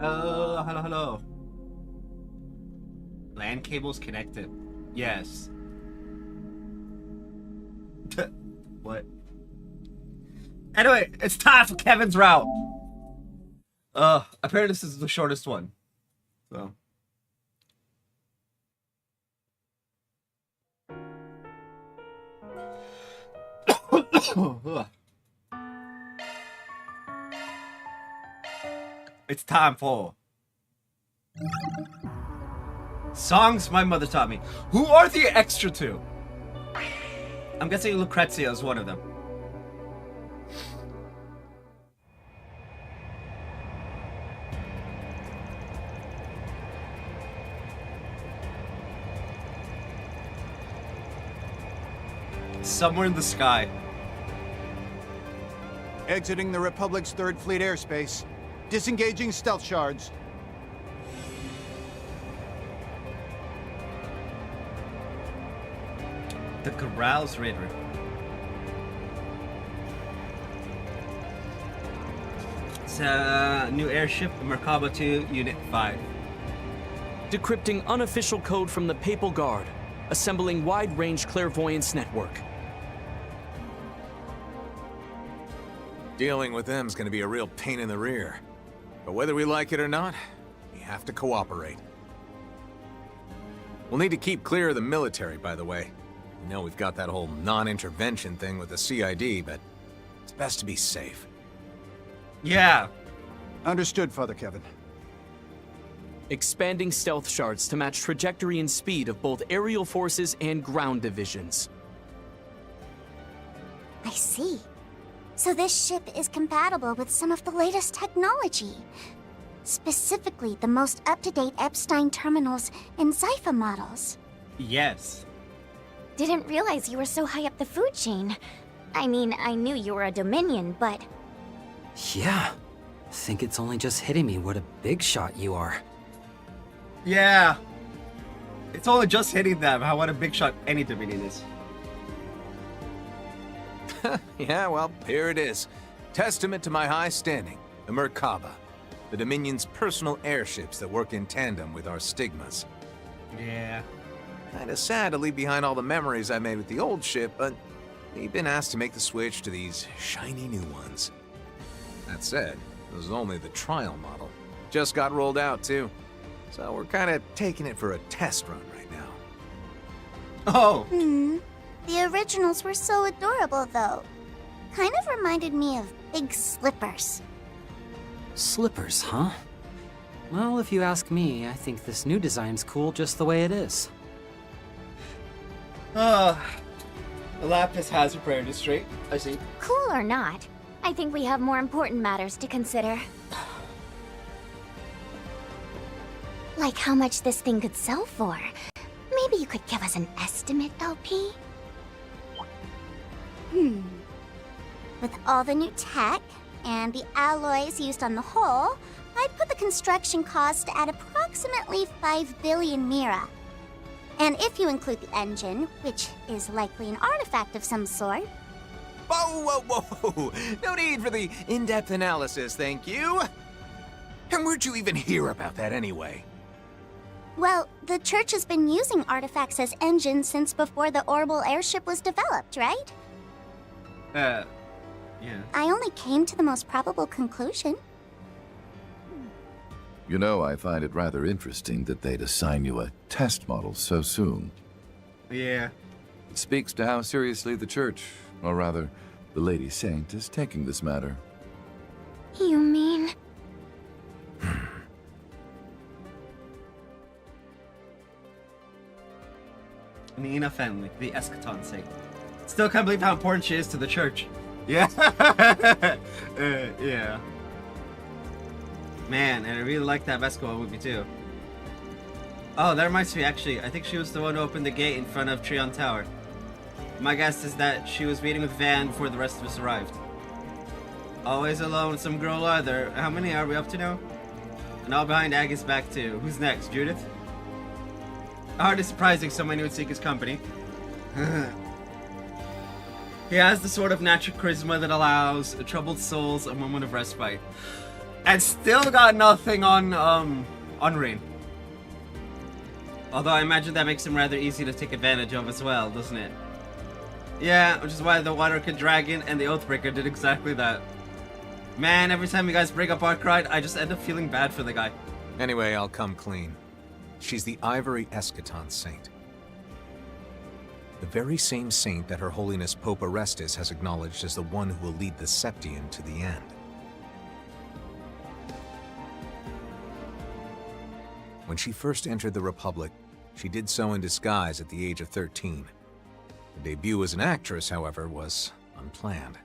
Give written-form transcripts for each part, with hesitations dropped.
Hello, hello. LAN cables connected. Yes. What? Anyway, it's time for Kevin's route. Apparently this is the shortest one. So. It's time for songs my mother taught me. Who are the extra two? I'm guessing Lucrezia is one of them. Somewhere in the sky. Exiting the Republic's 3rd Fleet airspace. Disengaging stealth shards. The Carouse Raider. It's a new airship, the Merkaba 2, Unit 5. Decrypting unofficial code from the Papal Guard. Assembling wide-range clairvoyance network. Dealing with them's gonna be a real pain in the rear. But whether we like it or not, we have to cooperate. We'll need to keep clear of the military, by the way. You know we've got that whole non-intervention thing with the CID, but it's best to be safe. Yeah. Understood, Father Kevin. Expanding stealth shards to match trajectory and speed of both aerial forces and ground divisions. I see. So this ship is compatible with some of the latest technology. Specifically, the most up-to-date Epstein terminals and Zypha models. Yes. Didn't realize you were so high up the food chain. I mean, I knew you were a Dominion, but... Yeah. Think it's only just hitting me what a big shot you are. Yeah. It's only just hitting them how what a big shot any Dominion is. Yeah, well, here it is. Testament to my high standing, the Merkaba. The Dominion's personal airships that work in tandem with our stigmas. Yeah. Kinda sad to leave behind all the memories I made with the old ship, but we've been asked to make the switch to these shiny new ones. That said, this is only the trial model. Just got rolled out, too. So we're kinda taking it for a test run right now. Oh. The originals were so adorable, though. Kind of reminded me of big slippers. Slippers, huh? Well, if you ask me, I think this new design's cool just the way it is. Lapis has a priority straight. I see. Cool or not, I think we have more important matters to consider. Like how much this thing could sell for. Maybe you could give us an estimate, LP? With all the new tech and the alloys used on the hull, I'd put the construction cost at approximately 5 billion Mira. And if you include the engine, which is likely an artifact of some sort... Whoa, whoa, whoa! No need for the in-depth analysis, thank you! And where'd you even hear about that anyway? Well, the Church has been using artifacts as engines since before the orbital airship was developed, right? Yeah. I only came to the most probable conclusion. You know, I find it rather interesting that they'd assign you a test model so soon. Yeah. It speaks to how seriously the Church, or rather, the Lady Saint, is taking this matter. You mean... Nina Fenley, the Eschaton Saint. Still can't believe how important she is to the Church. Yeah. Yeah. Man, and I really like that basketball movie too. Oh, that reminds me, actually, I think she was the one who opened the gate in front of Trion Tower. My guess is that she was meeting with Van before the rest of us arrived. Always alone with some girl either. How many are we up to now? And all behind Aggie's back too. Who's next, Judith? Hardly surprising someone who would seek his company. He has the sort of natural charisma that allows troubled souls a moment of respite. And still got nothing on Rain. Although I imagine that makes him rather easy to take advantage of as well, doesn't it? Yeah, which is why the Water-Kid Dragon and the Oathbreaker did exactly that. Man, every time you guys bring up Arkwright, I just end up feeling bad for the guy. Anyway, I'll come clean. She's the Ivory Eschaton Saint. The very same saint that Her Holiness Pope Orestes has acknowledged as the one who will lead the Septian to the end. When she first entered the Republic, she did so in disguise at the age of 13. Her debut as an actress, however, was unplanned.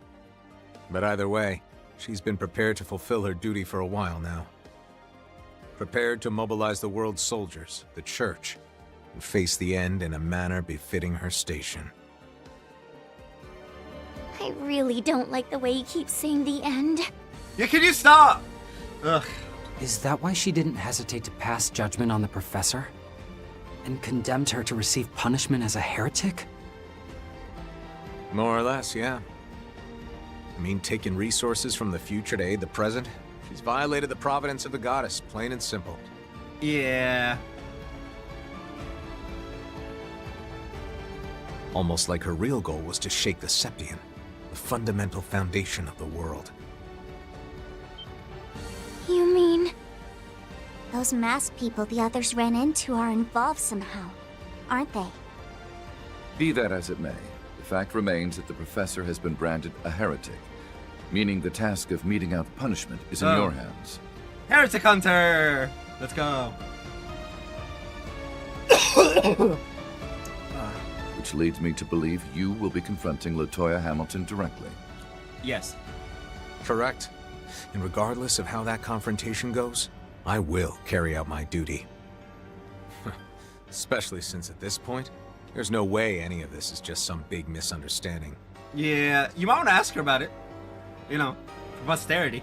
But either way, she's been prepared to fulfill her duty for a while now. Prepared to mobilize the world's soldiers, the Church, and face the end in a manner befitting her station. I really don't like the way you keep saying the end. Yeah, can you stop? Ugh. Is that why she didn't hesitate to pass judgment on the professor? And condemned her to receive punishment as a heretic? More or less, yeah. I mean, taking resources from the future to aid the present? She's violated the providence of the goddess, plain and simple. Yeah. Almost like her real goal was to shake the Septian, the fundamental foundation of the world. You mean... those masked people the others ran into are involved somehow, aren't they? Be that as it may, the fact remains that the professor has been branded a heretic, meaning the task of meting out punishment is in your hands. Heretic Hunter! Let's go. Which leads me to believe you will be confronting LaToya Hamilton directly. Yes. Correct. And regardless of how that confrontation goes, I will carry out my duty. Especially since at this point, there's no way any of this is just some big misunderstanding. Yeah, you might want to ask her about it. You know, for posterity.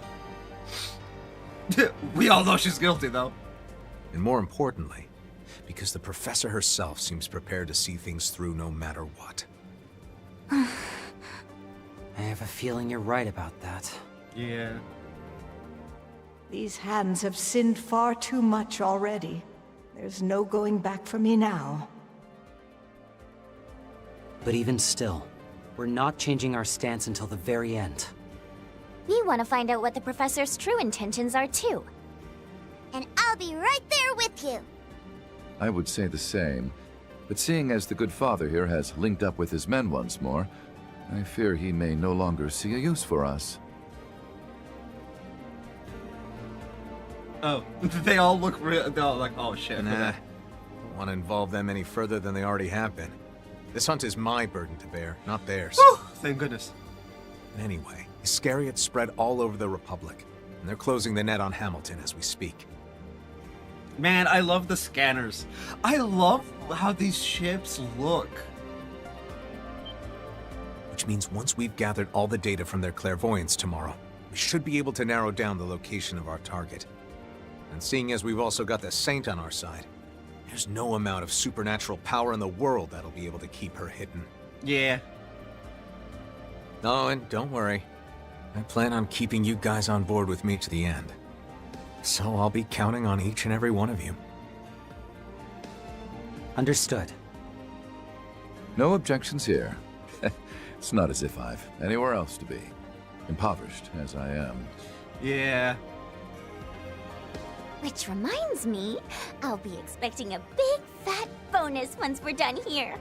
We all know she's guilty, though. And more importantly, because the professor herself seems prepared to see things through no matter what. I have a feeling you're right about that. Yeah. These hands have sinned far too much already. There's no going back for me now. But even still, we're not changing our stance until the very end. We want to find out what the professor's true intentions are, too. And I'll be right there with you. I would say the same, but seeing as the good father here has linked up with his men once more, I fear he may no longer see a use for us. Oh, they all look real. They're all like, oh shit. Nah, don't want to involve them any further than they already have been. This hunt is my burden to bear, not theirs. Whew, thank goodness. And anyway, Iscariot's spread all over the Republic, and they're closing the net on Hamilton as we speak. Man, I love the scanners. I love how these ships look. Which means once we've gathered all the data from their clairvoyance tomorrow, we should be able to narrow down the location of our target. And seeing as we've also got the Saint on our side, there's no amount of supernatural power in the world that'll be able to keep her hidden. Yeah. Oh, and don't worry. I plan on keeping you guys on board with me to the end. So I'll be counting on each and every one of you. Understood. No objections here. It's not as if I've anywhere else to be, impoverished as I am. Yeah. Which reminds me, I'll be expecting a big fat bonus once we're done here.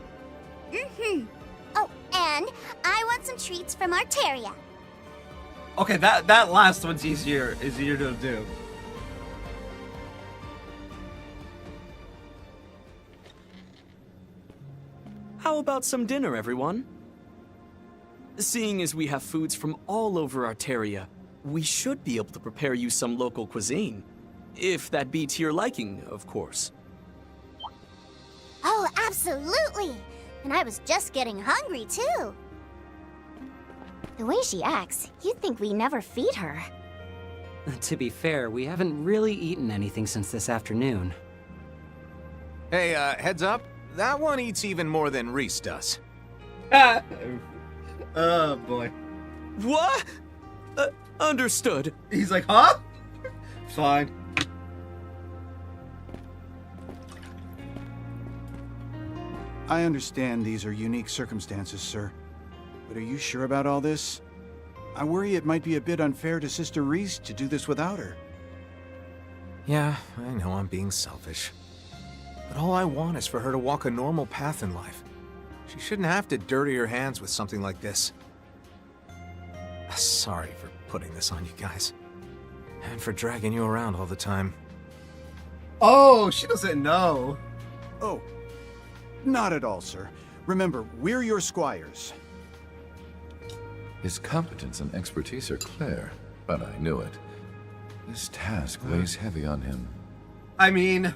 Mm-hmm. Oh, and I want some treats from Arteria. Okay, that last one's easier to do. How about some dinner, everyone? Seeing as we have foods from all over Arteria, we should be able to prepare you some local cuisine. If that be to your liking, of course. Oh, absolutely! And I was just getting hungry, too. The way she acts, you'd think we never feed her. To be fair, we haven't really eaten anything since this afternoon. Hey, heads up. That one eats even more than Reese does. Oh, boy. What? Understood. He's like, huh? fine. I understand these are unique circumstances, sir. But are you sure about all this? I worry it might be a bit unfair to Sister Reese to do this without her. Yeah, I know I'm being selfish. But all I want is for her to walk a normal path in life. She shouldn't have to dirty her hands with something like this. Sorry for putting this on you guys. And for dragging you around all the time. Oh, she doesn't know. Oh, not at all, sir. Remember, we're your squires. His competence and expertise are clear, but I knew it. This task weighs heavy on him. I mean,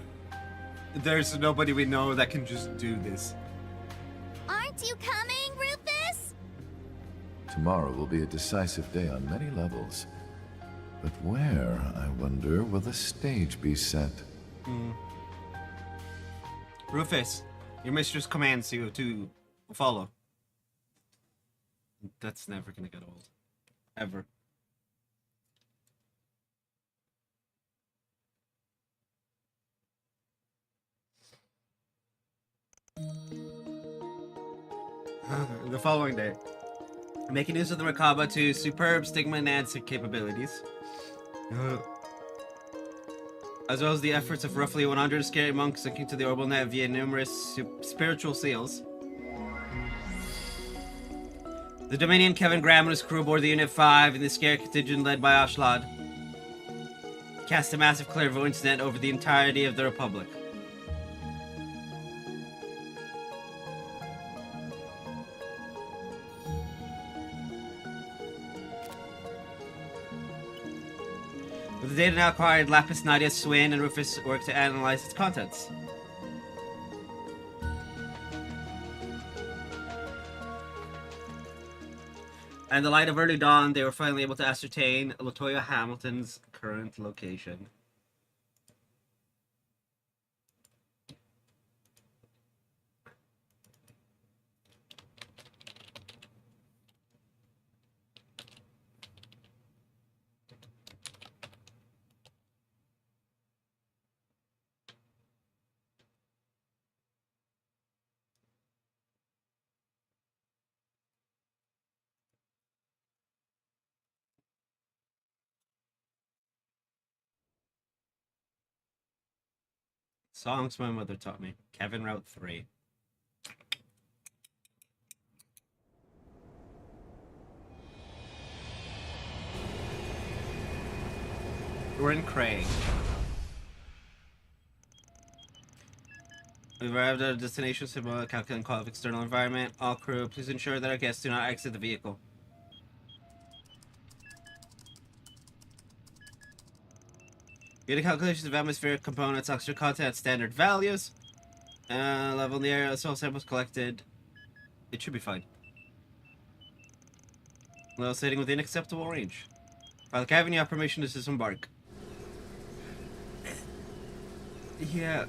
there's nobody we know that can just do this. Aren't you coming, Rufus? Tomorrow will be a decisive day on many levels. But where, I wonder, will the stage be set? Rufus, your mistress commands you to follow. That's never gonna get old. Ever. The following day. Making use of the Merkaba to superb stigma-enhancing capabilities. As well as the efforts of roughly 100 scary monks linking to the orbital net via numerous spiritual seals. The Dominion, Kevin Graham and his crew aboard the Unit 5 and the scare contingent led by Ashlad cast a massive clairvoyance net over the entirety of the Republic. With the data now acquired, Lapis, Nadia, Swin, and Rufus work to analyze its contents. And in the light of early dawn, they were finally able to ascertain LaToya Hamilton's current location. Songs my mother taught me. Kevin Route 3. We're in Craig. We've arrived at a destination symbol, calculating call of external environment. All crew, please ensure that our guests do not exit the vehicle. Unit calculations of atmospheric components, oxygen content at standard values. Level in the area, soil samples collected. It should be fine. Level sitting within acceptable range. While the cabin, you have permission to disembark. Yeah.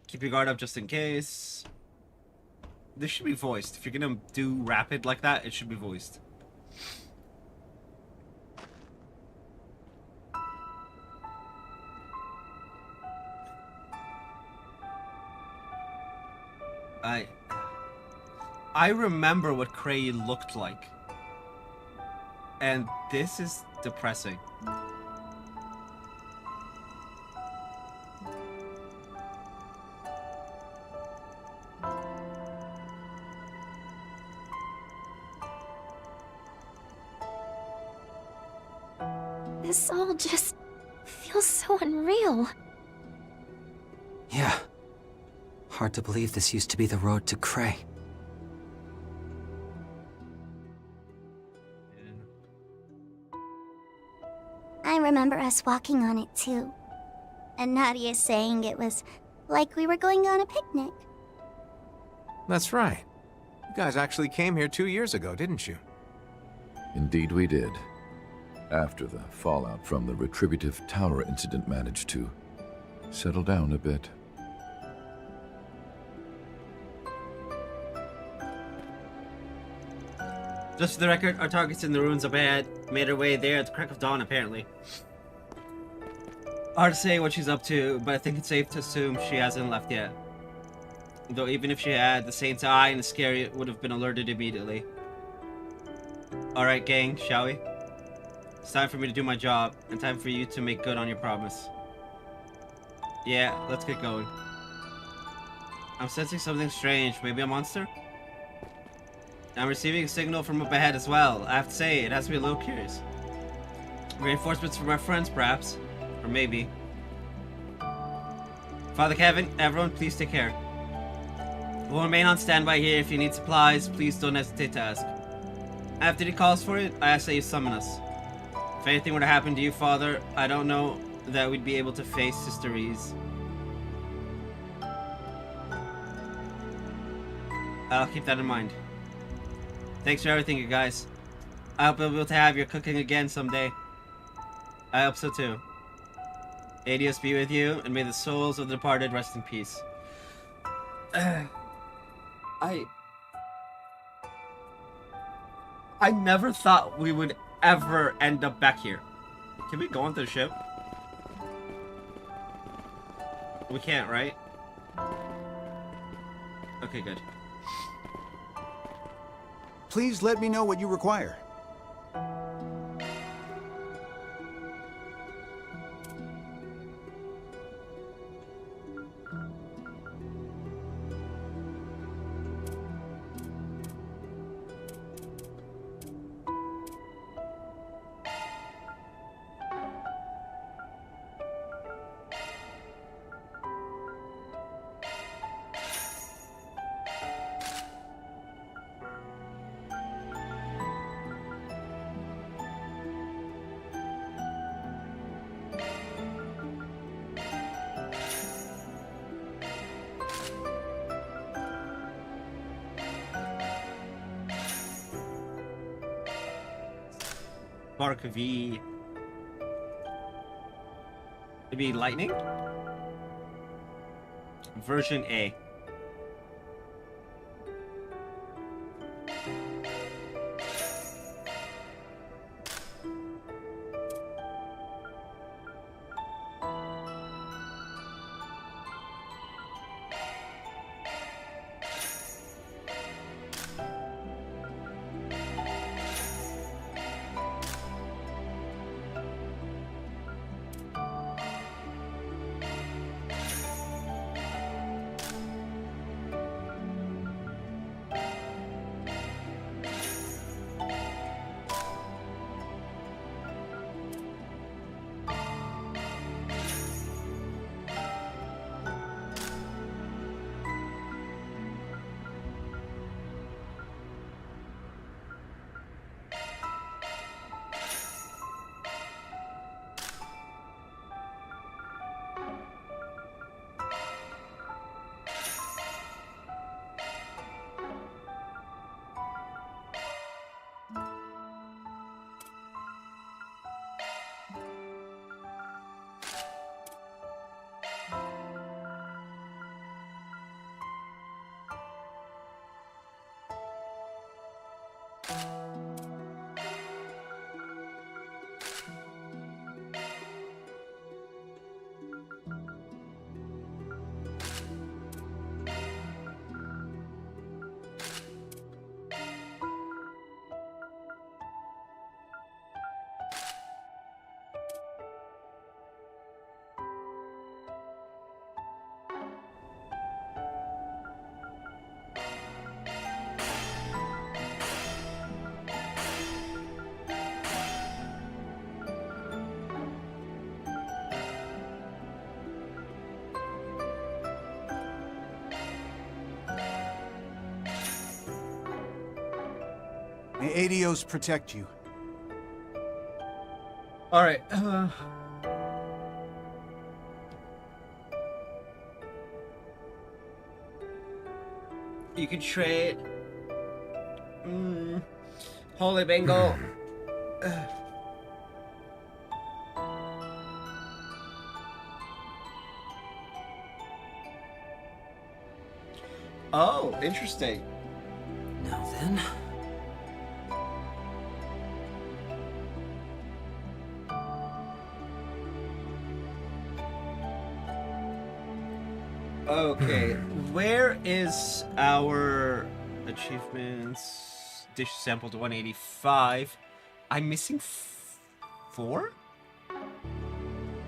Keep your guard up just in case. This should be voiced. If you're gonna do rapid like that, it should be voiced. I remember what Cray looked like. And this is depressing. This all just feels so unreal. Yeah. Hard to believe this used to be the road to Cray. I remember us walking on it too. And Nadia saying it was like we were going on a picnic. That's right. You guys actually came here 2 years ago, didn't you? Indeed we did. After the fallout from the Retributive Tower incident managed to settle down a bit. Just for the record, our targets in the ruins of Bad made our way there at the crack of dawn, apparently. Hard to say what she's up to, but I think it's safe to assume she hasn't left yet. Though even if she had, the Saint's Eye and the Scary would have been alerted immediately. Alright gang, shall we? It's time for me to do my job, and time for you to make good on your promise. Yeah, let's get going. I'm sensing something strange, maybe a monster? I'm receiving a signal from up ahead as well. I have to say, it has me a little curious. Reinforcements from our friends, perhaps? Or maybe. Father Kevin, everyone, please take care. We'll remain on standby here. If you need supplies, please don't hesitate to ask. After he calls for it, I ask that you summon us. If anything were to happen to you, Father, I don't know that we'd be able to face Sister Reese. I'll keep that in mind. Thanks for everything, you guys. I hope I'll be able to have your cooking again someday. I hope so too. Adios be with you, and may the souls of the departed rest in peace. I never thought we would ever end up back here. Can we go onto the ship? We can't, right? Okay, good. Please let me know what you require. Spark V. Maybe lightning? Version A. May Adios protect you. Alright, you can trade. Holy Bengal. Oh, interesting. Now then. Okay, where is our achievements? Dish sample to 185. I'm missing 4?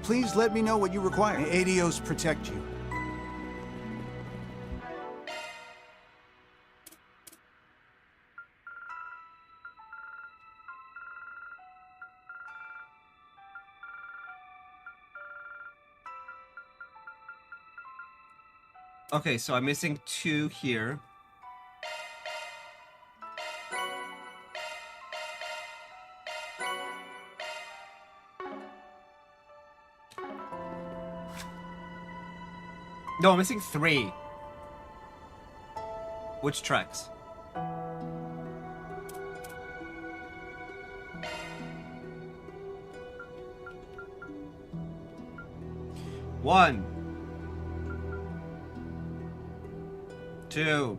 Please let me know what you require. Adios protect you. Okay, so I'm missing 2 here. No, I'm missing 3. Which tracks? One. 2.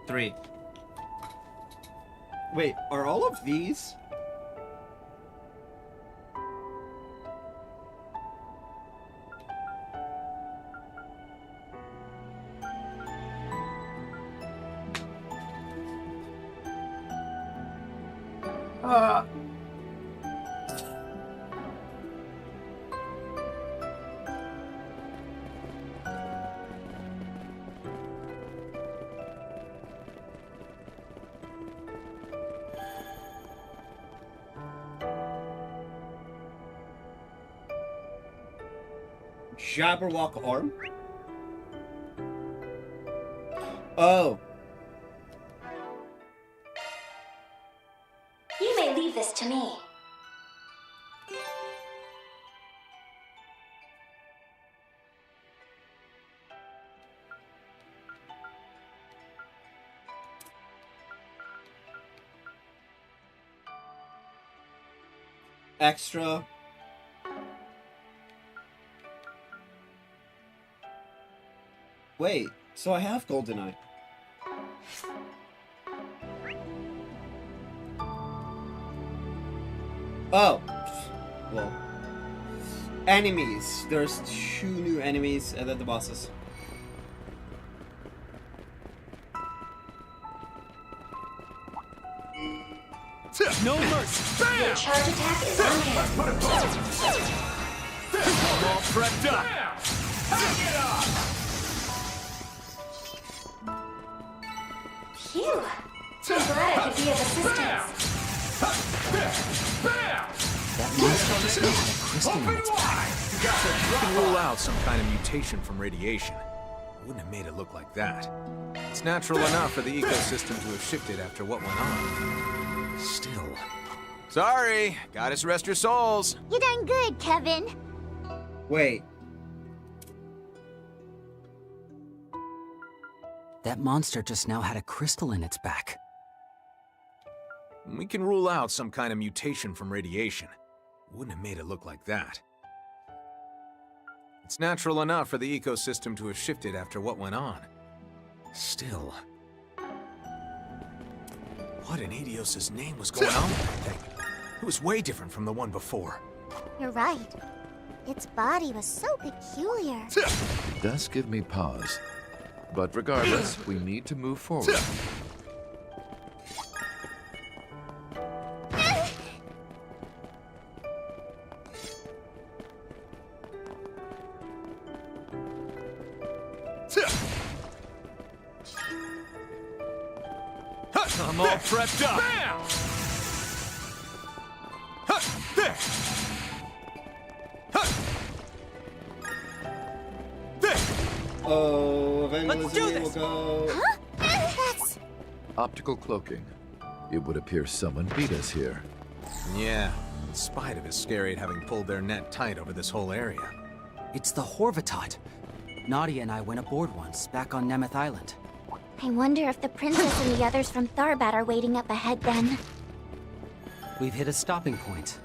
3. Wait, are all of these? Jabberwock arm? Oh. You may leave this to me. Extra. Wait, so I have GoldenEye. Oh. Well. Enemies. There's 2 new enemies and then the bosses. No mercy! Your charge attack is on hand. I'm all prepped up! Phew. I'm glad I could be of assistance. That monster just now had a crystal in its back. You can rule out some kind of mutation from radiation. Wouldn't have made it look like that. It's natural enough for the ecosystem to have shifted after what went on. Still. Sorry, goddess rest your souls. You're done good, Kevin. Wait. That monster just now had a crystal in its back. We can rule out some kind of mutation from radiation. Wouldn't have made it look like that. It's natural enough for the ecosystem to have shifted after what went on. Still. What in Adios' name was going on with that thing? It was way different from the one before. You're right. Its body was so peculiar. It does give me pause. But regardless, we need to move forward. I'm all prepped up. Oh, eventually Let's do will this. go. Huh? That's... Optical cloaking. It would appear someone beat us here. Yeah, in spite of his scary at having pulled their net tight over this whole area. It's the Horvatot. Nadia and I went aboard once, back on Nemeth Island. I wonder if the princess and the others from Tharbat are waiting up ahead then. We've hit a stopping point.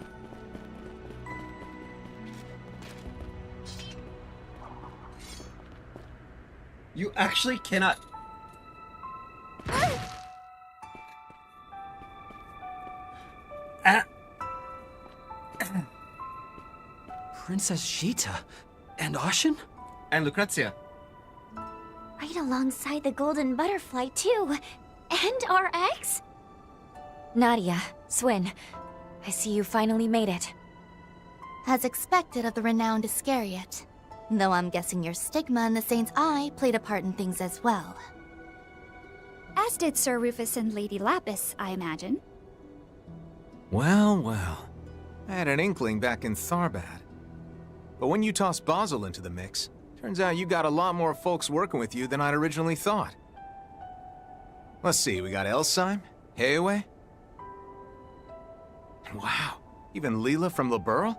You actually cannot... Princess Sheeta and Ashen? And Lucrezia. Right alongside the golden butterfly, too. And our eggs? Nadia, Swin, I see you finally made it. As expected of the renowned Iscariot. Though I'm guessing your stigma in the Saint's eye played a part in things as well. As did Sir Rufus and Lady Lapis, I imagine. Well, well. I had an inkling back in Tharbad. But when you toss Basil into the mix, turns out you got a lot more folks working with you than I'd originally thought. Let's see, we got Elsheim, Heiwe. Wow, even Leela from Liberl?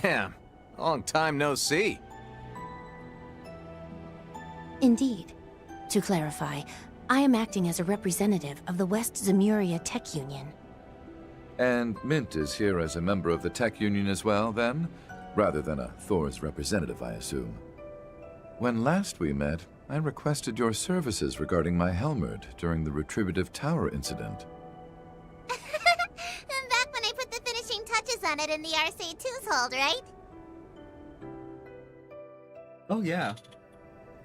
Damn, long time no see. Indeed. To clarify, I am acting as a representative of the West Zemuria Tech Union. And Mint is here as a member of the Tech Union as well, then? Rather than a Thor's representative, I assume. When last we met, I requested your services regarding my Helmerd during the Retributive Tower incident. Back when I put the finishing touches on it in the RC2's hold, right? Oh, yeah.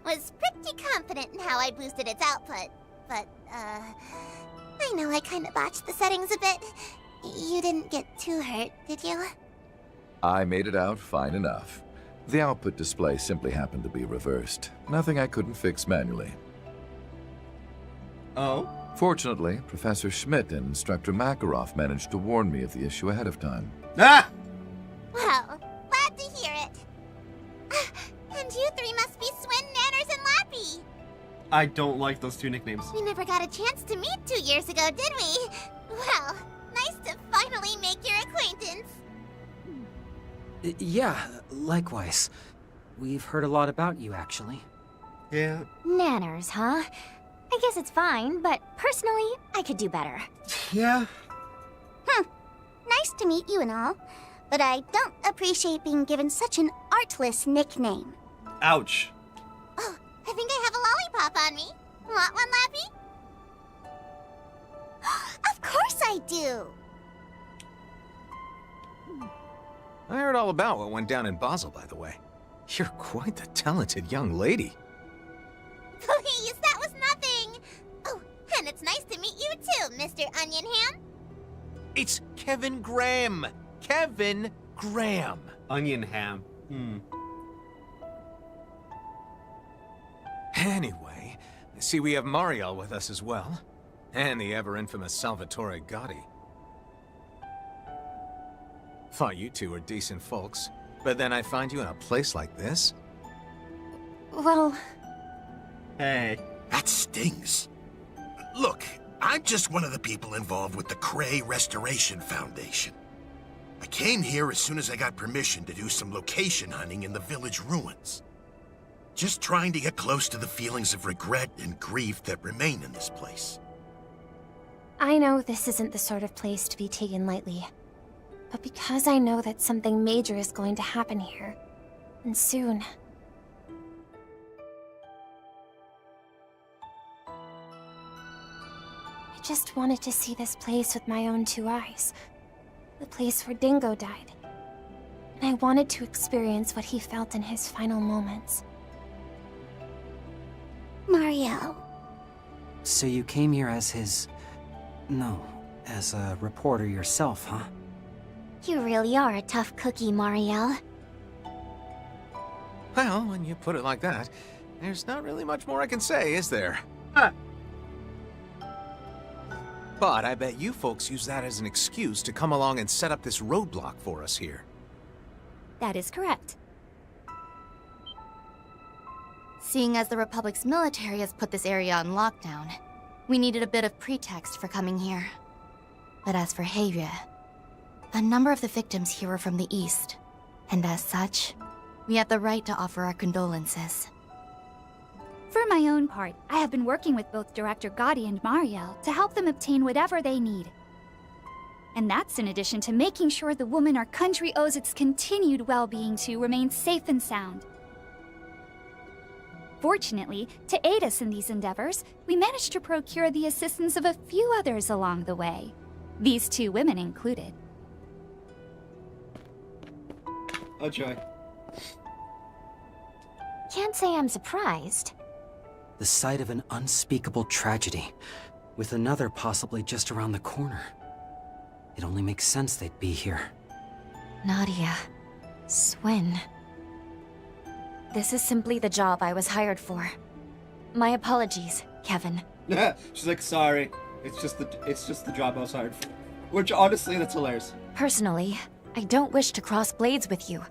Was pretty confident in how I boosted its output. But, I know I kinda botched the settings a bit. You didn't get too hurt, did you? I made it out fine enough. The output display simply happened to be reversed. Nothing I couldn't fix manually. Oh? Fortunately, Professor Schmidt and Instructor Makarov managed to warn me of the issue ahead of time. Ah! Well, glad to hear it. And you three must be Swin, Nanners, and Lappy. I don't like those two nicknames. We never got a chance to meet 2 years ago, did we? Well, nice to finally make your acquaintance. Yeah, likewise. We've heard a lot about you, actually. Yeah. Nanners, huh? I guess it's fine, but personally, I could do better. Yeah. Nice to meet you and all, but I don't appreciate being given such an artless nickname. Ouch. Oh, I think I have a lollipop on me. Want one, Lappy? Of course I do! I heard all about what went down in Basel, by the way. You're quite the talented young lady. Please, that was nothing! Oh, and it's nice to meet you too, Mr. Onion Ham. It's Kevin Graham! Kevin Graham! Onion ham. Anyway, I see we have Mariel with us as well. And the ever-infamous Salvatore Gotti. Thought you two were decent folks, but then I find you in a place like this? Well, Hey. That stings. Look, I'm just one of the people involved with the Cray Restoration Foundation. I came here as soon as I got permission to do some location hunting in the village ruins. Just trying to get close to the feelings of regret and grief that remain in this place. I know this isn't the sort of place to be taken lightly. But because I know that something major is going to happen here, and soon, I just wanted to see this place with my own 2 eyes. The place where Dingo died. And I wanted to experience what he felt in his final moments. Mario. So you came here as his... No, as a reporter yourself, huh? You really are a tough cookie, Mariel. Well, when you put it like that, there's not really much more I can say, is there? But I bet you folks use that as an excuse to come along and set up this roadblock for us here. That is correct. Seeing as the Republic's military has put this area on lockdown, we needed a bit of pretext for coming here. But as for Heiwe, a number of the victims here were from the East, and as such, we have the right to offer our condolences. For my own part, I have been working with both Director Gotti and Mariel to help them obtain whatever they need. And that's in addition to making sure the woman our country owes its continued well-being to remains safe and sound. Fortunately, to aid us in these endeavors, we managed to procure the assistance of a few others along the way. These 2 women included. Oh, joy. Can't say I'm surprised. The sight of an unspeakable tragedy, with another possibly just around the corner. It only makes sense they'd be here. Nadia. Swin. This is simply the job I was hired for. My apologies, Kevin. She's like, sorry. It's just the job I was hired for. Which, honestly, that's hilarious. Personally, I don't wish to cross blades with you,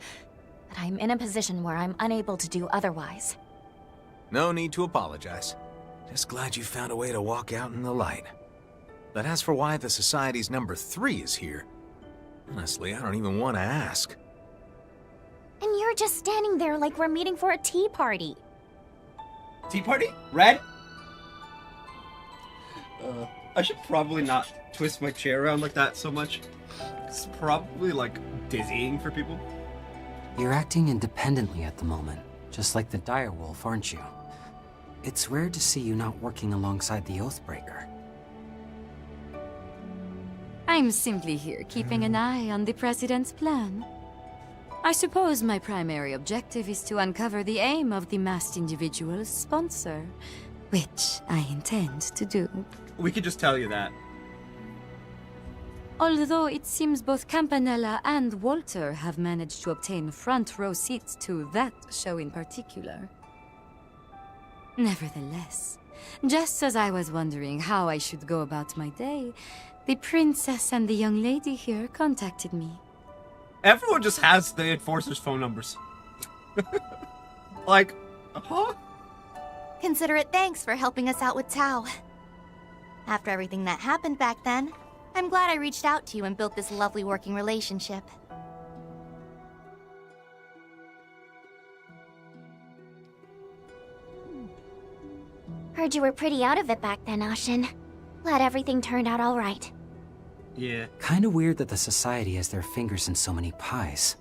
but I'm in a position where I'm unable to do otherwise. No need to apologize. Just glad you found a way to walk out in the light. But as for why the Society's number 3 is here, honestly, I don't even want to ask. And you're just standing there like we're meeting for a tea party. Tea party? Red? I should probably not twist my chair around like that so much. It's probably, like, dizzying for people. You're acting independently at the moment, just like the direwolf, aren't you? It's rare to see you not working alongside the Oathbreaker. I'm simply here keeping an eye on the President's plan. I suppose my primary objective is to uncover the aim of the masked individual's sponsor, which I intend to do. We could just tell you that. Although it seems both Campanella and Walter have managed to obtain front row seats to that show in particular. Nevertheless, just as I was wondering how I should go about my day, the princess and the young lady here contacted me. Everyone just has the Enforcer's phone numbers. Like, huh? Consider it thanks for helping us out with Tao. After everything that happened back then, I'm glad I reached out to you and built this lovely working relationship. Heard you were pretty out of it back then, Ashin. Glad everything turned out all right. Yeah. Kinda weird that the Society has their fingers in so many pies.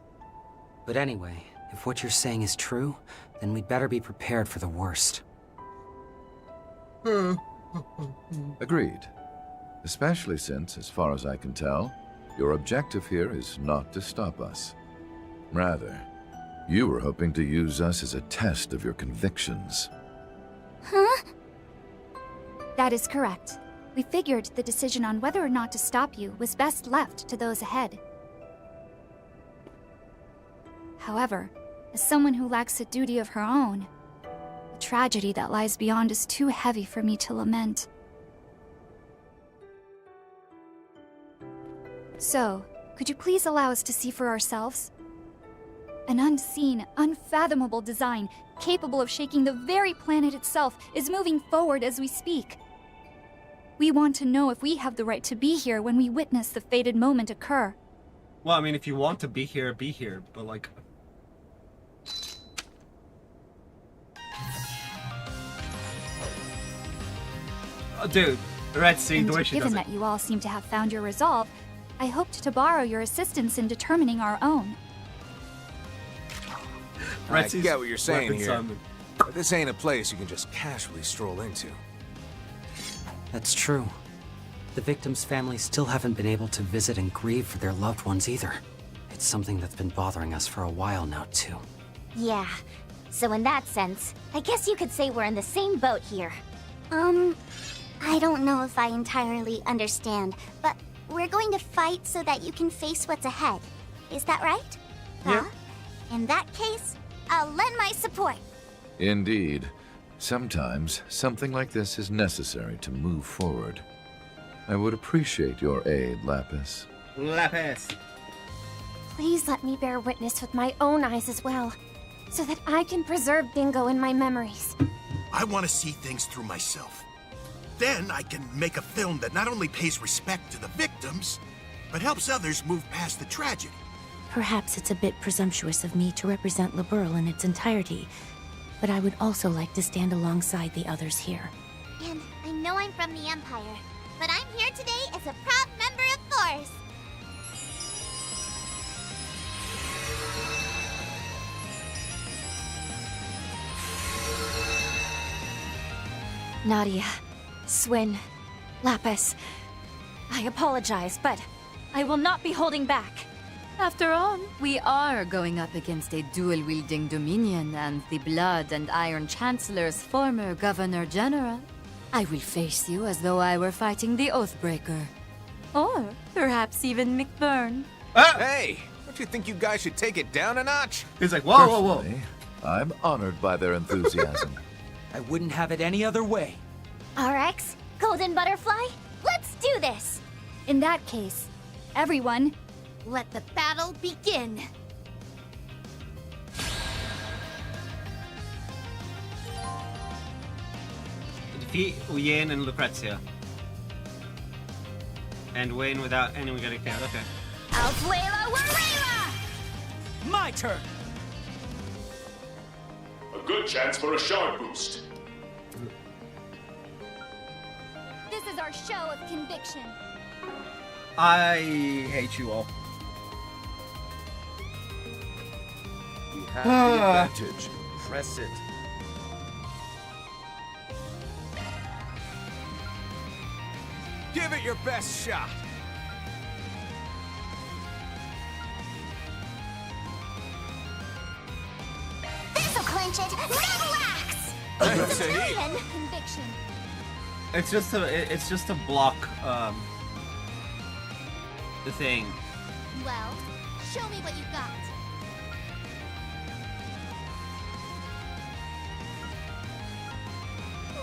But anyway, if what you're saying is true, then we'd better be prepared for the worst. Agreed. Especially since, as far as I can tell, your objective here is not to stop us. Rather, you were hoping to use us as a test of your convictions. Huh? That is correct. We figured the decision on whether or not to stop you was best left to those ahead. However, as someone who lacks a duty of her own, the tragedy that lies beyond is too heavy for me to lament. So, could you please allow us to see for ourselves? An unseen, unfathomable design, capable of shaking the very planet itself, is moving forward as we speak. We want to know if we have the right to be here when we witness the fated moment occur. Well, I mean, if you want to be here, but like... Oh, dude, Red seeing the way she does given it. that you all seem to have found your resolve, I hoped to borrow your assistance in determining our own. I get what you're saying here, Simon. but this ain't a place you can just casually stroll into. That's true. The victims' families still haven't been able to visit and grieve for their loved ones either. It's something that's been bothering us for a while now, too. Yeah. So in that sense, I guess you could say we're in the same boat here. I don't know if I entirely understand, but we're going to fight so that you can face what's ahead. Is that right? Yeah. In that case, I'll lend my support. Indeed. Sometimes, something like this is necessary to move forward. I would appreciate your aid, Lapis. Lapis. Please let me bear witness with my own eyes as well, so that I can preserve Dingo in my memories. I want to see things through myself. Then I can make a film that not only pays respect to the victims, but helps others move past the tragedy. Perhaps it's a bit presumptuous of me to represent Liberl in its entirety, but I would also like to stand alongside the others here. And I know I'm from the Empire, but I'm here today as a proud member of Force. Nadia, Swin, Lapis, I apologize, but I will not be holding back. After all, we are going up against a dual-wielding Dominion and the Blood and Iron Chancellor's former Governor General. I will face you as though I were fighting the Oathbreaker. Or perhaps even McBurn. Hey! Don't you think you guys should take it down a notch? He's like, whoa, whoa, whoa. Personally, I'm honored by their enthusiasm. I wouldn't have it any other way. RX, Golden Butterfly, let's do this! In that case, everyone, Let the battle begin. Defeat Yin and Lucrezia. And win without anyone getting killed. Okay. Alfuela Warela! My turn! A good chance for a shard boost. this is our show of conviction. I hate you all. We have the advantage. Press it. Give it your best shot. This'll clinch it! Now relax! That's a heat. Then conviction. It's just to block the thing. Well, show me what you got.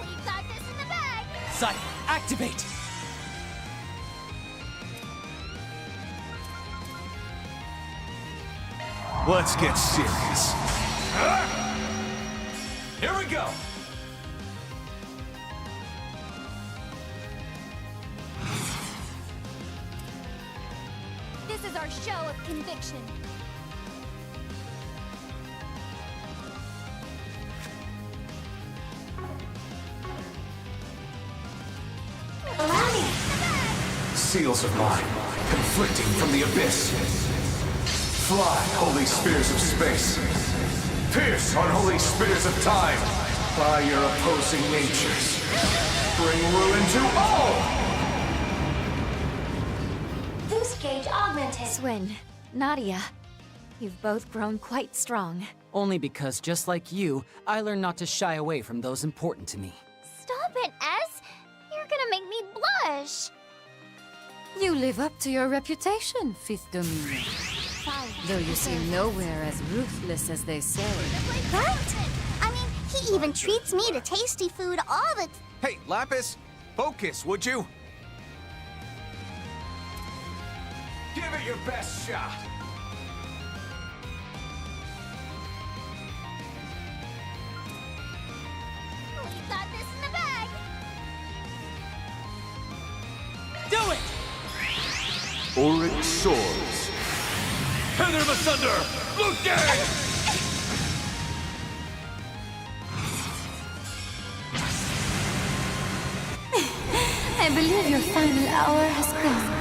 We got this in the bag! Cypher, activate! Let's get serious. Here we go. This is our show of conviction. Seals of mine, conflicting from the abyss. Fly, holy spears of space. Pierce, unholy spears of time. By your opposing natures. Bring ruin to all! Boost gauge augmented. Swin, Nadia, you've both grown quite strong. Only because, just like you, I learned not to shy away from those important to me. Stop it, S! You're gonna make me blush! You live up to your reputation, Fifth Dominion. Though you seem nowhere as ruthless as they say. Right? I mean, he even treats me to tasty food all the Hey, Lapis, focus, would you? Give it your best shot. We got this in the bag! Do it! Oryx soars. Tether him asunder! Luke Gang! I believe your final hour has come.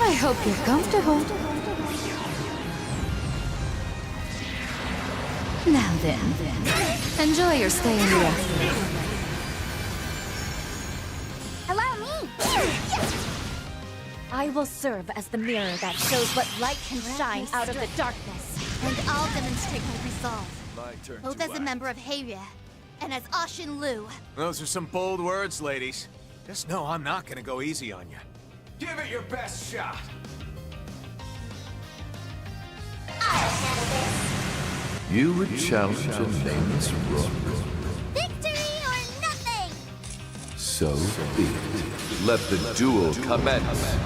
I hope you're comfortable. Now then, enjoy your stay in the afternoon. Allow me! I will serve as the mirror that shows what light can shine out of the darkness. And I'll demonstrate my resolve. My turn Both to as a act. member of Heirye and as Ashin Lu. Those are some bold words, ladies. Just know I'm not gonna go easy on you. Give it your best shot. You would challenge a nameless rook? Victory or nothing! So be it. Let the duel commence.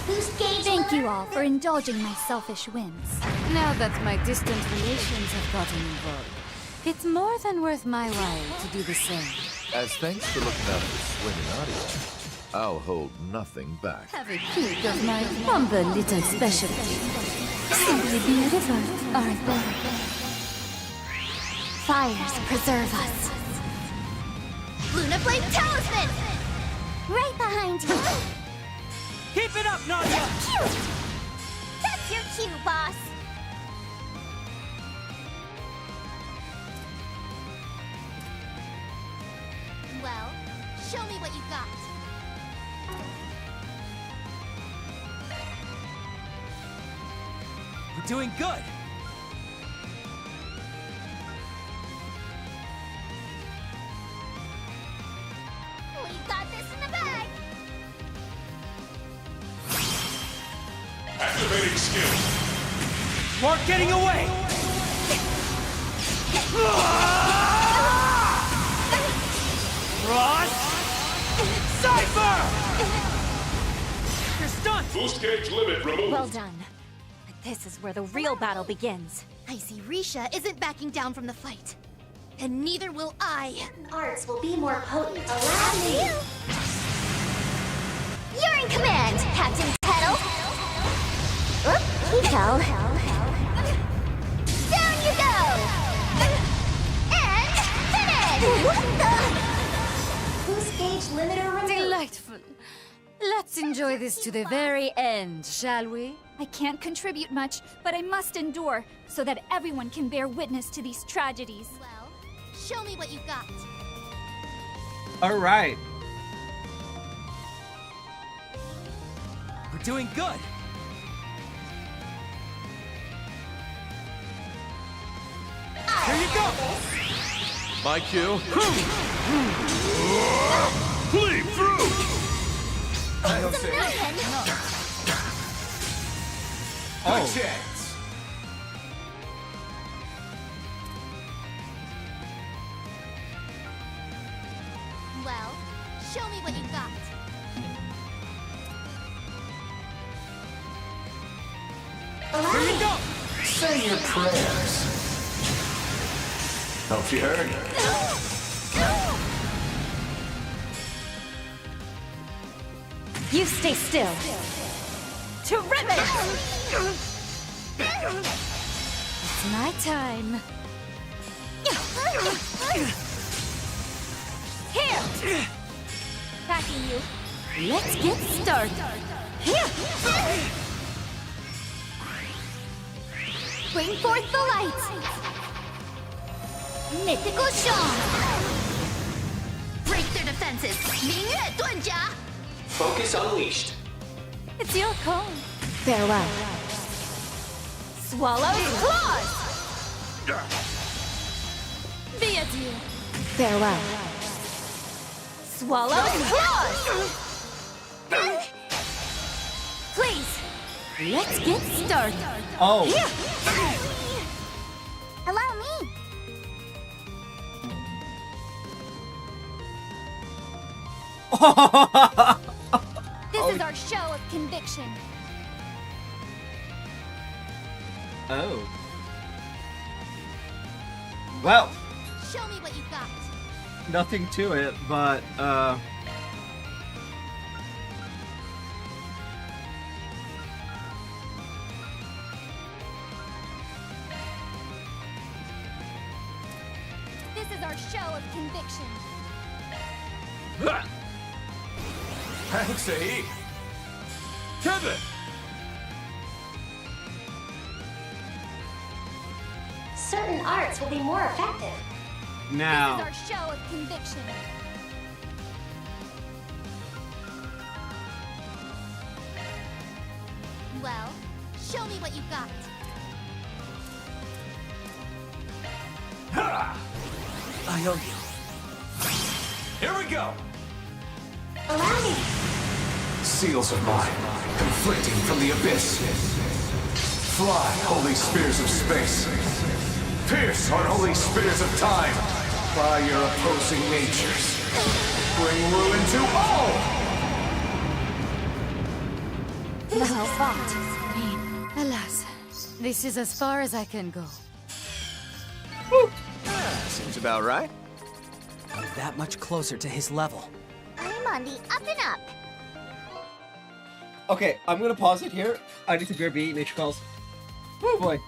Boost gauge Thank you all for indulging my selfish whims. Now that my distant relations have gotten involved, it's more than worth my while to do the same. As thanks for looking after Swin and Nadia, I'll hold nothing back. Have a peek of my humble little specialty. Simply beautiful, aren't they? Fires preserve us. Luna Flame Talisman! Right behind you! Keep it up, Nadia! Cute! That's your cue, boss! Well, Show me what you got. We're doing good. We got this in the bag. Activating skill. We're getting away! Ross! Cypher! You're stunned! Boost gauge limit removed. Well done. This is where the real battle begins. I see Risha isn't backing down from the fight. And neither will I. Arts will be more potent. Allow me. You're in command, Captain Petal. He fell. Down you go. And finish. Boost gauge limiter removed. Delightful. Let's enjoy this to the very end, shall we? I can't contribute much, but I must endure so that everyone can bear witness to these tragedies. Well, show me what you got. All right. We're doing good. Here you go! My cue. Bleed through. It's a million. My chance. Well, show me what you got. Here you go! Say your prayers. Hope you heard. You stay still. Terrific! It's my time. Here! Backing you. Let's get started. Bring forth the light. Mythical Shawn. Break their defenses. 明月遁甲. Focus unleashed. It's your call. Farewell. Swallow's claws! Be adieu. Farewell. Swallow's claws! Please. Let's get started. Oh. Allow me. This is our show of conviction. Oh. Well, Show me what you got. nothing to it, but This is our show of conviction. Thanks, AE. Kevin. Certain arts will be more effective. now. This is our show of conviction. Well, show me what you got. Ha! I owe you. Here we go. Allow me. Seals of mine, conflicting from the abyss. Fly, holy spears of space. Pierce, unholy spears of time. By your opposing natures. Bring ruin to all! Well fought. Alas, this is as far as I can go. Seems about right. I'm that much closer to his level. I'm on the up and up. Okay, I'm gonna pause it here. I need to grab B. Nature calls. Oh boy.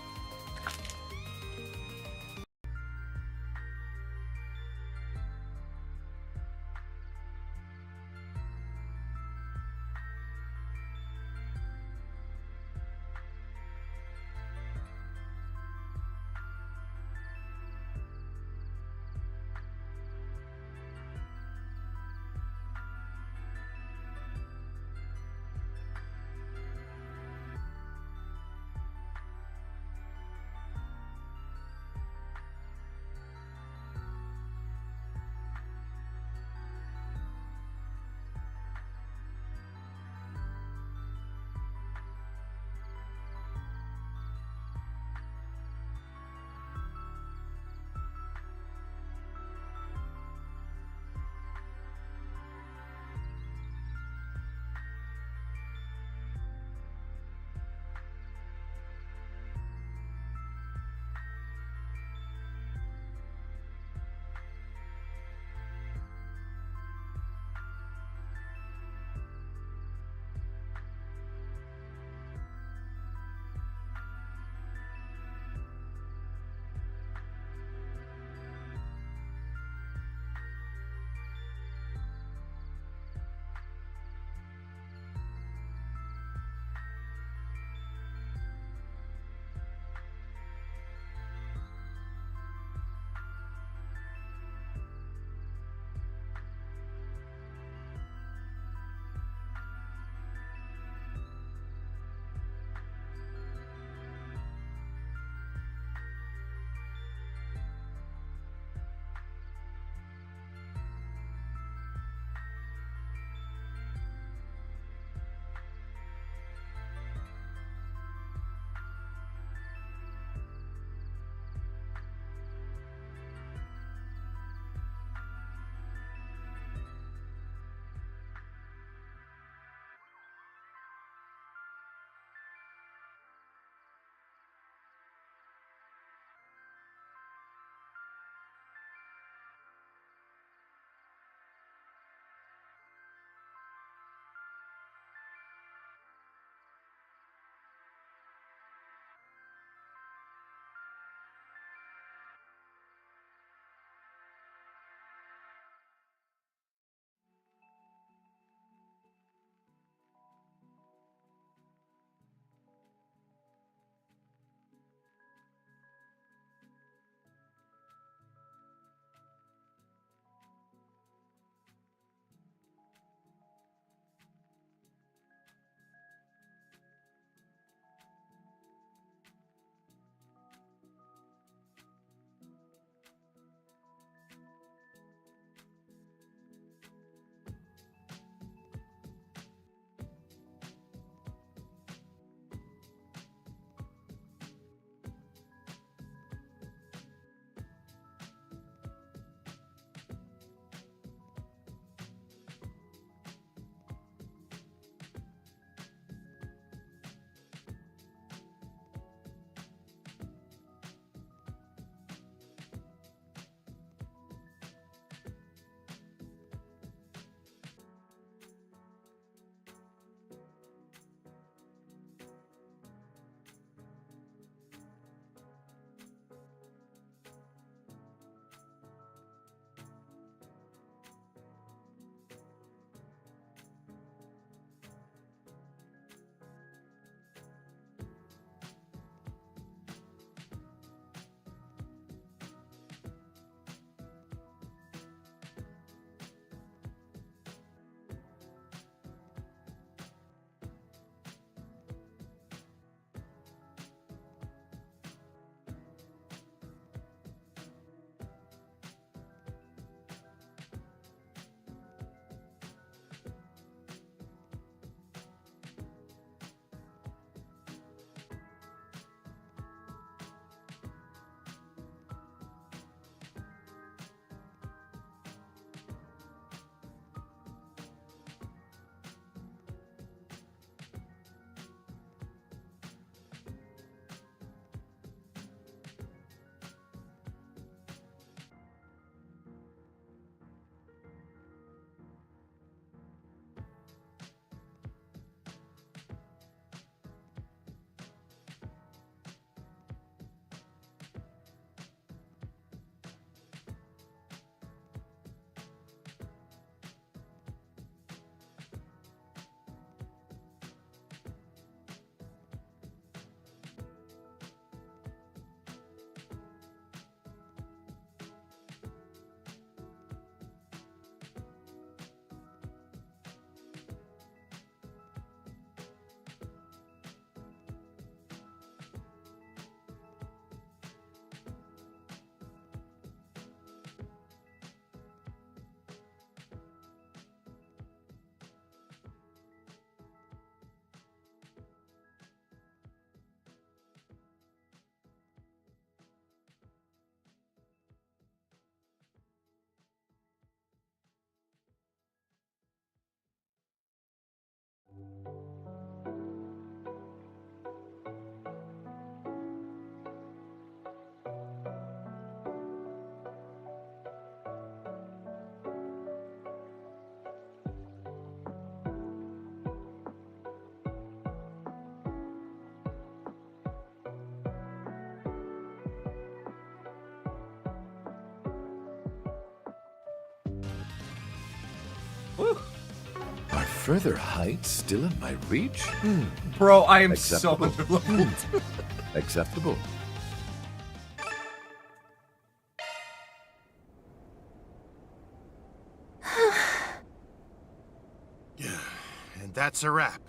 Woo. Are further heights still in my reach? Bro, I am Acceptable. so underleveled. Acceptable. Yeah, and that's a wrap.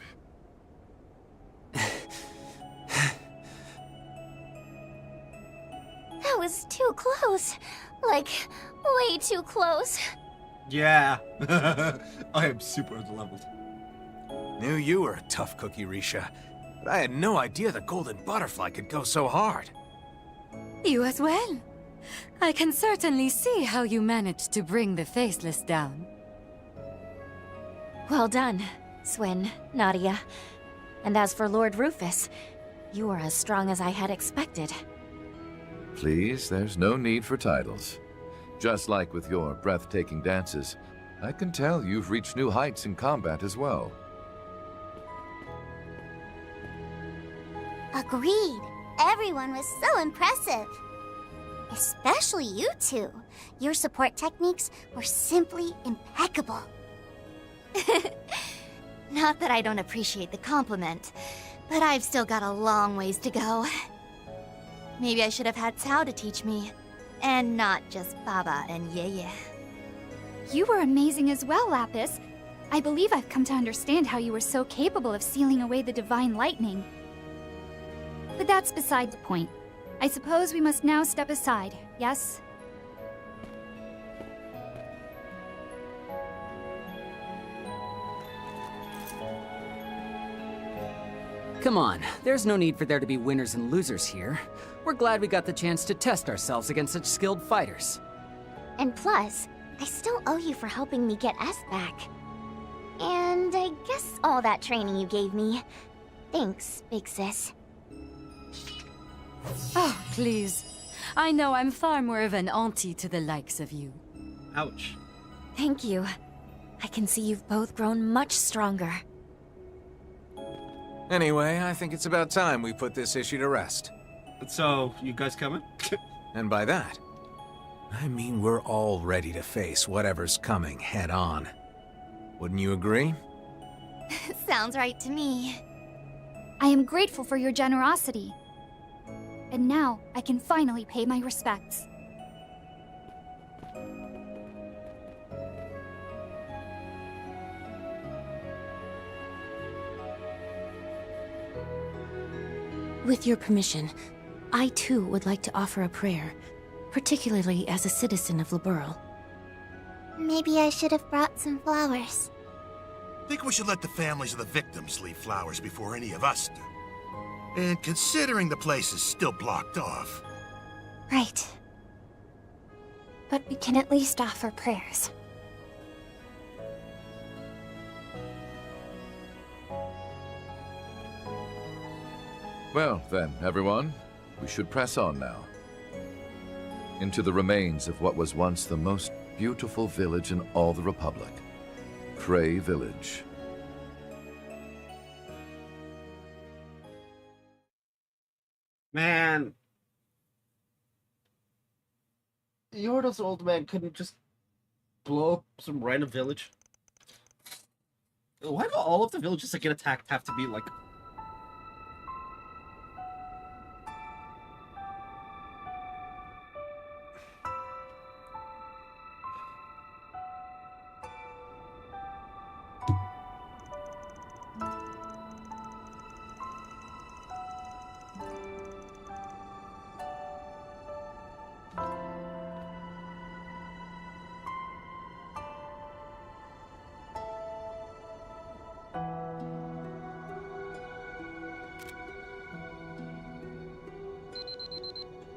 That was too close. Like, way too close. Yeah. I am super underleveled. Knew you were a tough cookie, Risha. But I had no idea the golden butterfly could go so hard. You as well. I can certainly see how you managed to bring the Faceless down. Well done, Swin, Nadia. And as for Lord Rufus, you are as strong as I had expected. Please, there's no need for titles. Just like with your breathtaking dances, I can tell you've reached new heights in combat as well. Agreed. Everyone was so impressive. Especially you two. Your support techniques were simply impeccable. Not that I don't appreciate the compliment, but I've still got a long ways to go. Maybe I should have had Cao to teach me, and not just Baba and Yeye. You were amazing as well, Lapis. I believe I've come to understand how you were so capable of sealing away the divine lightning. But that's beside the point. I suppose we must now step aside, yes? Come on, there's no need for there to be winners and losers here. We're glad we got the chance to test ourselves against such skilled fighters. And plus, I still owe you for helping me get S back. And I guess all that training you gave me. Thanks, Big Sis. Oh, please. I know I'm far more of an auntie to the likes of you. Ouch. Thank you. I can see you've both grown much stronger. Anyway, I think it's about time we put this issue to rest. So, you guys coming? And by that, I mean we're all ready to face whatever's coming head on. Wouldn't you agree? Sounds right to me. I am grateful for your generosity. And now, I can finally pay my respects. With your permission, I too would like to offer a prayer, particularly as a citizen of Liberl. Maybe I should have brought some flowers. Think we should let the families of the victims leave flowers before any of us do. And considering the place is still blocked off. Right. But we can at least offer prayers. Well, then, everyone, we should press on now. Into the remains of what was once the most beautiful village in all the Republic. Cray Village. Man. Yordo's old man couldn't just blow up some random village. Why do all of the villages that get attacked have to be like...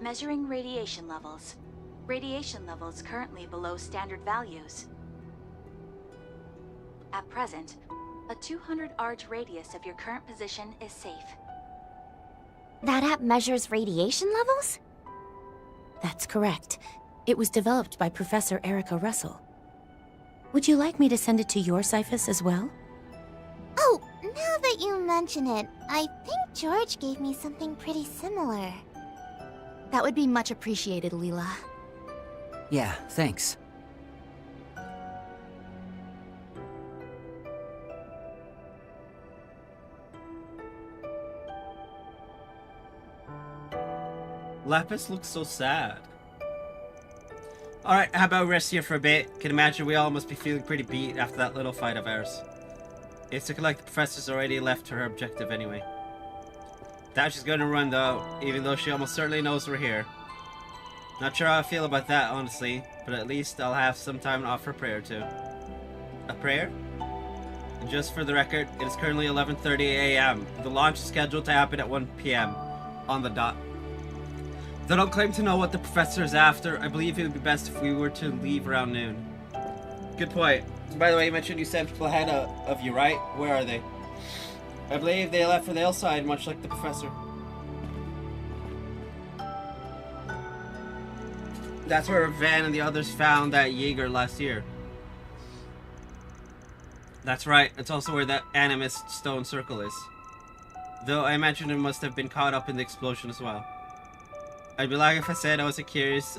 Measuring radiation levels. Radiation levels currently below standard values. At present, a 200 arch radius of your current position is safe. That app measures radiation levels? That's correct. It was developed by Professor Erica Russell. Would you like me to send it to your Cyphus as well? Oh, now that you mention it, I think George gave me something pretty similar. That would be much appreciated, Leela. Yeah, thanks. Lapis looks so sad. Alright, how about we rest here for a bit? Can imagine we all must be feeling pretty beat after that little fight of ours. It's looking like the professor's already left her objective anyway. Doubt she's gonna run though, even though she almost certainly knows we're here. Not sure how I feel about that, honestly, but at least I'll have some time to offer a prayer too. A prayer? And just for the record, it is currently 11:30 a.m. The launch is scheduled to happen at 1 p.m. on the dot. Though I don't claim to know what the professor is after, I believe it would be best if we were to leave around noon. Good point. By the way, you mentioned you sent people ahead of you, right? Where are they? I believe they left for the hillside, much like the professor. That's where Van and the others found that Jaeger last year. That's right, it's also where that animist stone circle is. Though I imagine it must have been caught up in the explosion as well. I'd be lying if I said I wasn't curious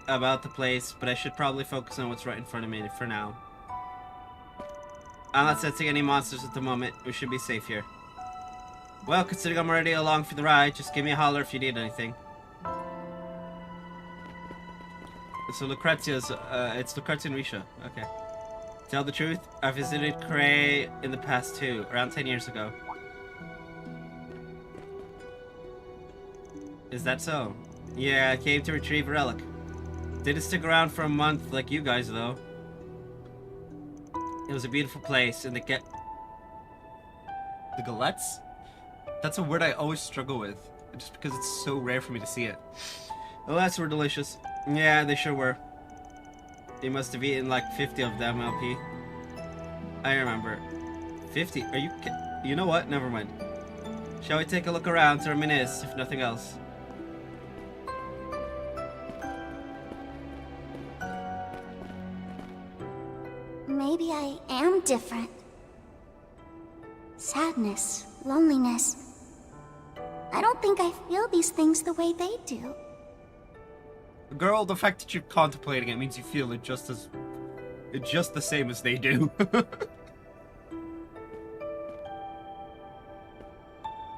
about the place, but I should probably focus on what's right in front of me for now. I'm not sensing any monsters at the moment. We should be safe here. Well, considering I'm already along for the ride, just give me a holler if you need anything. So Lucrezia's, it's Lucrezia and Risha. Okay. Tell the truth, I visited Cray in the past too, around 10 years ago. Is that so? Yeah, I came to retrieve a relic. Didn't stick around for a month like you guys, though. It was a beautiful place, and the galettes? That's a word I always struggle with, just because it's so rare for me to see it. The galettes were delicious. Yeah, they sure were. You must have eaten like 50 of them, LP. I remember. 50? Are you You know what? Never mind. Shall we take a look around to reminisce, if nothing else? Maybe I am different. Sadness, loneliness. I don't think I feel these things the way they do. Girl, the fact that you're contemplating it means you feel it just the same as they do.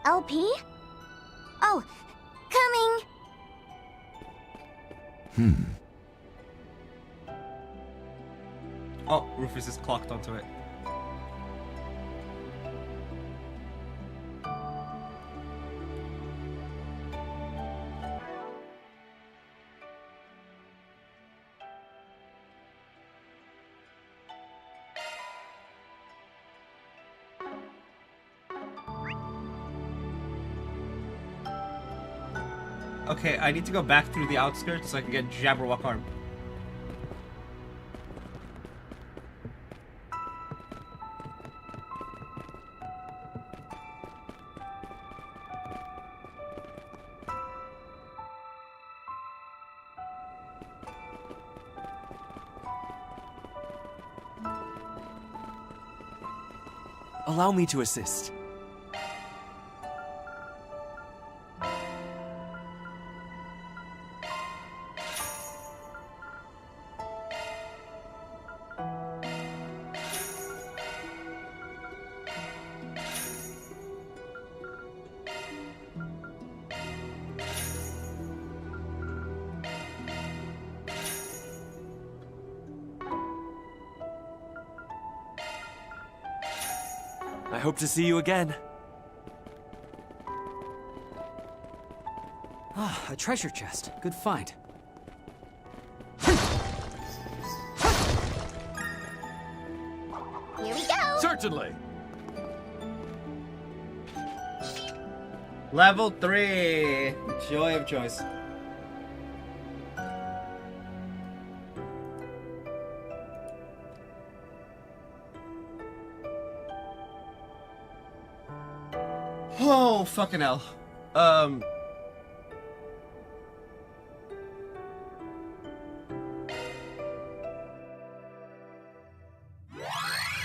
LP? Oh, coming! Oh, Rufus is clocked onto it. Okay, I need to go back through the outskirts so I can get Jabberwock arm. Allow me to assist. I hope to see you again. Ah, a treasure chest. Good find. Here we go! Certainly! Level 3! Joy of choice. Oh, fucking hell.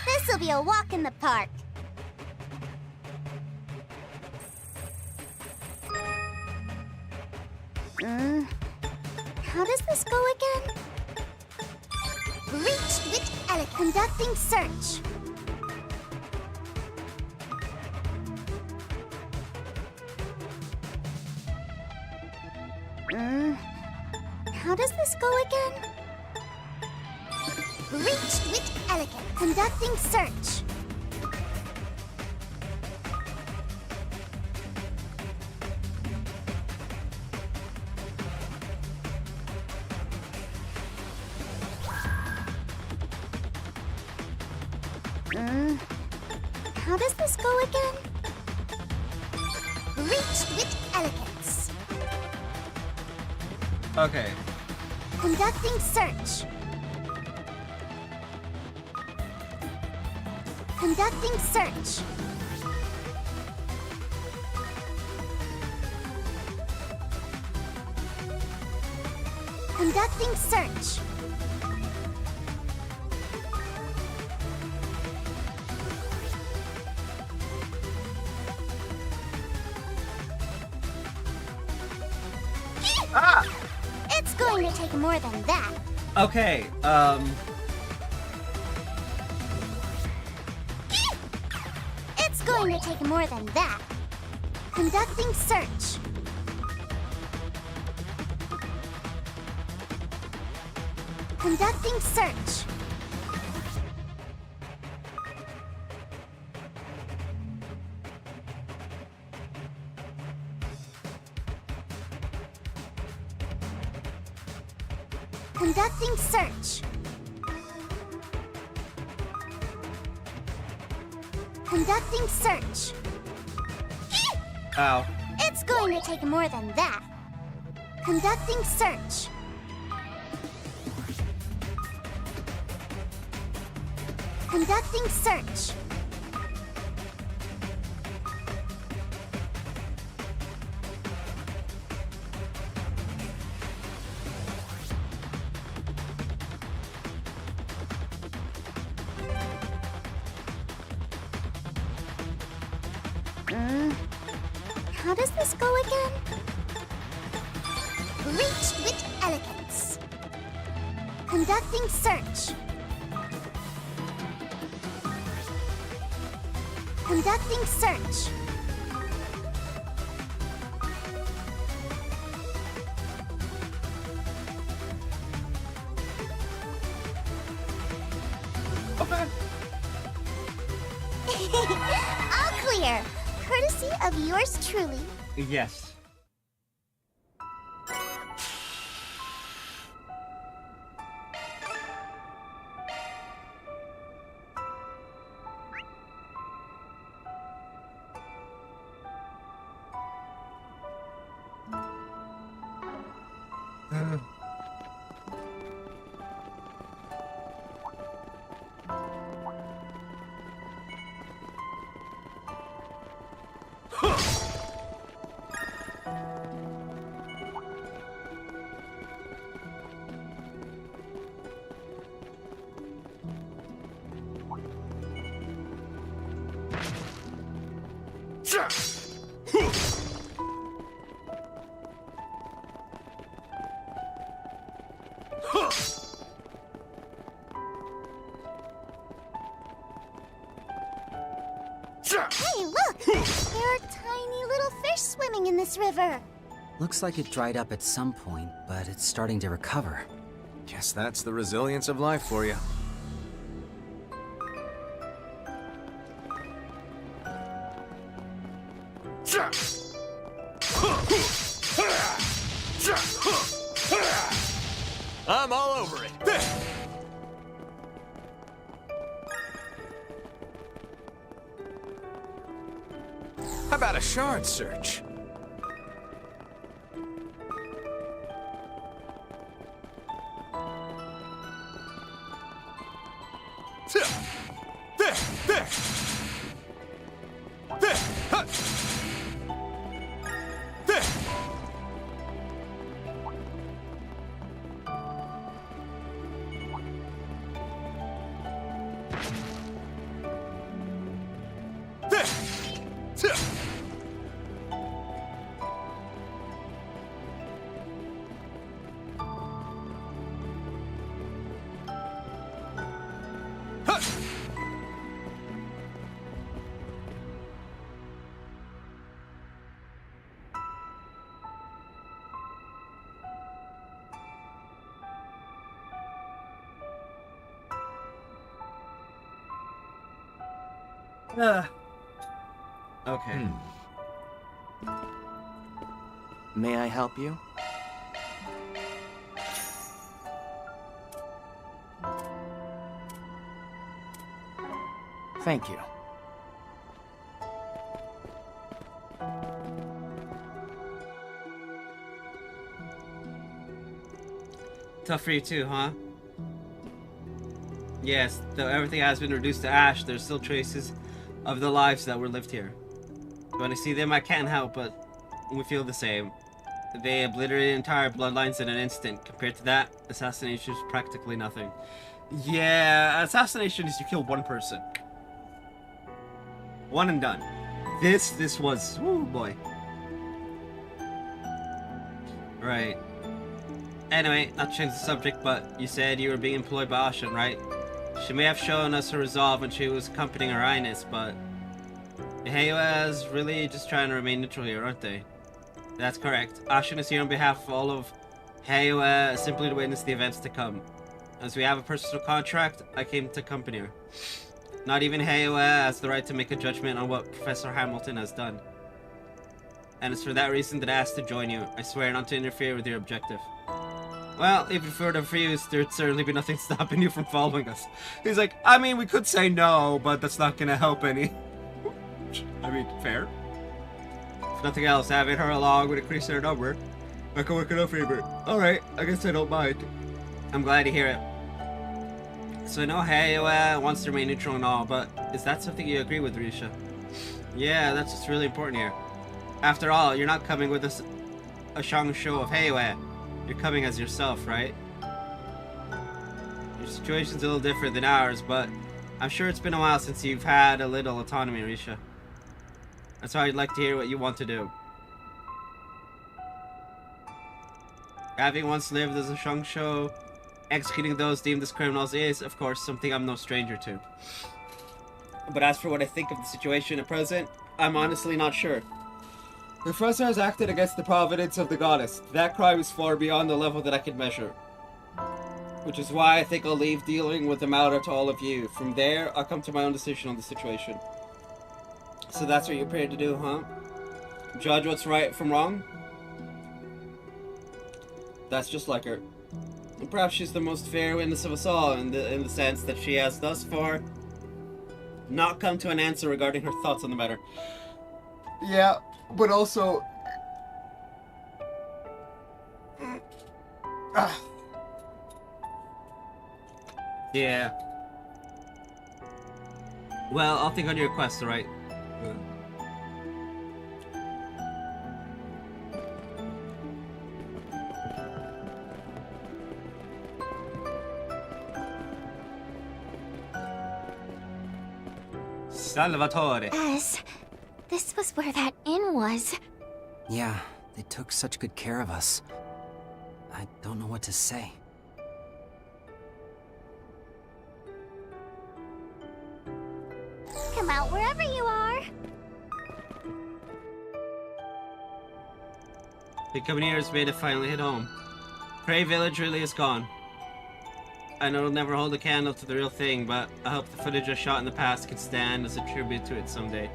This'll be a walk in the park. How does this go again? Reached with Alec conducting search. How does this go again? Reached with elegance. Conducting search. How does this go again? Reached with elegance. Okay. Conducting search. Conducting search. Conducting search. Ah! It's going to take more than that. Okay, It's going to take more than that. Conducting search. Conducting search. Conducting search. Conducting search. ow. It's going to take more than that. Conducting search. Conducting search. How does this go again? Reached with elegance. Conducting search. Conducting search. Okay. All clear. Courtesy of yours truly. Yes. Hey, look! There are tiny little fish swimming in this river. Looks like it dried up at some point, but it's starting to recover. Guess that's the resilience of life for you. I'm all over it. How about a shard search? Okay. May I help you? Thank you. Tough for you too, huh? Yes, though everything has been reduced to ash, there's still traces of the lives that were lived here. When I see them, I can't help but we feel the same. They obliterated entire bloodlines in an instant. Compared to that, assassination is practically nothing. Yeah, assassination is you kill one person. One and done. This was, oh boy. Right. Anyway, not to change the subject, but you said you were being employed by Ashen, right? She may have shown us her resolve when she was accompanying her highness, but Heiwa is really just trying to remain neutral here, aren't they? That's correct. Ashen is here on behalf of all of Heiwa, simply to witness the events to come. As we have a personal contract, I came to accompany her. Not even Heiwa has the right to make a judgment on what Professor Hamilton has done. And it's for that reason that I asked to join you. I swear not to interfere with your objective. Well, if you were to refuse, there'd certainly be nothing stopping you from following us. He's like, I mean, we could say no, but that's not gonna help any. I mean, fair. If nothing else, having her along would increase their number. I can work in our favor. Alright, I guess I don't mind. I'm glad to hear it. So I know Heiwa wants to remain neutral and all, but is that something you agree with, Risha? Yeah, that's what's really important here. After all, you're not coming with a Shang show of Heiwa. You're coming as yourself, right? Your situation's a little different than ours, but I'm sure it's been a while since you've had a little autonomy, Risha. That's why I'd like to hear what you want to do. Having once lived as a Shang show, executing those deemed as criminals is, of course, something I'm no stranger to. But as for what I think of the situation at present, I'm honestly not sure. The Professor has acted against the providence of the goddess. That crime is far beyond the level that I can measure. Which is why I think I'll leave dealing with the matter to all of you. From there, I'll come to my own decision on the situation. So that's what you're prepared to do, huh? Judge what's right from wrong? That's just like her. And perhaps she's the most fair witness of us all, in the sense that she has thus far not come to an answer regarding her thoughts on the matter. Yeah, but also... Yeah. Well, I'll think on your request, alright? Salvatore. This was where that inn was. Yeah, they took such good care of us. I don't know what to say. Come out wherever you are. The Caminers made it finally hit home. Prey Village really is gone. I know it'll never hold a candle to the real thing, but I hope the footage I shot in the past can stand as a tribute to it someday.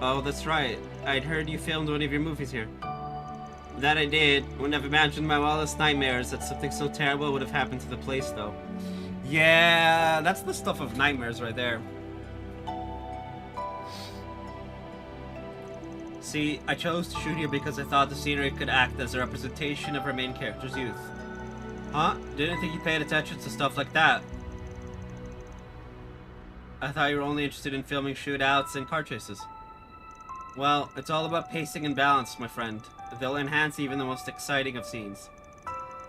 Oh, that's right. I'd heard you filmed one of your movies here. That I did. Wouldn't have imagined my wildest nightmares that something so terrible would have happened to the place, though. Yeah, that's the stuff of nightmares right there. See, I chose to shoot here because I thought the scenery could act as a representation of our main character's youth. Huh? Didn't think you paid attention to stuff like that. I thought you were only interested in filming shootouts and car chases. Well, it's all about pacing and balance, my friend. They'll enhance even the most exciting of scenes.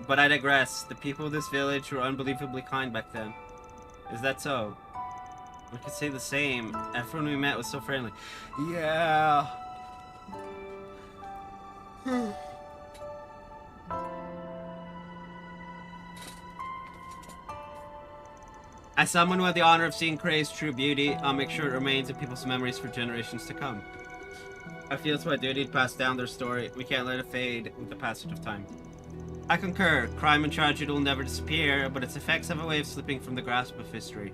But I digress. The people of this village were unbelievably kind back then. Is that so? I could say the same. Everyone we met was so friendly. Yeah. As someone who had the honor of seeing Kray's true beauty, I'll make sure it remains in people's memories for generations to come. I feel it's my duty to pass down their story. We can't let it fade with the passage of time. I concur. Crime and tragedy will never disappear, but its effects have a way of slipping from the grasp of history.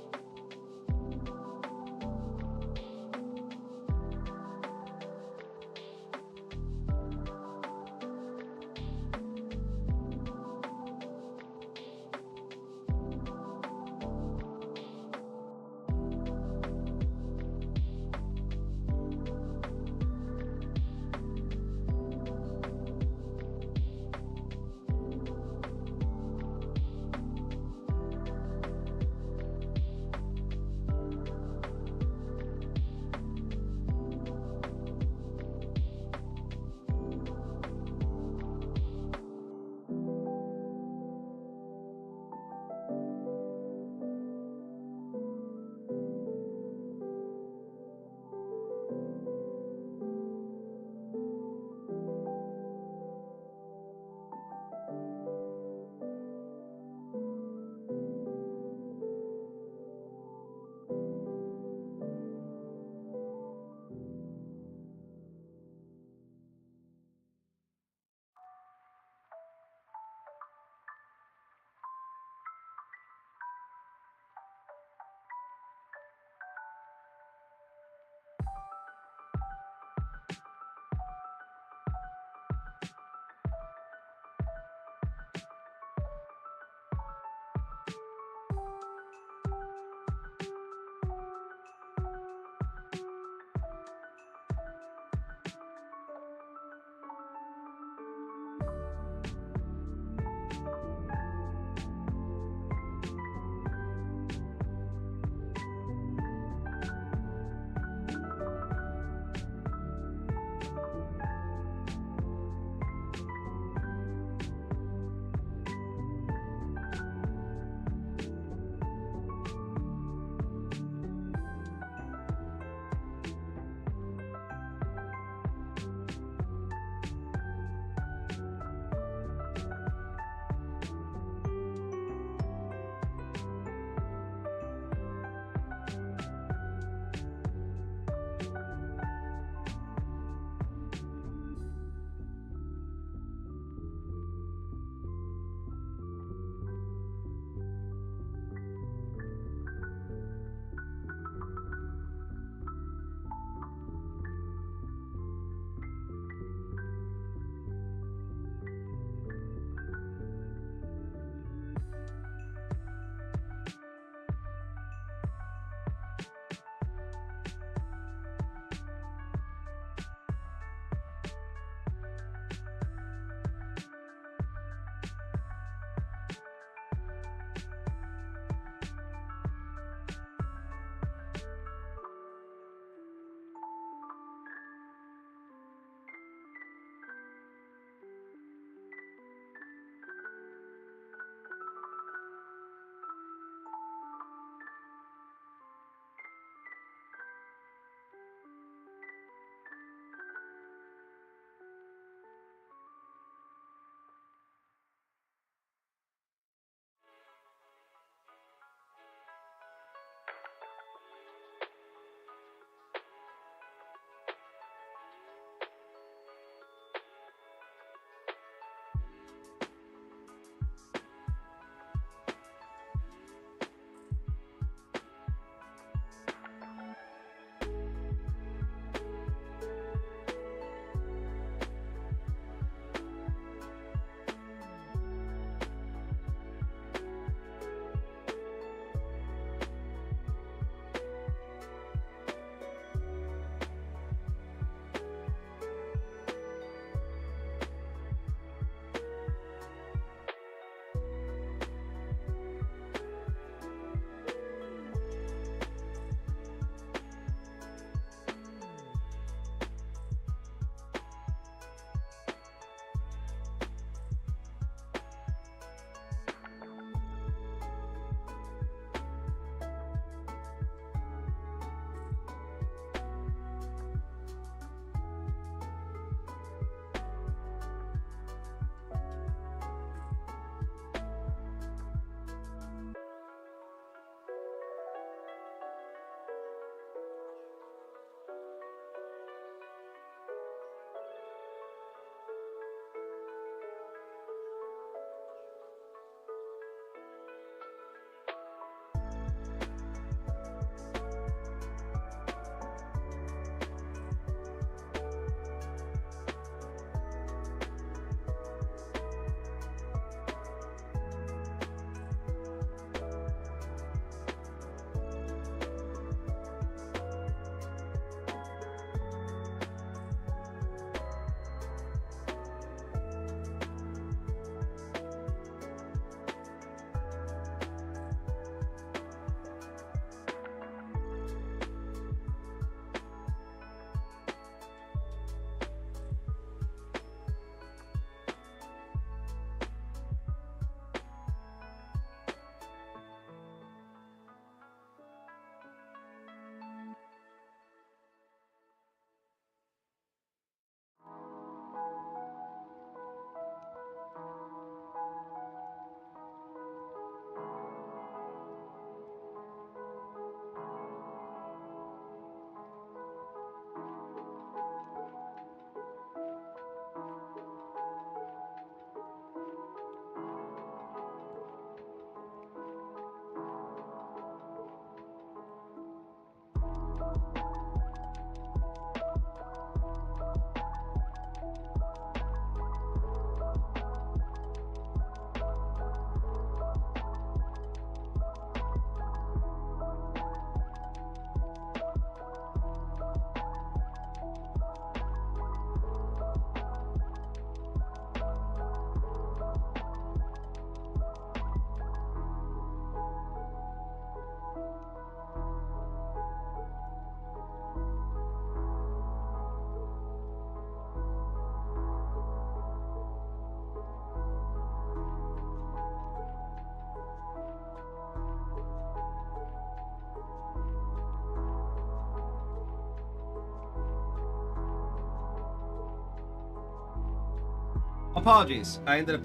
Apologies. I ended up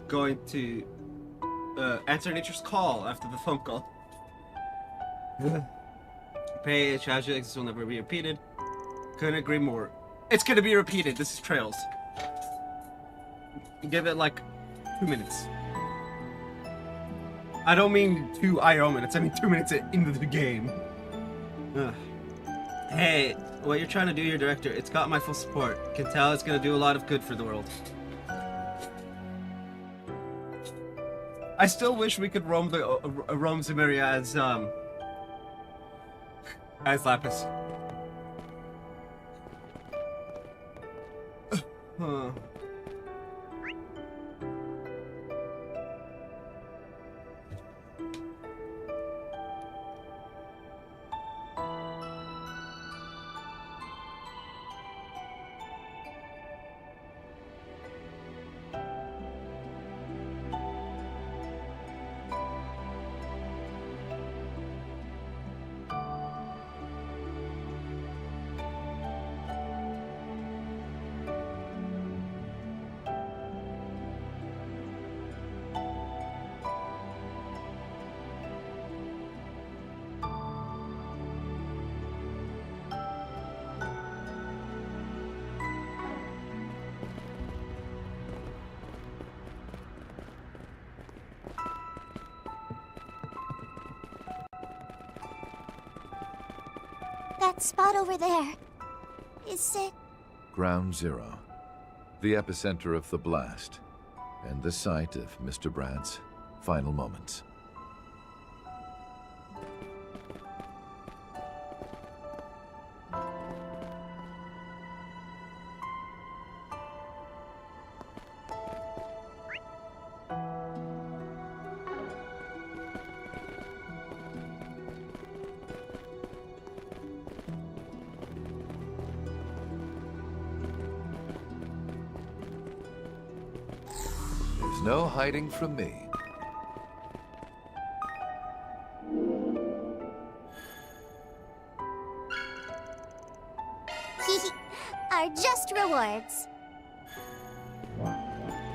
going to answer Nature's call after the phone call. Pay tragedy like this will never be repeated. Couldn't agree more. It's gonna be repeated. This is Trails. Give it like 2 minutes. I don't mean 2 IO minutes. I mean 2 minutes into the game. Ugh. Hey, what you're trying to do here, director, it's got my full support. Can tell it's gonna do a lot of good for the world. I still wish we could roam Zemuria as Lapis. Huh. That spot over there. Is it... Ground Zero. The epicenter of the blast. And the site of Mr. Brad's final moments. No hiding from me. Are just rewards.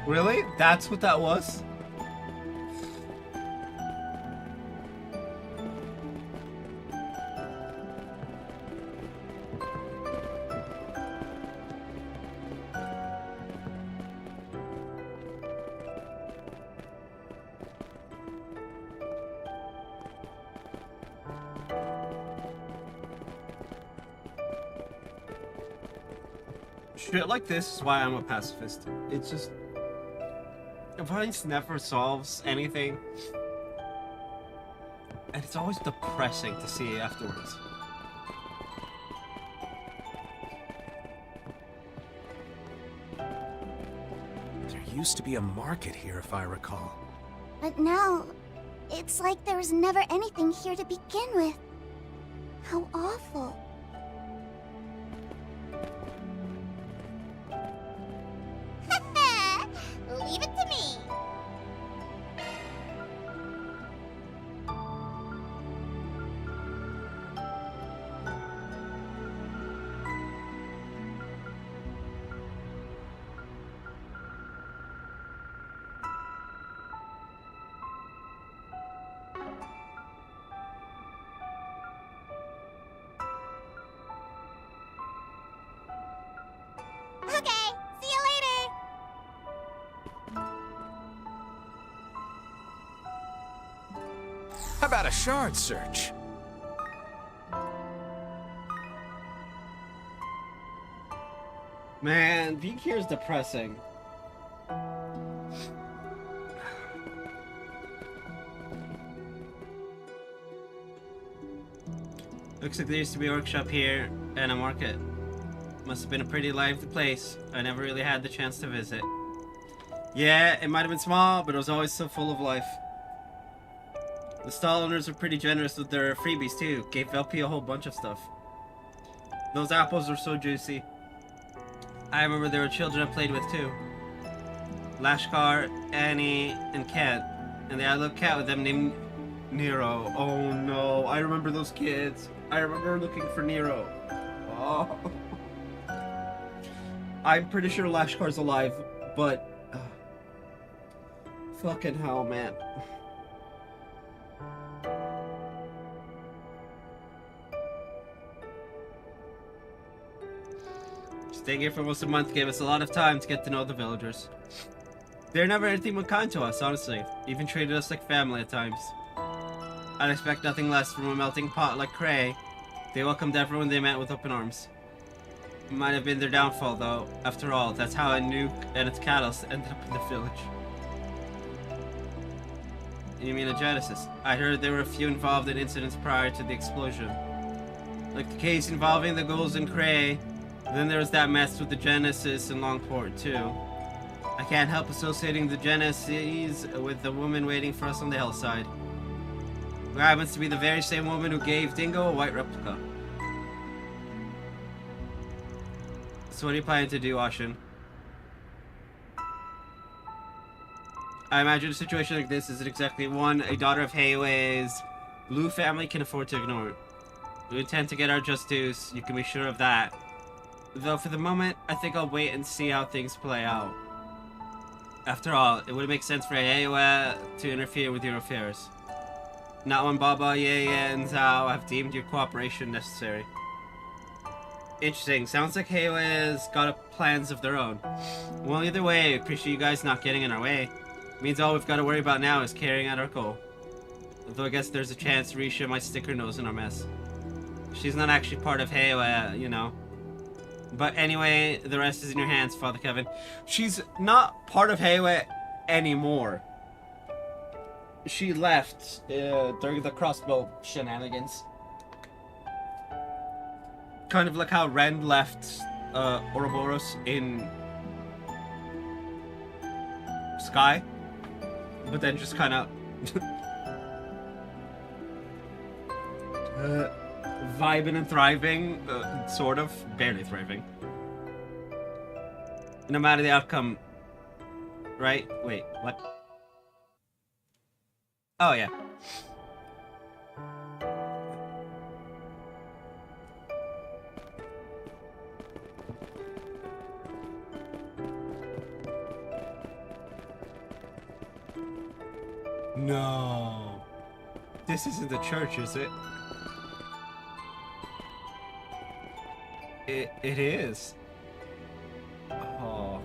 Really? That's what that was? Shit like this is why I'm a pacifist. It's just... violence never solves anything. And it's always depressing to see afterwards. There used to be a market here, if I recall. But now, it's like there was never anything here to begin with. How awful. Leave it to me. Okay, see you later. How about a shard search? Man, being here is depressing. Looks like there used to be a workshop here and a market. Must have been a pretty lively place. I never really had the chance to visit. Yeah, it might have been small, but it was always so full of life. The stall owners were pretty generous with their freebies too. Gave LP a whole bunch of stuff. Those apples were so juicy. I remember there were children I played with too. Lashkar, Annie, and Kent. And they had a little cat with them named Nero. Oh no, I remember those kids. I remember looking for Nero. Oh. I'm pretty sure Lashkar's alive, but... fucking hell, man. Staying here for almost a month gave us a lot of time to get to know the villagers. They're never anything but kind to us, honestly. Even treated us like family at times. I'd expect nothing less from a melting pot like Cray. They welcomed everyone they met with open arms. It might have been their downfall, though. After all, that's how a nuke and its catalyst ended up in the village. You mean a Genesis? I heard there were a few involved in incidents prior to the explosion. Like the case involving the ghouls in Cray. Then there was that mess with the Genesis in Longport, too. I can't help associating the Genesis with the woman waiting for us on the hillside. Who happens to be the very same woman who gave Dingo a white replica. So what are you planning to do, Ashen? I imagine a situation like this isn't exactly one a daughter of Heiwei's Blue family can afford to ignore. We intend to get our just dues, you can be sure of that. Though for the moment, I think I'll wait and see how things play out. After all, it would make sense for Heiwei to interfere with your affairs. Not when Baba, Ye, and Zhao have deemed your cooperation necessary. Interesting. Sounds like Heiwei's got plans of their own. Well, either way, I appreciate you guys not getting in our way. Means all we've got to worry about now is carrying out our goal. Though I guess there's a chance Risha might stick her nose in our mess. She's not actually part of Heiwei, you know. But anyway, the rest is in your hands, Father Kevin. She's not part of Heiwei anymore. She left during the crossbow shenanigans. Kind of like how Ren left Ouroboros in Sky, but then just kind of vibing and thriving, sort of, barely thriving. No matter the outcome, right? Wait, what? Oh yeah. No. This isn't the church, is it? It is. Oh.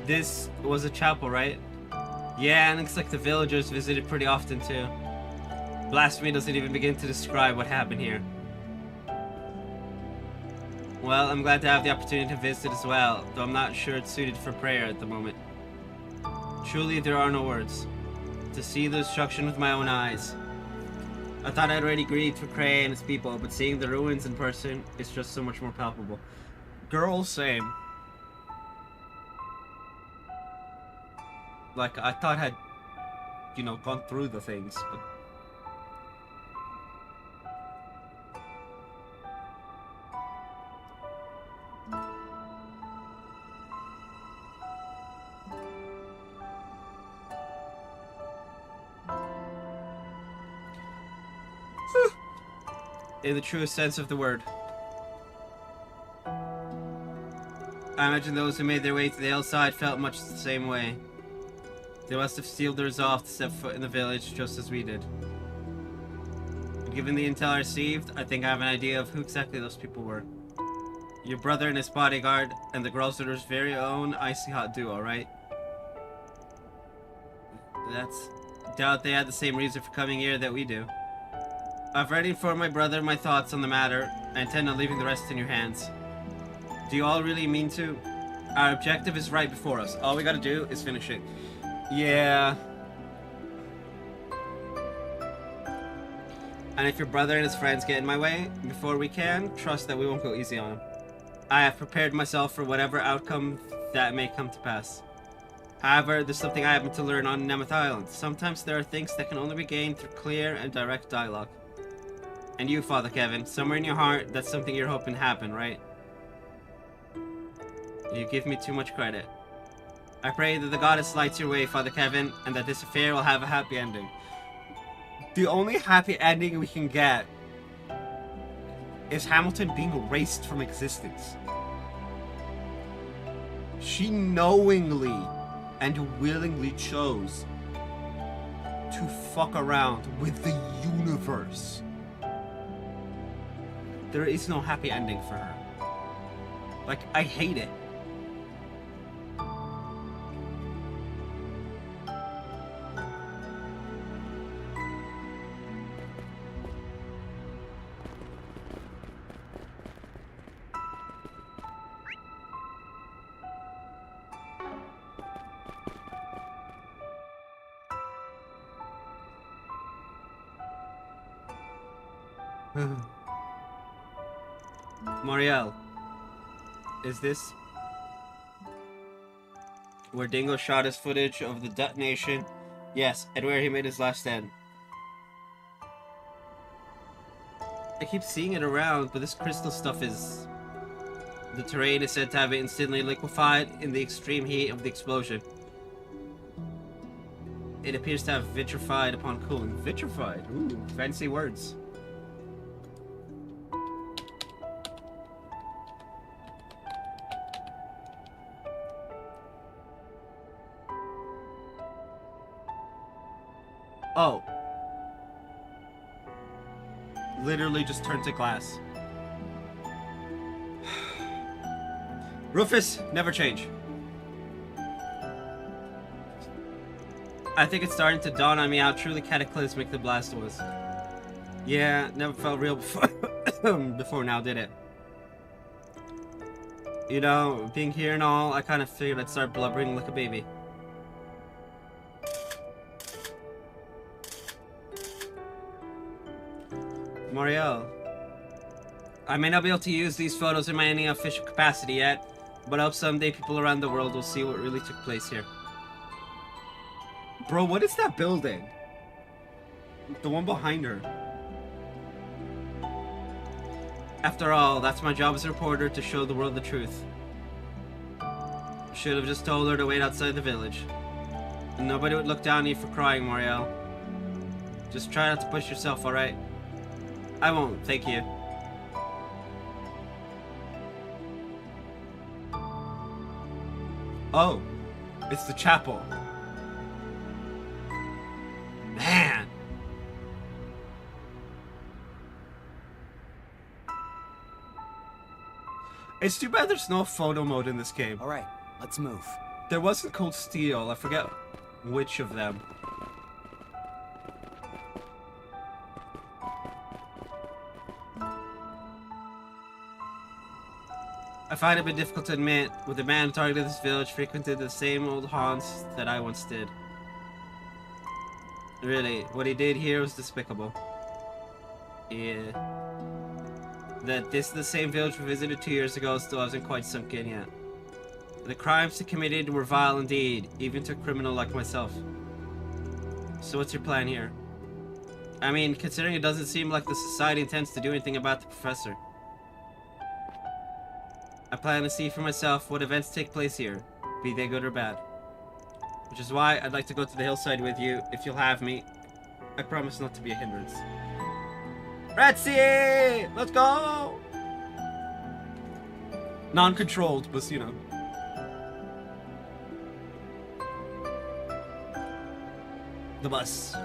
This was a chapel, right? Yeah, and looks like the villagers visited pretty often too. Blasphemy doesn't even begin to describe what happened here. Well, I'm glad to have the opportunity to visit as well, though I'm not sure it's suited for prayer at the moment. Truly, there are no words. To see the destruction with my own eyes. I thought I'd already grieved for Cray and its people, but seeing the ruins in person is just so much more palpable. Girl, same. Like, I thought I'd, you know, gone through the things, but... In the truest sense of the word. I imagine those who made their way to the hillside felt much the same way. They must have steeled their resolve to step foot in the village just as we did. Given the intel I received, I think I have an idea of who exactly those people were. Your brother and his bodyguard, and the Grosvenor's very own icy hot duo, right? Doubt they had the same reason for coming here that we do. I've already informed my brother my thoughts on the matter. I intend on leaving the rest in your hands. Do you all really mean to? Our objective is right before us. All we gotta do is finish it. Yeah. And if your brother and his friends get in my way before we can, trust that we won't go easy on them. I have prepared myself for whatever outcome that may come to pass. However, there's something I happen to learn on Nemeth Island. Sometimes there are things that can only be gained through clear and direct dialogue. And you, Father Kevin, somewhere in your heart, that's something you're hoping to happen, right? You give me too much credit. I pray that the goddess lights your way, Father Kevin, and that this affair will have a happy ending. The only happy ending we can get is Hamilton being erased from existence. She knowingly and willingly chose to fuck around with the universe. There is no happy ending for her. Like, I hate it. Marielle, is this where Dingo shot his footage of the detonation? Yes, and where he made his last stand. I keep seeing it around, but this crystal stuff is... The terrain is said to have instantly liquefied in the extreme heat of the explosion. It appears to have vitrified upon cooling. Vitrified? Ooh, fancy words. Oh. Literally just turned to glass. Rufus, never change. I think it's starting to dawn on me how truly cataclysmic the blast was. Yeah, never felt real before, before now, did it? You know, being here and all, I kind of figured I'd start blubbering like a baby. Marielle, I may not be able to use these photos in my any official capacity yet, but I hope someday people around the world will see what really took place here. Bro, what is that building? The one behind her. After all, that's my job as a reporter, to show the world the truth. Should have just told her to wait outside the village. Nobody would look down on you for crying, Marielle. Just try not to push yourself, alright? I won't, thank you. Oh, it's the chapel. Man. It's too bad there's no photo mode in this game. Alright, let's move. There wasn't Cold Steel, I forget which of them. I find it a bit difficult to admit, with the man who targeted this village frequented the same old haunts that I once did. Really, what he did here was despicable. Yeah. That this is the same village we visited 2 years ago still hasn't quite sunk in yet. The crimes he committed were vile indeed, even to a criminal like myself. So what's your plan here? I mean, considering it doesn't seem like the society intends to do anything about the professor. I plan to see for myself what events take place here, be they good or bad. Which is why I'd like to go to the hillside with you, if you'll have me. I promise not to be a hindrance. Ratzi! Let's go! Non-controlled, but you know. The bus.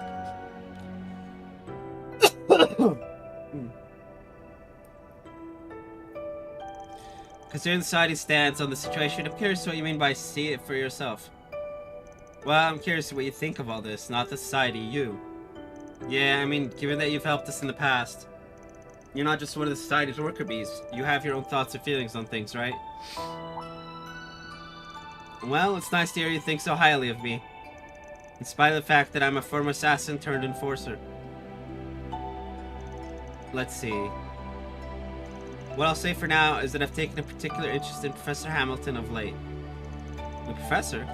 Considering the society's stance on the situation, I'm curious what you mean by see it for yourself. Well, I'm curious what you think of all this, not the society, you. Yeah, I mean, given that you've helped us in the past, you're not just one of the society's worker bees. You have your own thoughts and feelings on things, right? Well, it's nice to hear you think so highly of me, in spite of the fact that I'm a former assassin turned enforcer. Let's see. What I'll say for now is that I've taken a particular interest in Professor Hamilton of late. The professor?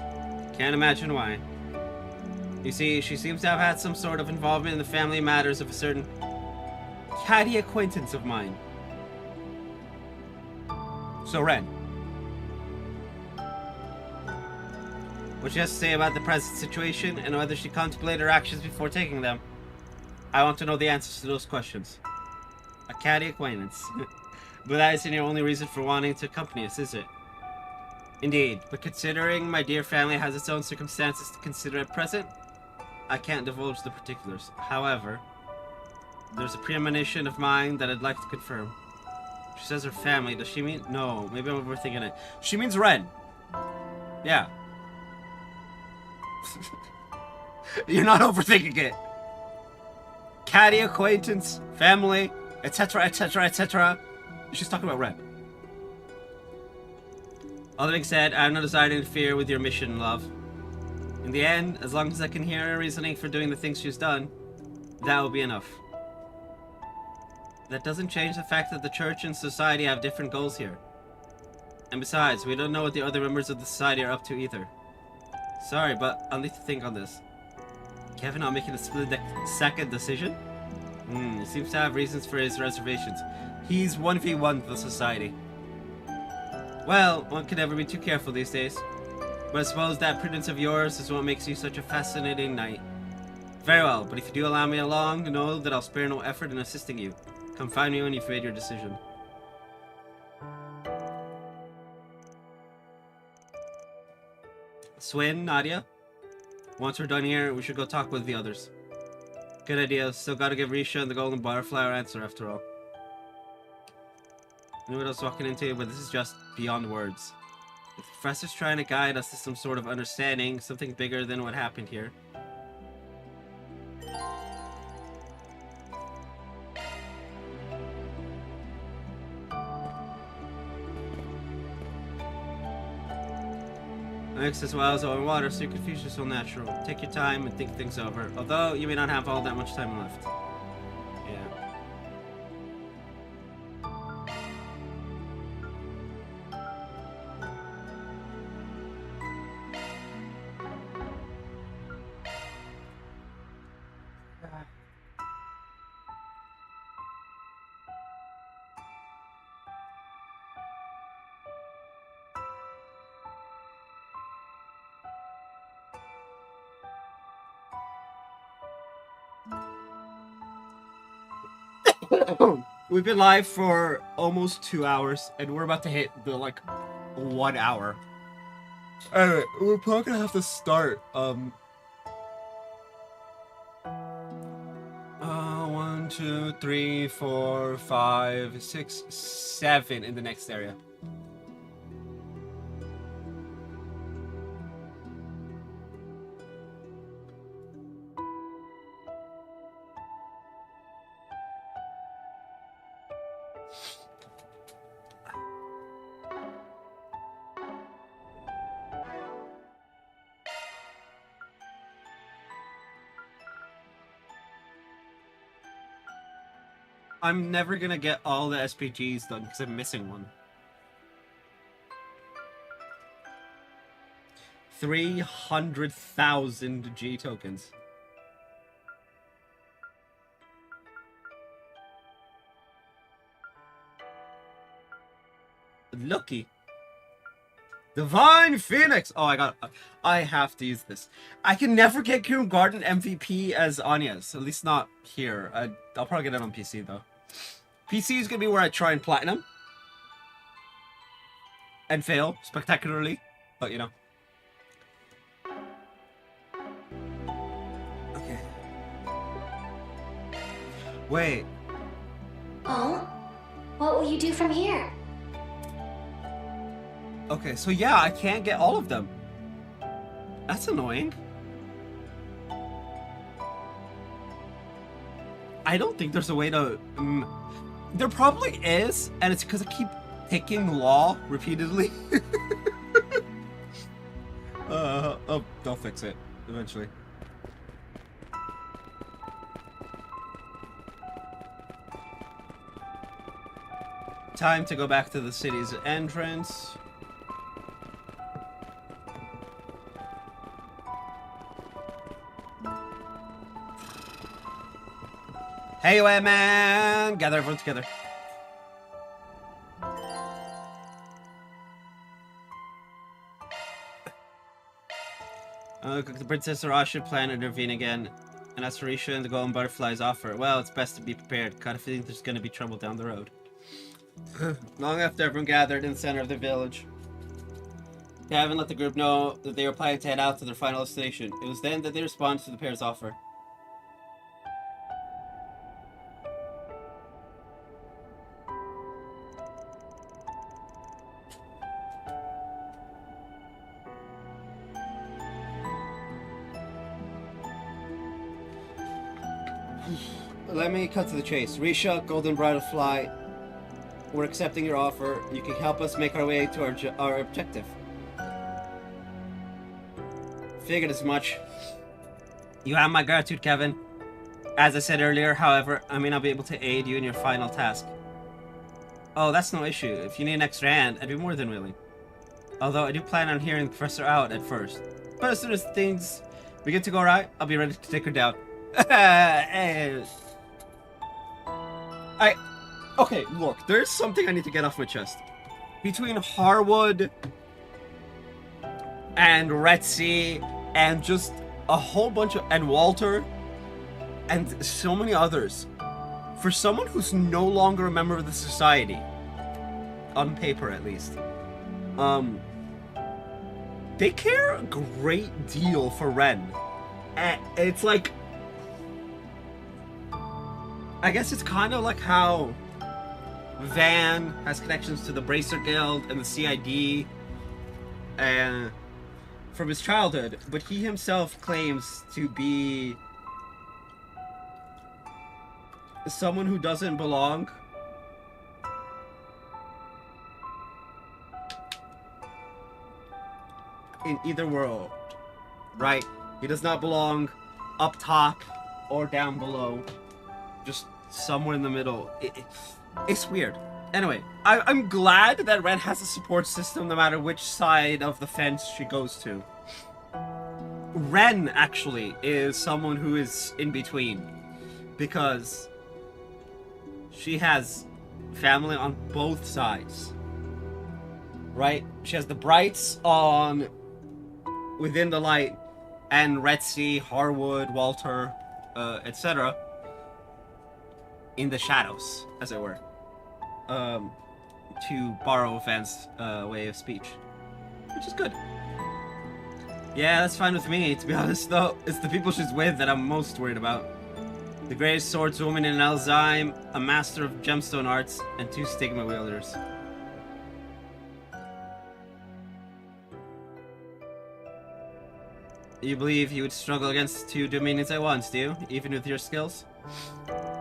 Can't imagine why. You see, she seems to have had some sort of involvement in the family matters of a certain catty acquaintance of mine. So, Ren, what she has to say about the present situation and whether she contemplated her actions before taking them. I want to know the answers to those questions. I catty acquaintance. But that isn't your only reason for wanting to accompany us, is it? Indeed, but considering my dear family has its own circumstances to consider at present, I can't divulge the particulars. However, there's a premonition of mine that I'd like to confirm. She says her family. Does she mean... No, maybe I'm overthinking it. She means Ren. Yeah. You're not overthinking it. Catty acquaintance, family, etc., etc., etc. She's talking about Ren. All that being said, I have no desire to interfere with your mission, love. In the end, as long as I can hear her reasoning for doing the things she's done, that will be enough. That doesn't change the fact that the church and society have different goals here. And besides, we don't know what the other members of the society are up to either. Sorry, but I'll need to think on this. Kevin not making a split-second decision? He seems to have reasons for his reservations. He's 1v1 the society. Well, one can never be too careful these days. But I suppose that prudence of yours is what makes you such a fascinating knight. Very well, but if you do allow me along, know that I'll spare no effort in assisting you. Come find me when you've made your decision. Swin, Nadia? Once we're done here, we should go talk with the others. Good idea. Still gotta give Risha and the Golden Butterfly our answer after all. I knew what I was walking into, but this is just beyond words. If the professor's trying to guide us to some sort of understanding, something bigger than what happened here. Mix as well as oil and water, so your confusion is so natural. Take your time and think things over. Although, you may not have all that much time left. Yeah. We've been live for almost 2 hours, and we're about to hit the, 1 hour. Anyway, we're probably gonna have to start, 1, 2, 3, 4, 5, 6, 7 in the next area. I'm never gonna get all the SPGs done because I'm missing one. 300,000 G tokens. Lucky. Divine Phoenix! Oh, I have to use this. I can never get Kieran Garden MVP as Anya's. At least not here. I'll probably get it on PC, though. PC is going to be where I try and platinum. And fail spectacularly. But, you know. Okay. Wait. Oh? What will you do from here? Okay, so yeah, I can't get all of them. That's annoying. I don't think there's a way to... there probably is, and it's because I keep picking law repeatedly. Oh, they'll fix it eventually. Time to go back to the city's entrance. Hey, man! Gather everyone together. The Princess Arash should plan to intervene again. And as for Risha and the Golden Butterfly's offer, well, it's best to be prepared. Kinda feeling there's gonna be trouble down the road. Long after everyone gathered in the center of the village, Gavin let the group know that they were planning to head out to their final destination. It was then that they responded to the pair's offer. Let me cut to the chase. Risha, Golden Butterfly, we're accepting your offer. You can help us make our way to our objective. Figured as much. You have my gratitude, Kevin. As I said earlier, however, I may not be able to aid you in your final task. Oh, that's no issue. If you need an extra hand, I'd be more than willing. Although I do plan on hearing the professor out at first. But as soon as things begin to go right, I'll be ready to take her down. Okay, look, there's something I need to get off my chest. Between Harwood and Retzi and just a whole bunch of... and Walter and so many others, for someone who's no longer a member of the society, on paper at least, they care a great deal for Ren. And it's like... I guess it's kind of like how Van has connections to the Bracer Guild and the CID from his childhood, but he himself claims to be someone who doesn't belong in either world, right? He does not belong up top or down below, just somewhere in the middle. It's weird. Anyway, I'm glad that Ren has a support system no matter which side of the fence she goes to. Ren, actually, is someone who is in between, because she has family on both sides, right? She has the Brights on within the light, and Retzi, Harwood, Walter, etc. in the shadows, as it were. To borrow Van's way of speech, which is good. Yeah, that's fine with me. To be honest, though, it's the people she's with that I'm most worried about. The greatest swordswoman in Alzheim, a master of gemstone arts, and 2 stigma wielders. You believe you would struggle against 2 dominions at once, do you? Even with your skills?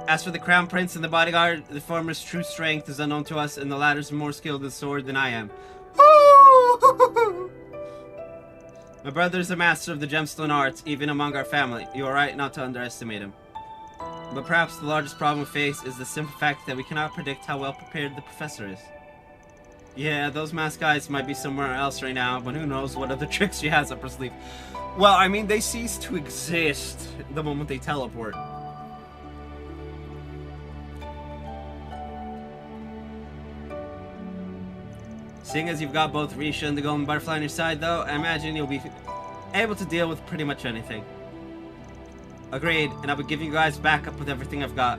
As for the Crown Prince and the bodyguard, the former's true strength is unknown to us, and the latter's more skilled with the sword than I am. My brother's a master of the gemstone arts, even among our family. You are right not to underestimate him. But perhaps the largest problem we face is the simple fact that we cannot predict how well prepared the professor is. Yeah, those masked guys might be somewhere else right now, but who knows what other tricks she has up her sleeve. Well, I mean, they cease to exist the moment they teleport. Seeing as you've got both Risha and the Golden Butterfly on your side, though, I imagine you'll be able to deal with pretty much anything. Agreed, and I'll be giving you guys backup with everything I've got.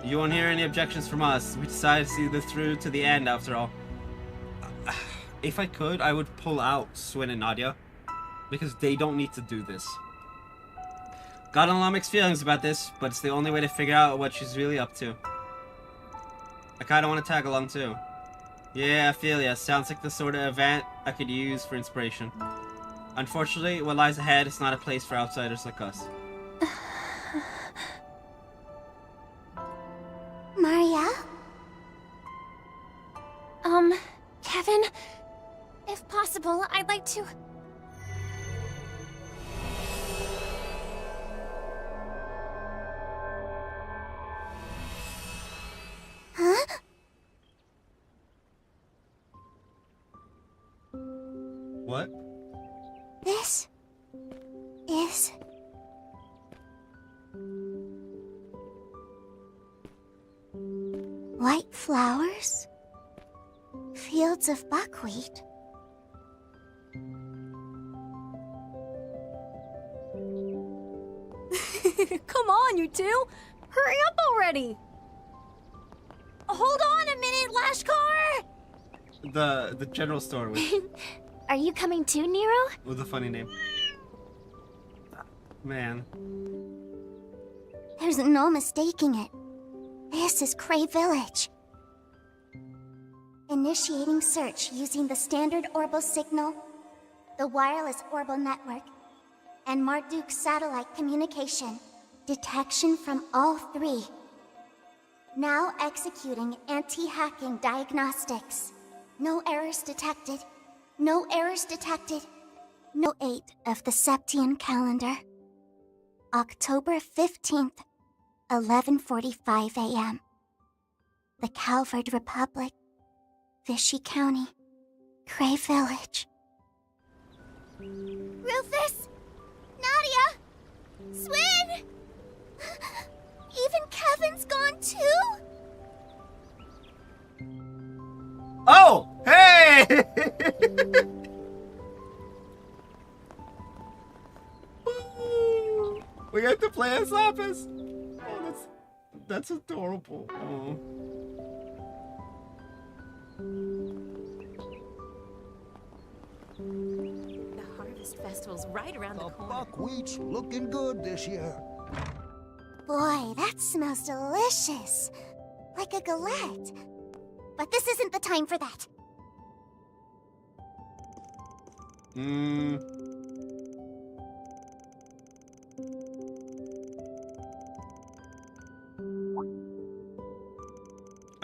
You won't hear any objections from us. We decided to see this through to the end, after all. If I could, I would pull out Swin and Nadia, because they don't need to do this. Got a lot of mixed feelings about this, but it's the only way to figure out what she's really up to. I kinda want to tag along too. Yeah, I feel ya. Sounds like the sort of event I could use for inspiration. Unfortunately, what lies ahead is not a place for outsiders like us. Maria? Kevin, if possible, I'd like to... Huh? What? This is... white flowers? Fields of buckwheat? on, you two! Hurry up already! Hold on a minute, Lashkar! The general store with Are you coming too, Nero? a funny name. Man. There's no mistaking it. This is Cray Village. Initiating search using the standard Orbital signal, the wireless Orbital network, and Marduk satellite communication. Detection from all three. Now executing anti-hacking diagnostics. No errors detected. No errors detected. No 8 of the Septian calendar. October 15th, 11:45 a.m. The Calvard Republic, Vichy County, Cray Village. Rufus! Nadia! Swin! Even Kevin's gone too? Oh! Hey! We have to play as Lapis. Oh, that's adorable. Oh. The Harvest Festival's right around the corner. Buckwheat's looking good this year. Boy, that smells delicious. Like a galette. But this isn't the time for that.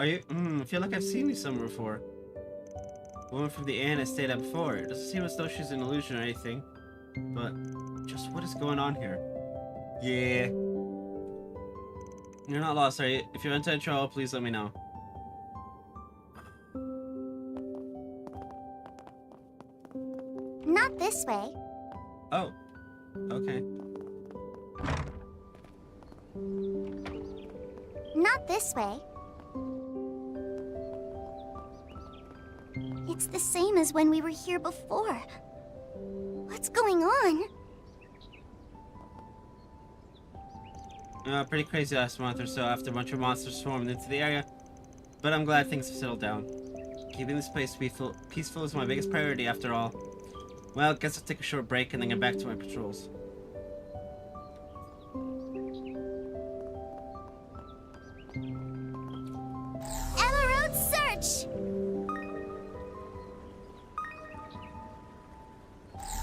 Are you? I feel like I've seen you somewhere before. The woman from the inn has stayed up before. It doesn't seem as though she's an illusion or anything. But just what is going on here? Yeah. You're not lost, are you? If you enter trouble, please let me know. Not this way. Oh. Okay. Not this way. It's the same as when we were here before. What's going on? Pretty crazy last month or so after a bunch of monsters swarmed into the area. But I'm glad things have settled down. Keeping this place peaceful is my biggest priority after all. Well, guess I'll take a short break and then get back to my patrols. Ella Road search!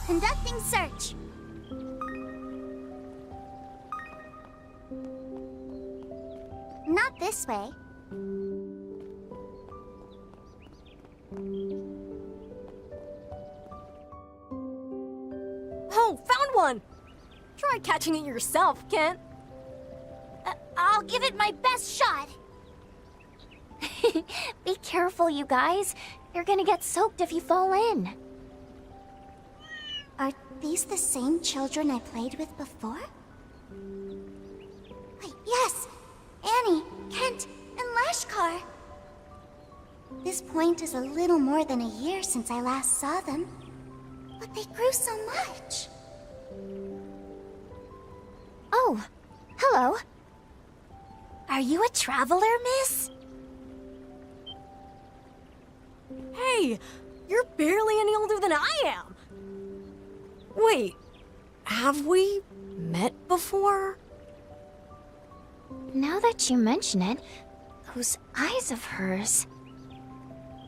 Conducting search. Not this way. Oh, found one! Try catching it yourself, Kent. I'll give it my best shot. Be careful, you guys. You're gonna get soaked if you fall in. Are these the same children I played with before? Wait, yes! Annie, Kent, and Lashkar. This point is a little more than a year since I last saw them. But they grew so much. Oh, hello. Are you a traveler, miss? Hey, you're barely any older than I am. Wait, have we met before? Now that you mention it, those eyes of hers.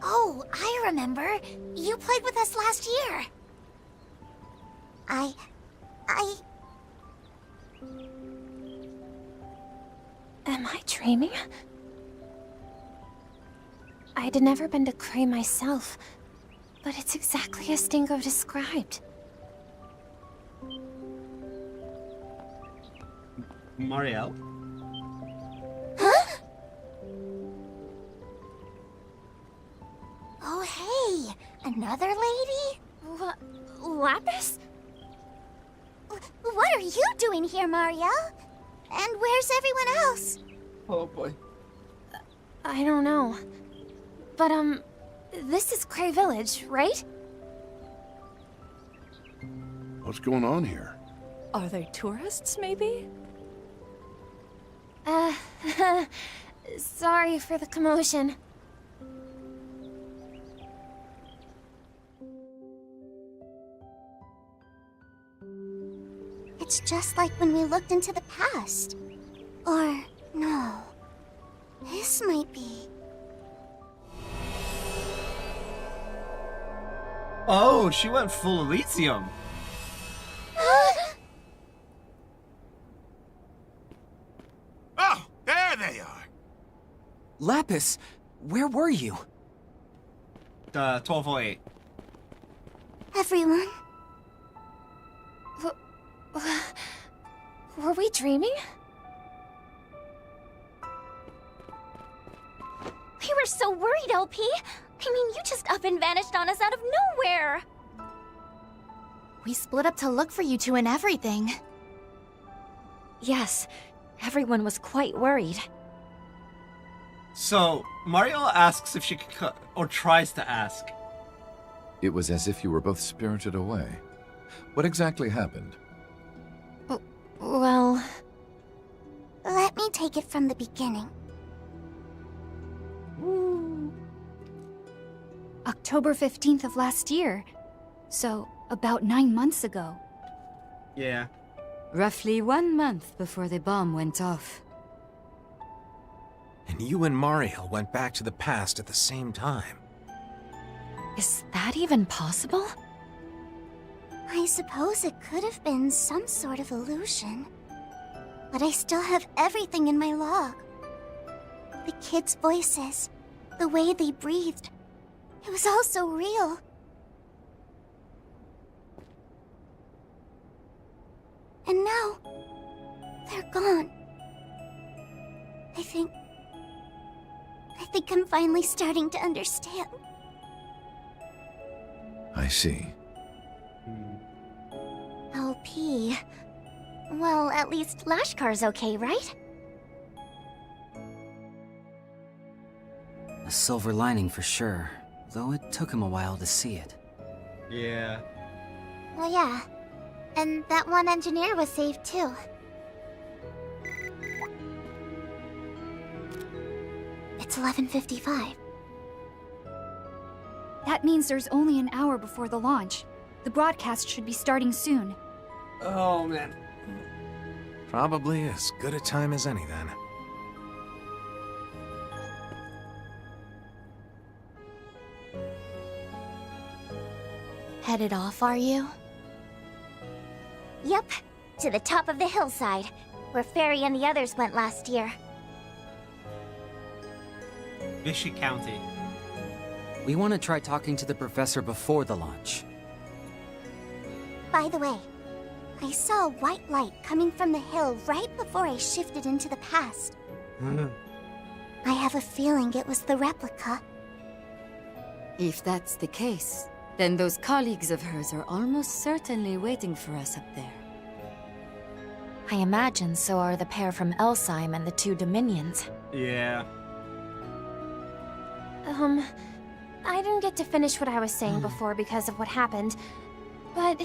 Oh, I remember. You played with us last year. Am I dreaming? I'd never been to Cray myself, but it's exactly as Dingo described. Marielle? Huh? Oh, hey! Another lady? Lapis? What are you doing here, Marielle? And where's everyone else? Oh boy. I don't know. But, this is Cray Village, right? What's going on here? Are they tourists, maybe? Sorry for the commotion. It's just like when we looked into the past. Or, no. This might be... Oh, she went full Elysium. Oh, there they are. Lapis, where were you? 1208. Everyone. Were we dreaming? We were so worried, LP. I mean, you just up and vanished on us out of nowhere. We split up to look for you two and everything. Yes, everyone was quite worried. So, Mario asks if she could or tries to ask. It was as if you were both spirited away. What exactly happened? Well... Let me take it from the beginning. October 15th of last year. So, about 9 months ago. Yeah. Roughly 1 month before the bomb went off. And you and Mariel went back to the past at the same time. Is that even possible? I suppose it could have been some sort of illusion. But I still have everything in my log. The kids' voices, the way they breathed. It was all so real. And now, they're gone. I think I'm finally starting to understand. I see. LP. Well, at least Lashkar's okay, right? A silver lining for sure, though it took him a while to see it. Yeah. Well, yeah. And that one engineer was saved too. It's 11:55. That means there's only an hour before the launch. The broadcast should be starting soon. Oh, man. Probably as good a time as any then. Headed off, are you? Yep, to the top of the hillside, where Fairy and the others went last year. Vichy County. We want to try talking to the professor before the launch. By the way, I saw a white light coming from the hill right before I shifted into the past. I have a feeling it was the replica. If that's the case, then those colleagues of hers are almost certainly waiting for us up there. I imagine so are the pair from Elsheim and the two Dominions. Yeah. I didn't get to finish what I was saying before because of what happened. But,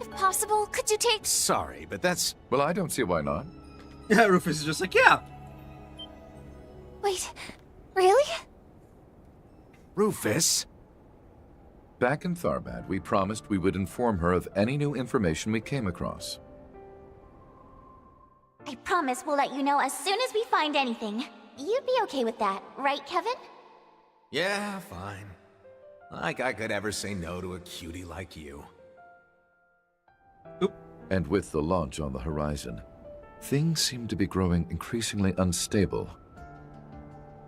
if possible, could you take... Sorry, but that's... Well, I don't see why not. Yeah, Rufus is just like, yeah. Wait, really? Rufus? Back in Tharbad, we promised we would inform her of any new information we came across. I promise we'll let you know as soon as we find anything. You'd be okay with that, right, Kevin? Yeah, fine. Like I could ever say no to a cutie like you. And with the launch on the horizon, things seem to be growing increasingly unstable.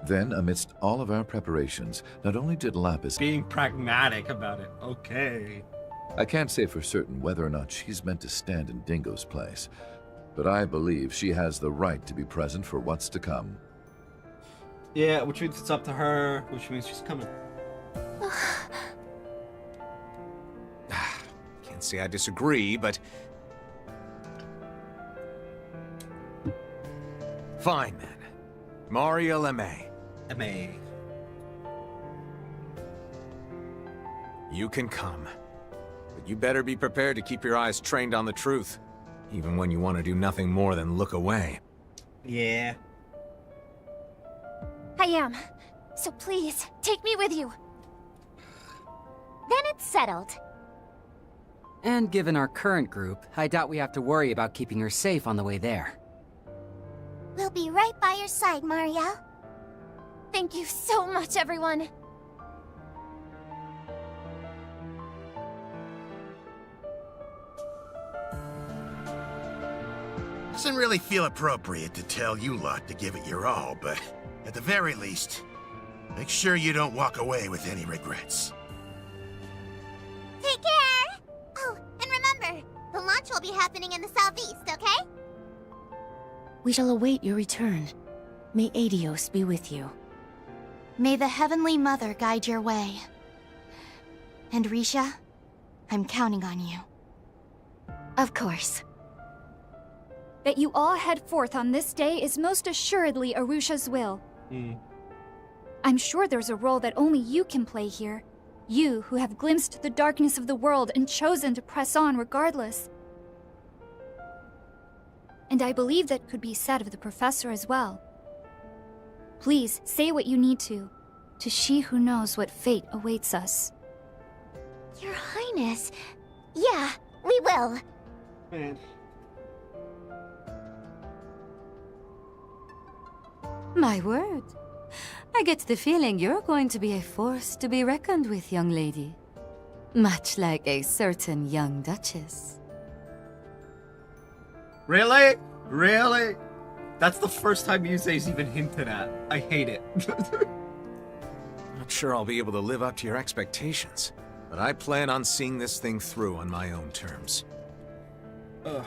Then, amidst all of our preparations, not only did Lapis... Being pragmatic about it, okay. I can't say for certain whether or not she's meant to stand in Dingo's place, but I believe she has the right to be present for what's to come. Yeah, which means it's up to her, which means she's coming. Can't say I disagree, but... Fine, then. Mariel M.A. M.A. You can come. But you better be prepared to keep your eyes trained on the truth, even when you want to do nothing more than look away. Yeah. I am. So please, take me with you. Then it's settled. And given our current group, I doubt we have to worry about keeping her safe on the way there. We'll be right by your side, Mario. Thank you so much, everyone. Doesn't really feel appropriate to tell you lot to give it your all, but at the very least, make sure you don't walk away with any regrets. Take care! Oh, and remember, the launch will be happening in the southeast, okay? We shall await your return. May Adios be with you. May the Heavenly Mother guide your way. And Risha, I'm counting on you. Of course. That you all head forth on this day is most assuredly Arusha's will. I'm sure there's a role that only you can play here. You who have glimpsed the darkness of the world and chosen to press on regardless. And I believe that could be said of the Professor as well. Please, say what you need to she who knows what fate awaits us. Your Highness. Yeah, we will. Man. My word. I get the feeling you're going to be a force to be reckoned with, young lady. Much like a certain young duchess. Really? Really? That's the first time Yusei's even hinted at. I hate it. Not sure I'll be able to live up to your expectations, but I plan on seeing this thing through on my own terms. Ugh.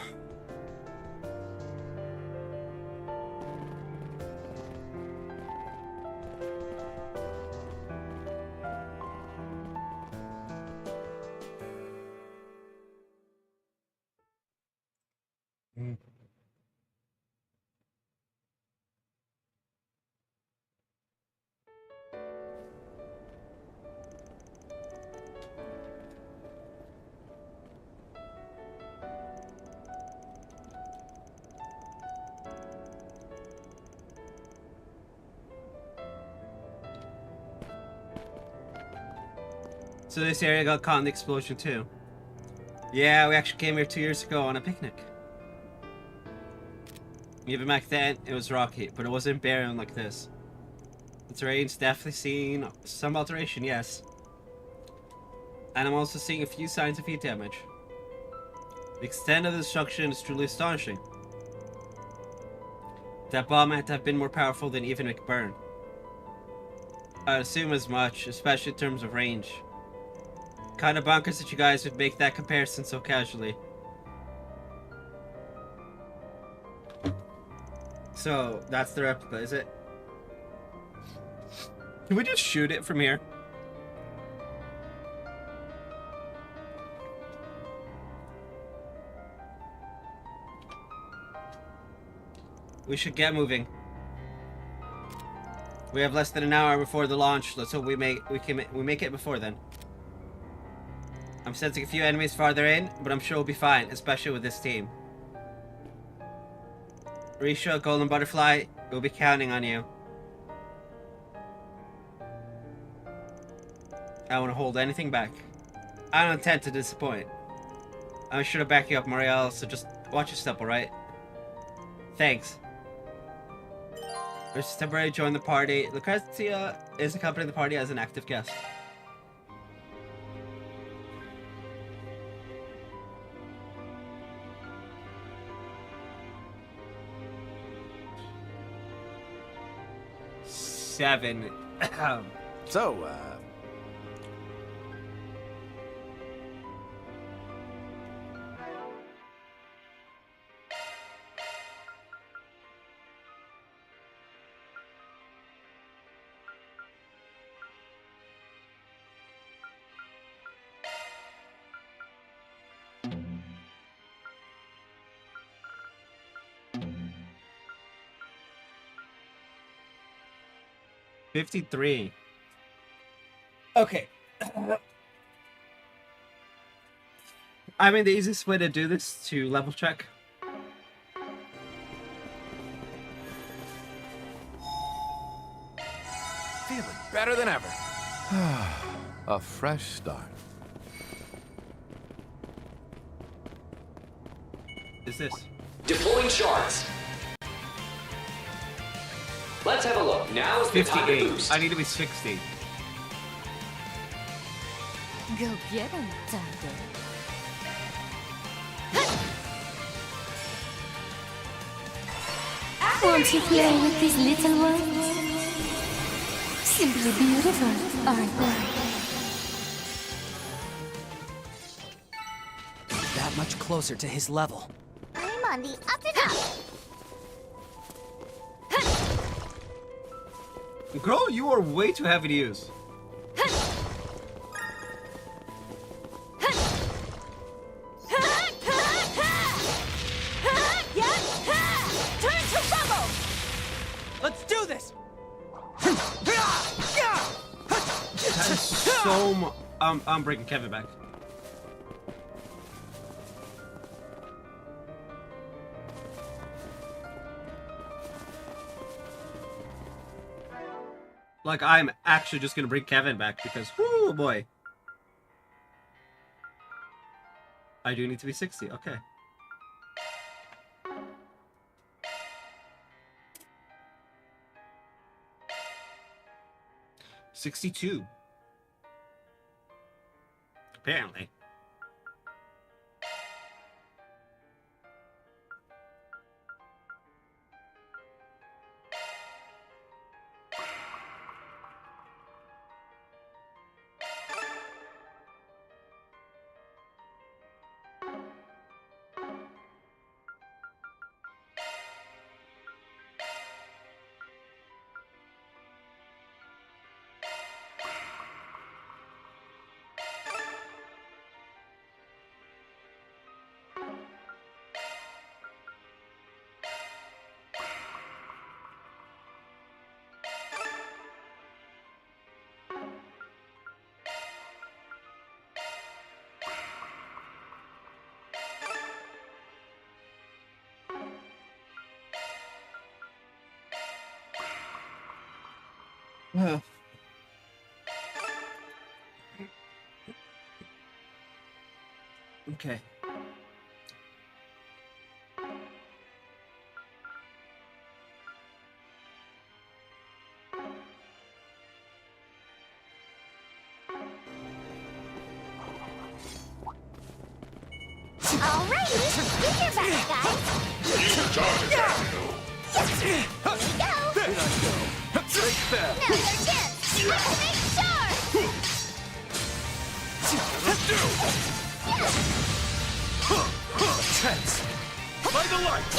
So this area got caught in the explosion too. Yeah, we actually came here 2 years ago on a picnic. Even back then, it was rocky, but it wasn't barren like this. The terrain's definitely seen some alteration, yes. And I'm also seeing a few signs of heat damage. The extent of the destruction is truly astonishing. That bomb had to have been more powerful than even McBurn. I'd assume as much, especially in terms of range. Kind of bonkers that you guys would make that comparison so casually. So, that's the replica, is it? Can we just shoot it from here? We should get moving. We have less than an hour before the launch. Let's hope we make it before then. I'm sensing a few enemies farther in, but I'm sure we'll be fine, especially with this team. Risha, Golden Butterfly, we'll be counting on you. I don't want to hold anything back. I don't intend to disappoint. I'm sure to back you up, Marielle, so just watch your step, alright? Thanks. Versus temporarily join the party. Lucrezia is accompanying the party as an active guest. Seven. So, $53. Okay. I mean, the easiest way to do this to level check feeling better than ever. A fresh start. Is this? Deploying shards. Let's have a look. Now's the time to 58. boost. I need to be 60. Go get him, Tiger. Won't you play with these little ones? Simply beautiful, aren't they? That much closer to his level. I'm on the up and up. Girl, you are way too heavy to use. Turn to rubble! Let's do this! That is so much. I'm breaking Kevin back. Like, I'm actually just gonna bring Kevin back because, whoo boy. I do need to be 60, okay. $62. Apparently. Okay. Alrighty, get your back, guys. Here we go. Take that. Now's our chance. Let's make sure. Chance. By the light.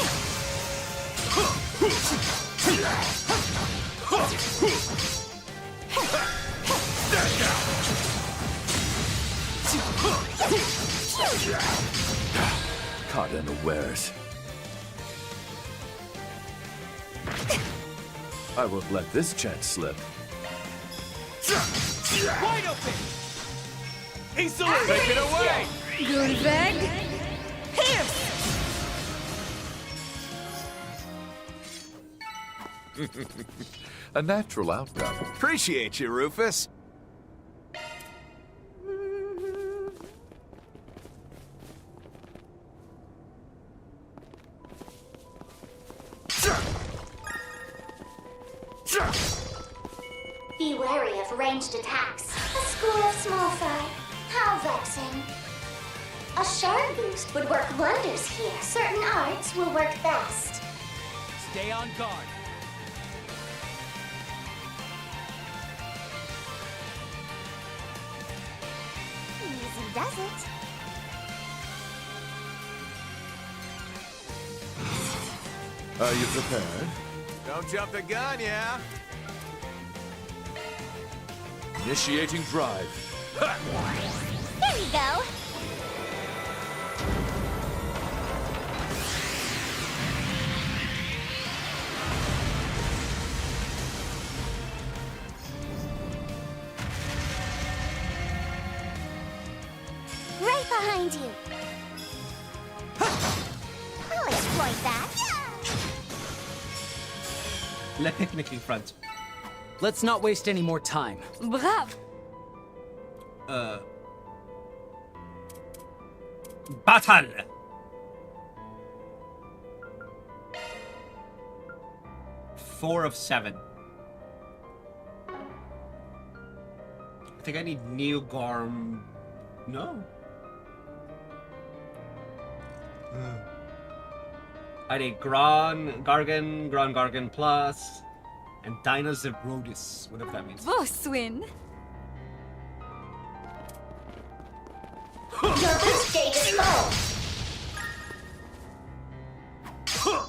Caught unawares. I won't let this chance slip. Wide open. Easily. Take it away. Good bag. Pierce! A natural outcome. Appreciate you, Rufus. Be wary of ranged attacks. A school of small fry. How vexing. A shard boost would work wonders here. Certain arts will work best. Stay on guard. Easy does it. Are you prepared? Don't jump the gun, yeah? Initiating drive. There you go. Right behind you. I'll exploit that. Le picnic in front. Let's not waste any more time. Bravo! Battle! Four of 7. I think I need Neogarm. No. I need Gargan Plus, and Dinosaurus, whatever that means. Whoa, Swin! Your boost gauge is full.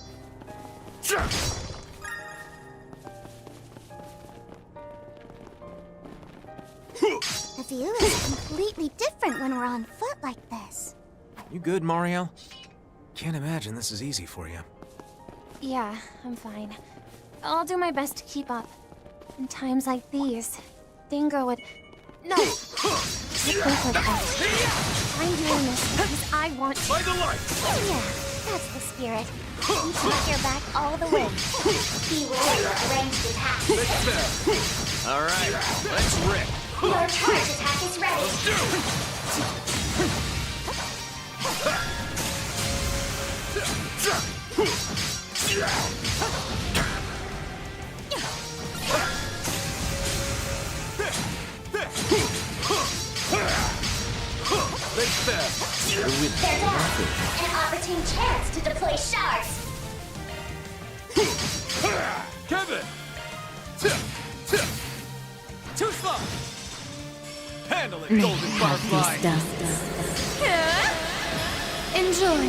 The view is completely different when we're on foot like this. You good, Mario? Can't imagine this is easy for you. Yeah, I'm fine. I'll do my best to keep up. In times like these, Dingo would... No! Don't think like that. I'm doing this because I want to. By the light! Yeah, that's the spirit. You take your back all the way. Beware of ranged attacks. All right, let's rip. Your charge attack is ready. Let's do They're down. An opportune chance to deploy shards. Kevin! Too slow! Handle it, Golden Firefly! Enjoy.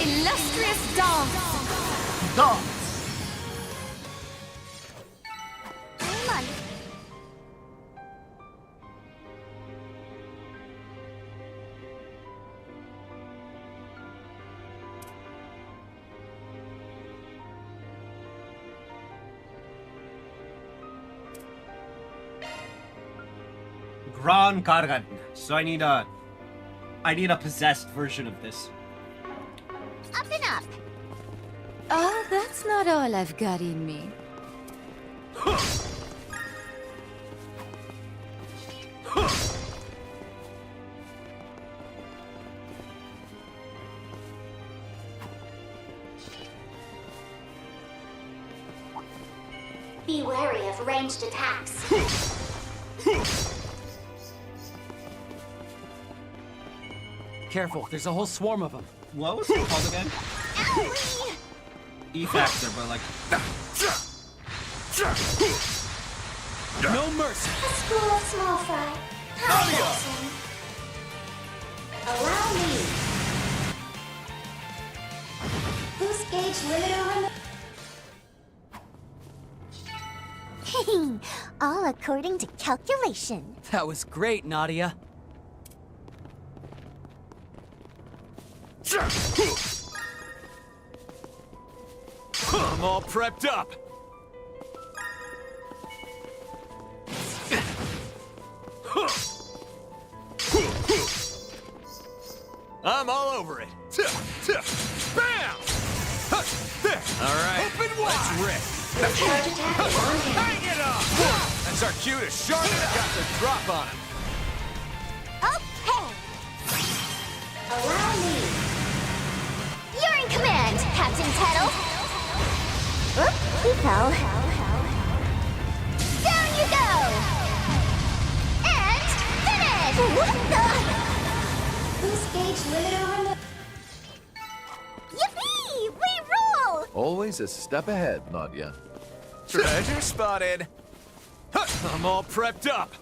Illustrious dance. Come on. Gran Gargan. So I need a possessed version of this. Up and up. Oh, that's not all I've got in me. Be wary of ranged attacks. Careful, there's a whole swarm of them. What was it called again? Owie! E-Factor, but like... No mercy! A school of small fry. How awesome. Allow me. Boost gauge limit on the... All according to calculation. That was great, Nadia. I'm all prepped up! I'm all over it. Bam! All right, Open wide! let's rip. Charge attack is on hand. Hang it up! That's our cue to sharp it up. Got the drop on him. Okay. Allow me. You're in command, Captain Tettle. Oop, he fell. Down you go. And finish. What the? Boost gauge limit on the... Yippee! We roll! Always a step ahead, Nadia. Treasure spotted. I'm all prepped up!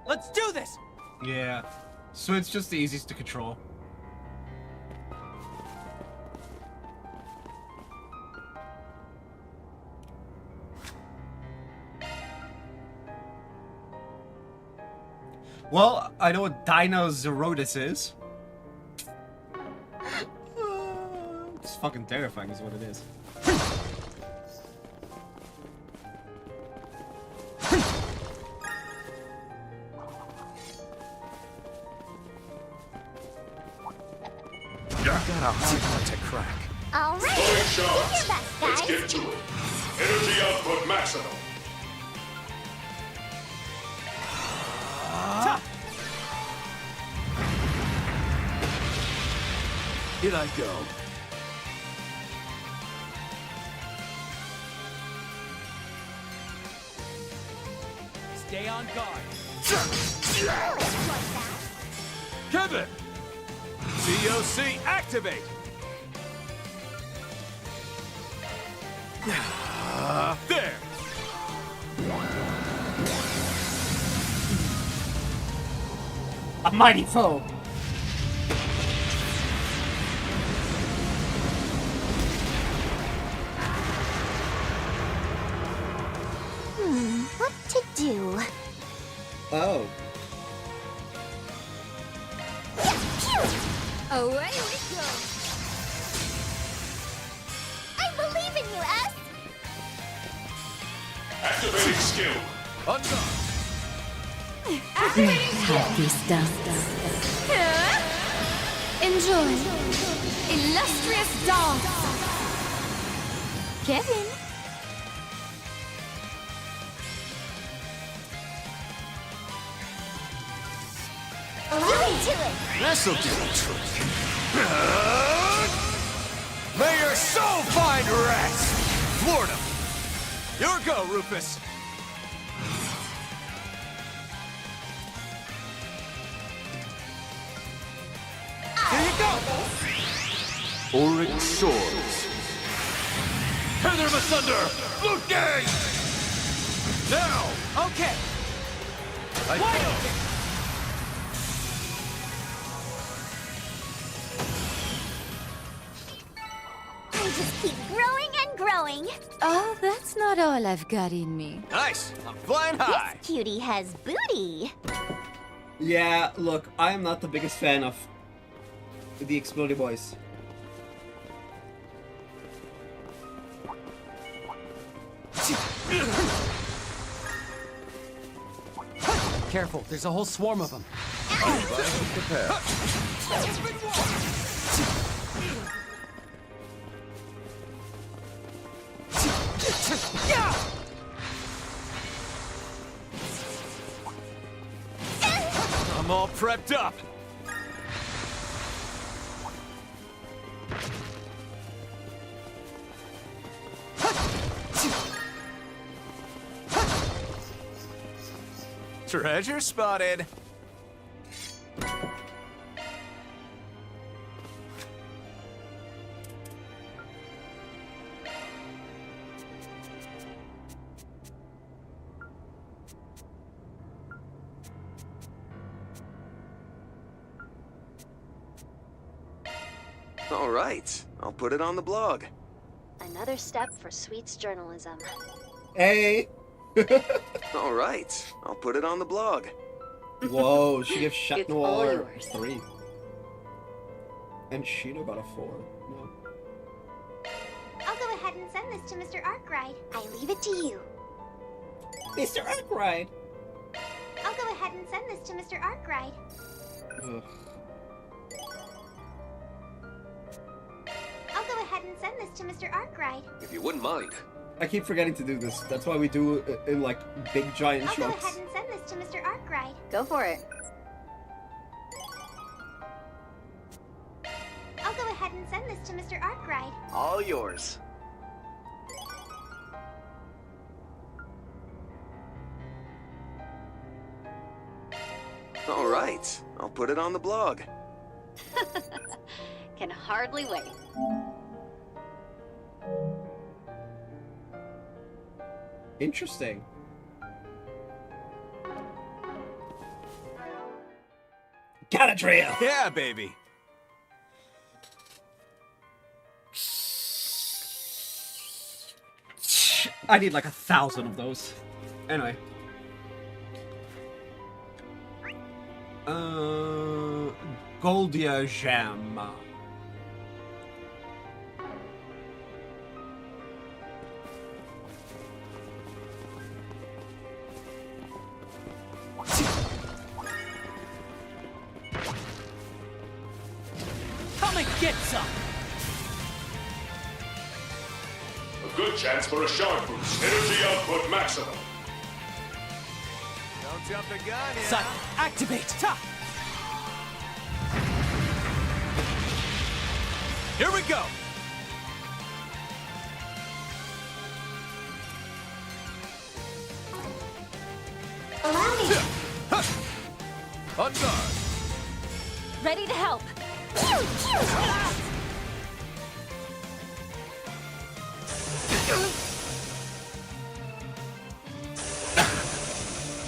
Let's do this! Yeah. So it's just the easiest to control. Well, I know what Dinosaurus is. It's fucking terrifying is what it is. got a hard nut to crack. All right, Deploying do your shards. best, Let's guys. get to it. Energy output maximum. Here I go. Stay on guard. Kevin! COC activate! There! A mighty foe. What to do? Oh. Away we go. I believe in you, S. Activating skill. Undone. Activating Have this done. Enjoy. Illustrious dance. Kevin. To it. This'll do the trick. May your soul find rest! Floored him. Your go, Rufus. Here you go! Auric Shores. Tether him asunder! Loot gang! Now! Okay. Wide open! I just keep growing and growing. Oh, that's not all I've got in me. Nice! I'm flying high! This cutie has booty. Yeah, look, I am not the biggest fan of the Explodey Boys. Careful, there's a whole swarm of them. Prepare. I'm all prepped up. Treasure spotted. All right, I'll put it on the blog. Another step for Sweets journalism. Hey! All right, I'll put it on the blog. Whoa, she gives Chat It's all Noir yours. 3. And Sheena got a 4. No. I'll go ahead and send this to Mr. Arkwright. I leave it to you. Mr. Arkwright! I'll go ahead and send this to Mr. Arkwright. Ugh. I'll go ahead and send this to Mr. Arkwright. If you wouldn't mind. I keep forgetting to do this. That's why we do it in like big giant I'll go chunks. ahead and send this to Mr. Arkwright. Go for it. I'll go ahead and send this to Mr. Arkwright. All yours. All right, I'll put it on the blog. Can hardly wait. Interesting. Galadriel! Yeah, baby. I need like 1,000 of those. Anyway. Goldia Gem. Come and get some! A good chance for a shard boost. Energy output maximum. Don't jump the gun yet. Cycle, activate! Ta! Here we go! Allow me. On guard. Ready to help.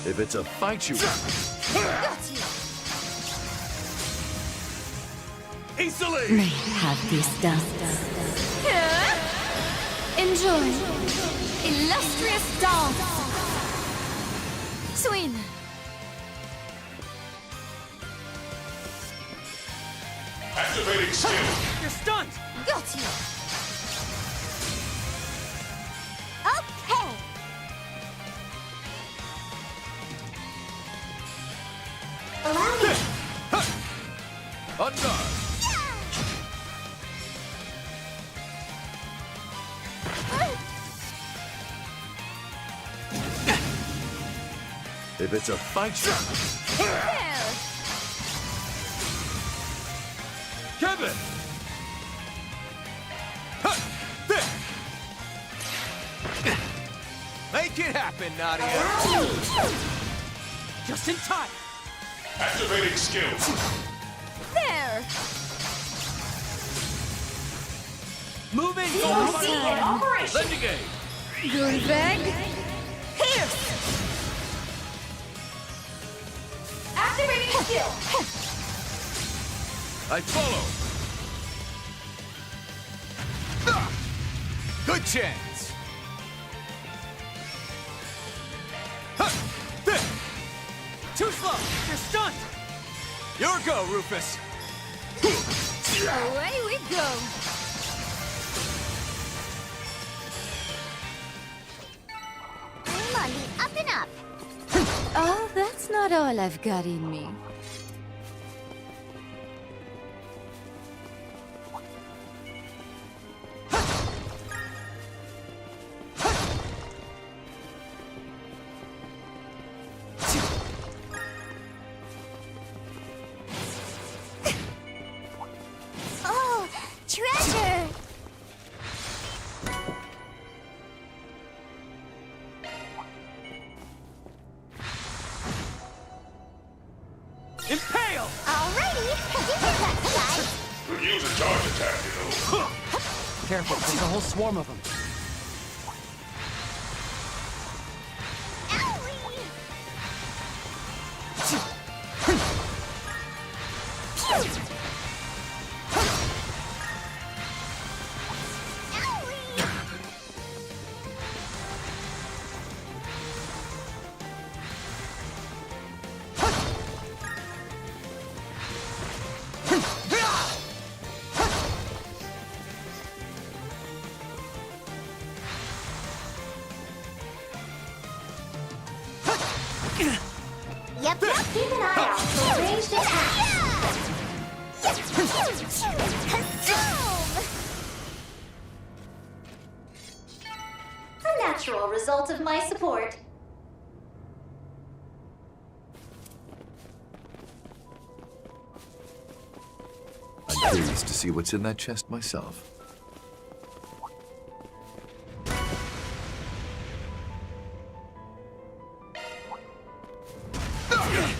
If it's a fight you Got you. Easily! May have this done. Enjoy. Illustrious dance. Swing. Activating skill. You're stunned! Got you. Okay. Allow me. On guard. If it's a fight you Kevin! Make it happen, Nadia. Just in time! Activating skill. There. Moving! in operation. Lending aid! Gunveg. Pierce. Activating skill. I follow. Good chance. Too slow! You're stunned! Your go, Rufus. Away we go. I'm on the up and up. Oh, that's not all I've got in me. Oh, treasure! Impale! Alrighty, you can that side. Could use a charge attack, you know. Careful, there's a whole swarm of them. Yep, keep an eye out for ranged Consume! A natural result of my support. I'm curious to see what's in that chest myself.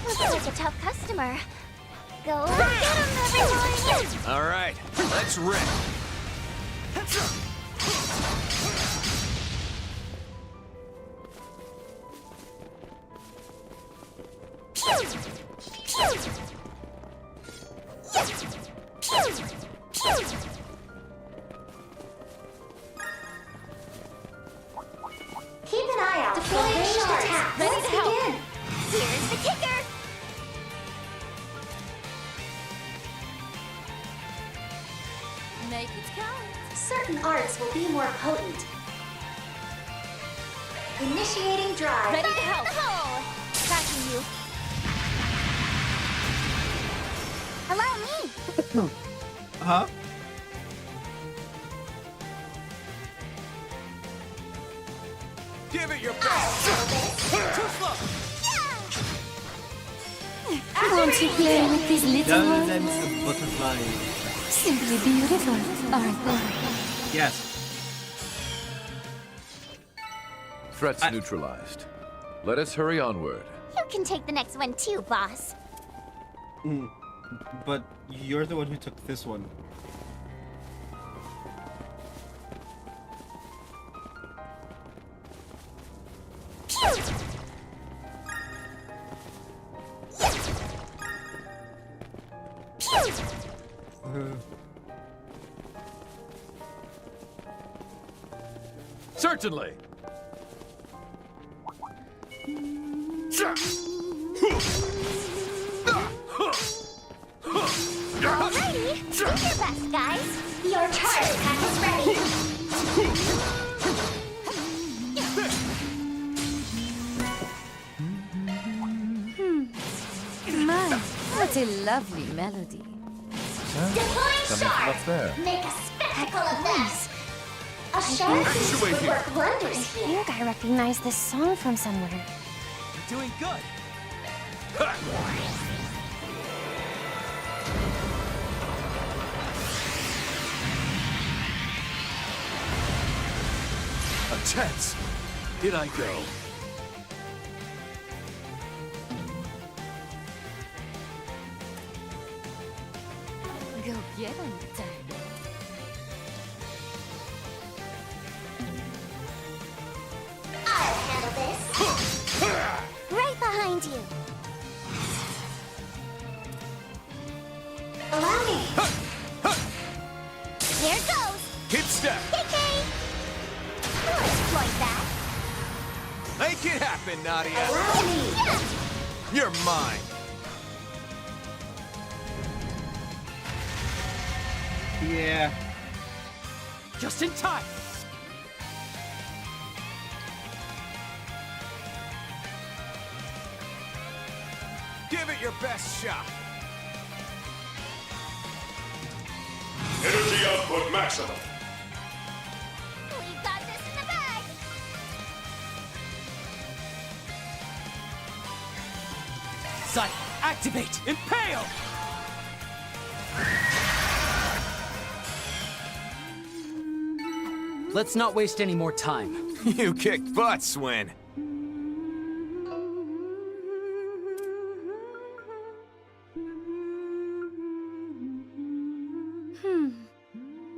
Looks like a tough customer. Go get him, everyone! All right, let's rip. Keep an eye out for ranged attack. Ready to help. Begin. Here's the kicker! Make it count. Certain arts will be more potent. Initiating drive. Ready to help. hole! Tracking you. Allow me! Huh? Give it your best! Too slow! Won't you play with these little ones? That's the butterfly. Simply beautiful, aren't they? Yes. Threats neutralized. Let us hurry onward. You can take the next one too, boss. But you're the one who took this one. Certainly. Alrighty, do your best, guys. Your charge pack is ready. My, what a lovely melody. Sounds coming from up there. Make a spectacle of this. A shark Actuate would here. work wonders I here. think I recognize this song from somewhere. You're doing good. A chance. Here I go. Go get 'em, Tiny. I'll handle this. Right behind you. Allow me. Here goes. Hip step! KK. We'll exploit that. Make it happen, Nadia! Allow me. You're mine! Yeah. Just in time. Give it your best shot! Energy output maximum. We've got this in the bag. Sight, activate, impale! Let's not waste any more time. You kicked butt, Swin.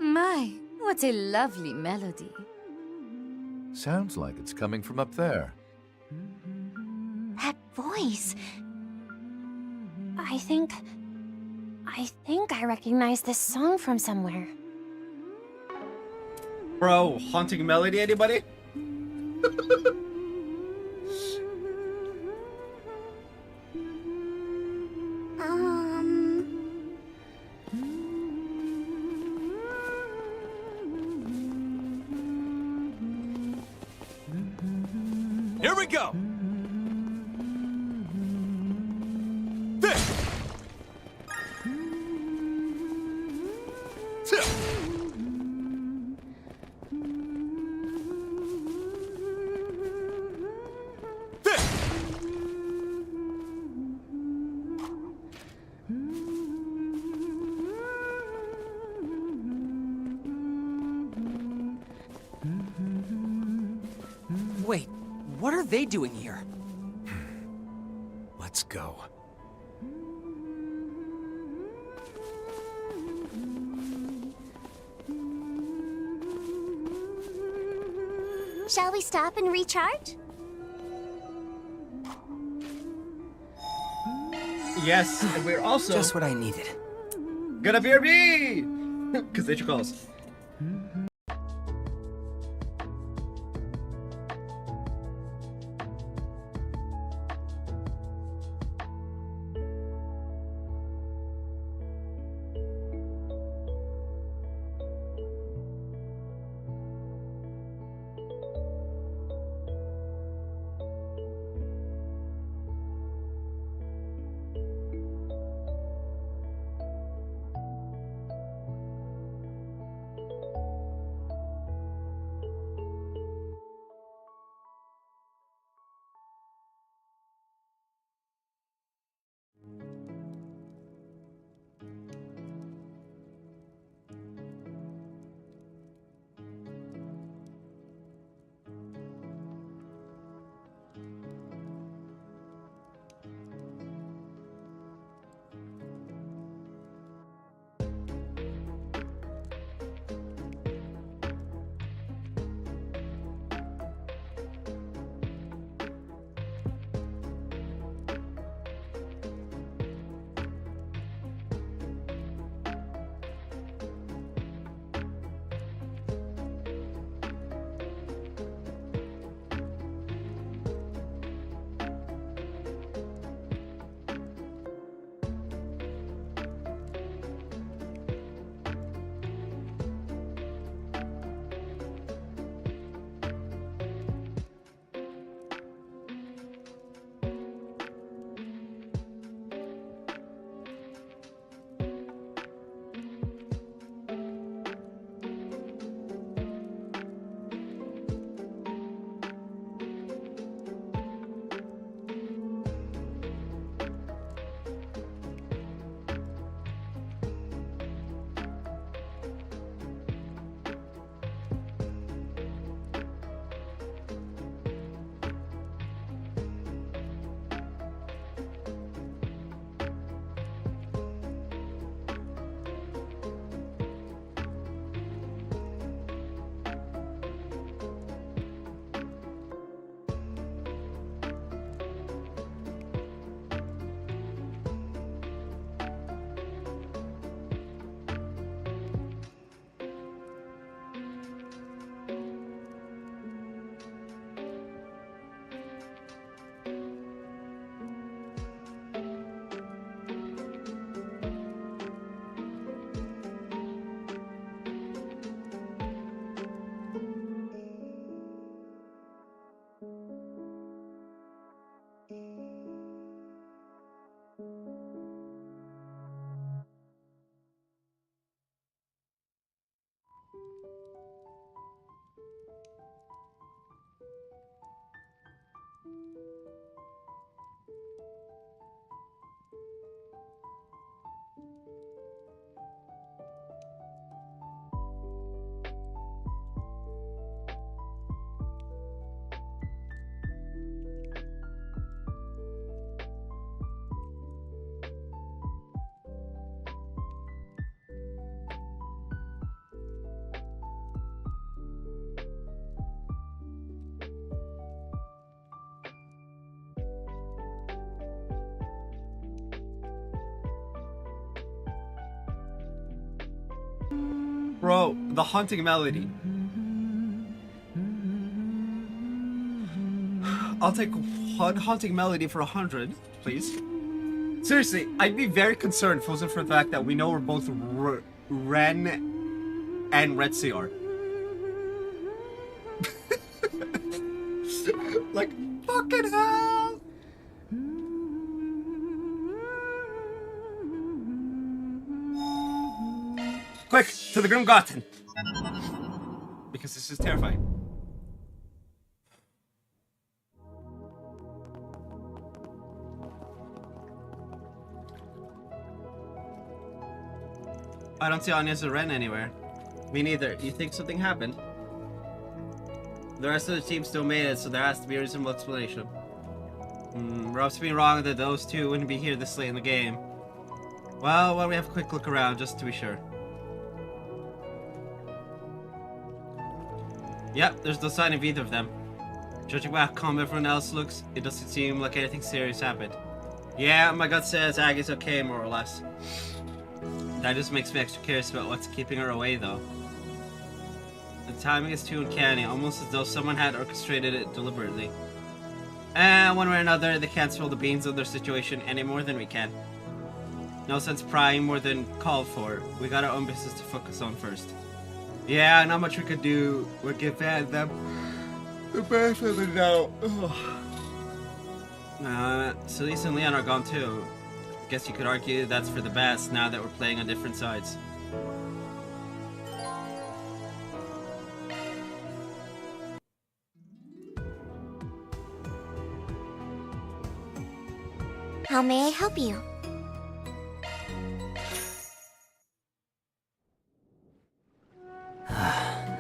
My, what a lovely melody. Sounds like it's coming from up there. That voice. I think I recognize this song from somewhere. Bro, haunting melody, anybody? Here we go! Wait, what are they doing here? Let's go. Shall we stop and recharge? Yes, and we're also Just what I needed. gonna BRB! Because nature calls. Bro, the haunting melody. I'll take one haunting melody for 100, please. Seriously, I'd be very concerned if it wasn't for the fact that we know we're both Ren and Retziar. Like, fucking hell! Quick, to the Grim Garden! Because this is terrifying. I don't see Anya's or Ren anywhere. Me neither. You think something happened? The rest of the team still made it, so there has to be a reasonable explanation. Rob's being wrong that those two wouldn't be here this late in the game. Well, why don't we have a quick look around, just to be sure. Yep, there's no sign of either of them. Judging by how calm everyone else looks, it doesn't seem like anything serious happened. Yeah, my gut says Aggie's okay, more or less. That just makes me extra curious about what's keeping her away, though. The timing is too uncanny, almost as though someone had orchestrated it deliberately. And one way or another, they can't spill the beans on their situation any more than we can. No sense prying more than called for. We got our own business to focus on first. Yeah, not much we could do would give them the benefit of the doubt. Celeste and Leon are gone too. Guess you could argue that's for the best now that we're playing on different sides. How may I help you?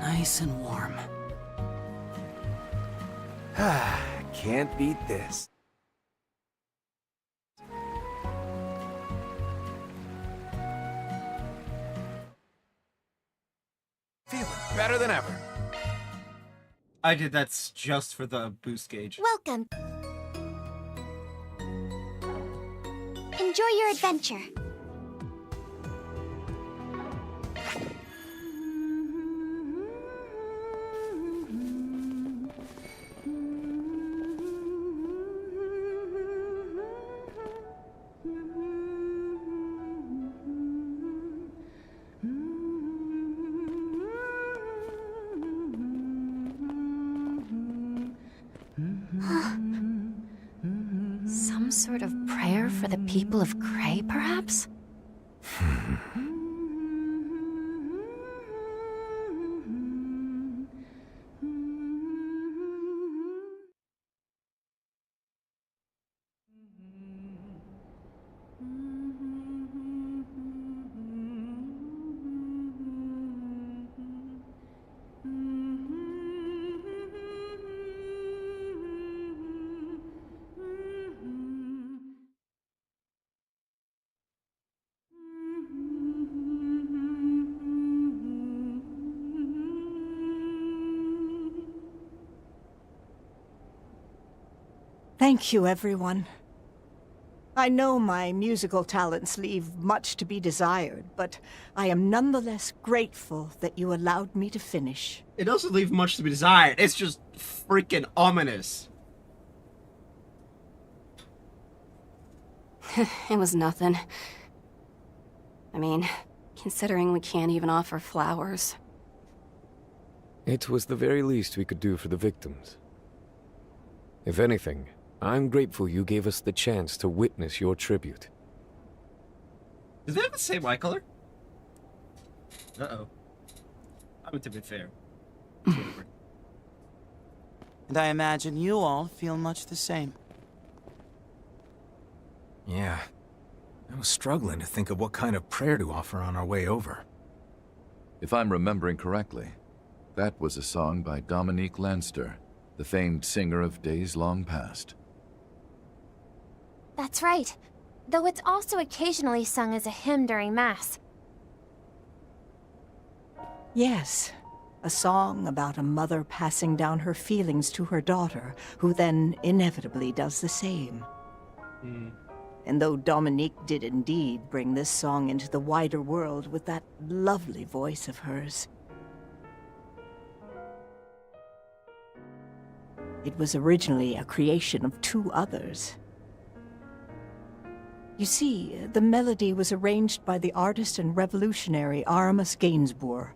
Nice and warm. Can't beat this. Feeling better than ever. I did that just for the boost gauge. Welcome. Enjoy your adventure. Some sort of prayer for the people of Cray, perhaps? Thank you, everyone. I know my musical talents leave much to be desired, but I am nonetheless grateful that you allowed me to finish. It doesn't leave much to be desired. It's just freaking ominous. It was nothing. I mean, considering we can't even offer flowers. It was the very least we could do for the victims. If anything, I'm grateful you gave us the chance to witness your tribute. Does they have the same eye color? Uh-oh. I mean, to be fair. And I imagine you all feel much the same. Yeah. I was struggling to think of what kind of prayer to offer on our way over. If I'm remembering correctly, that was a song by Dominique Lanster, the famed singer of days long past. That's right. Though it's also occasionally sung as a hymn during Mass. Yes, a song about a mother passing down her feelings to her daughter, who then inevitably does the same. And though Dominique did indeed bring this song into the wider world with that lovely voice of hers, it was originally a creation of two others. You see, the melody was arranged by the artist and revolutionary Aramis Gainsbourg.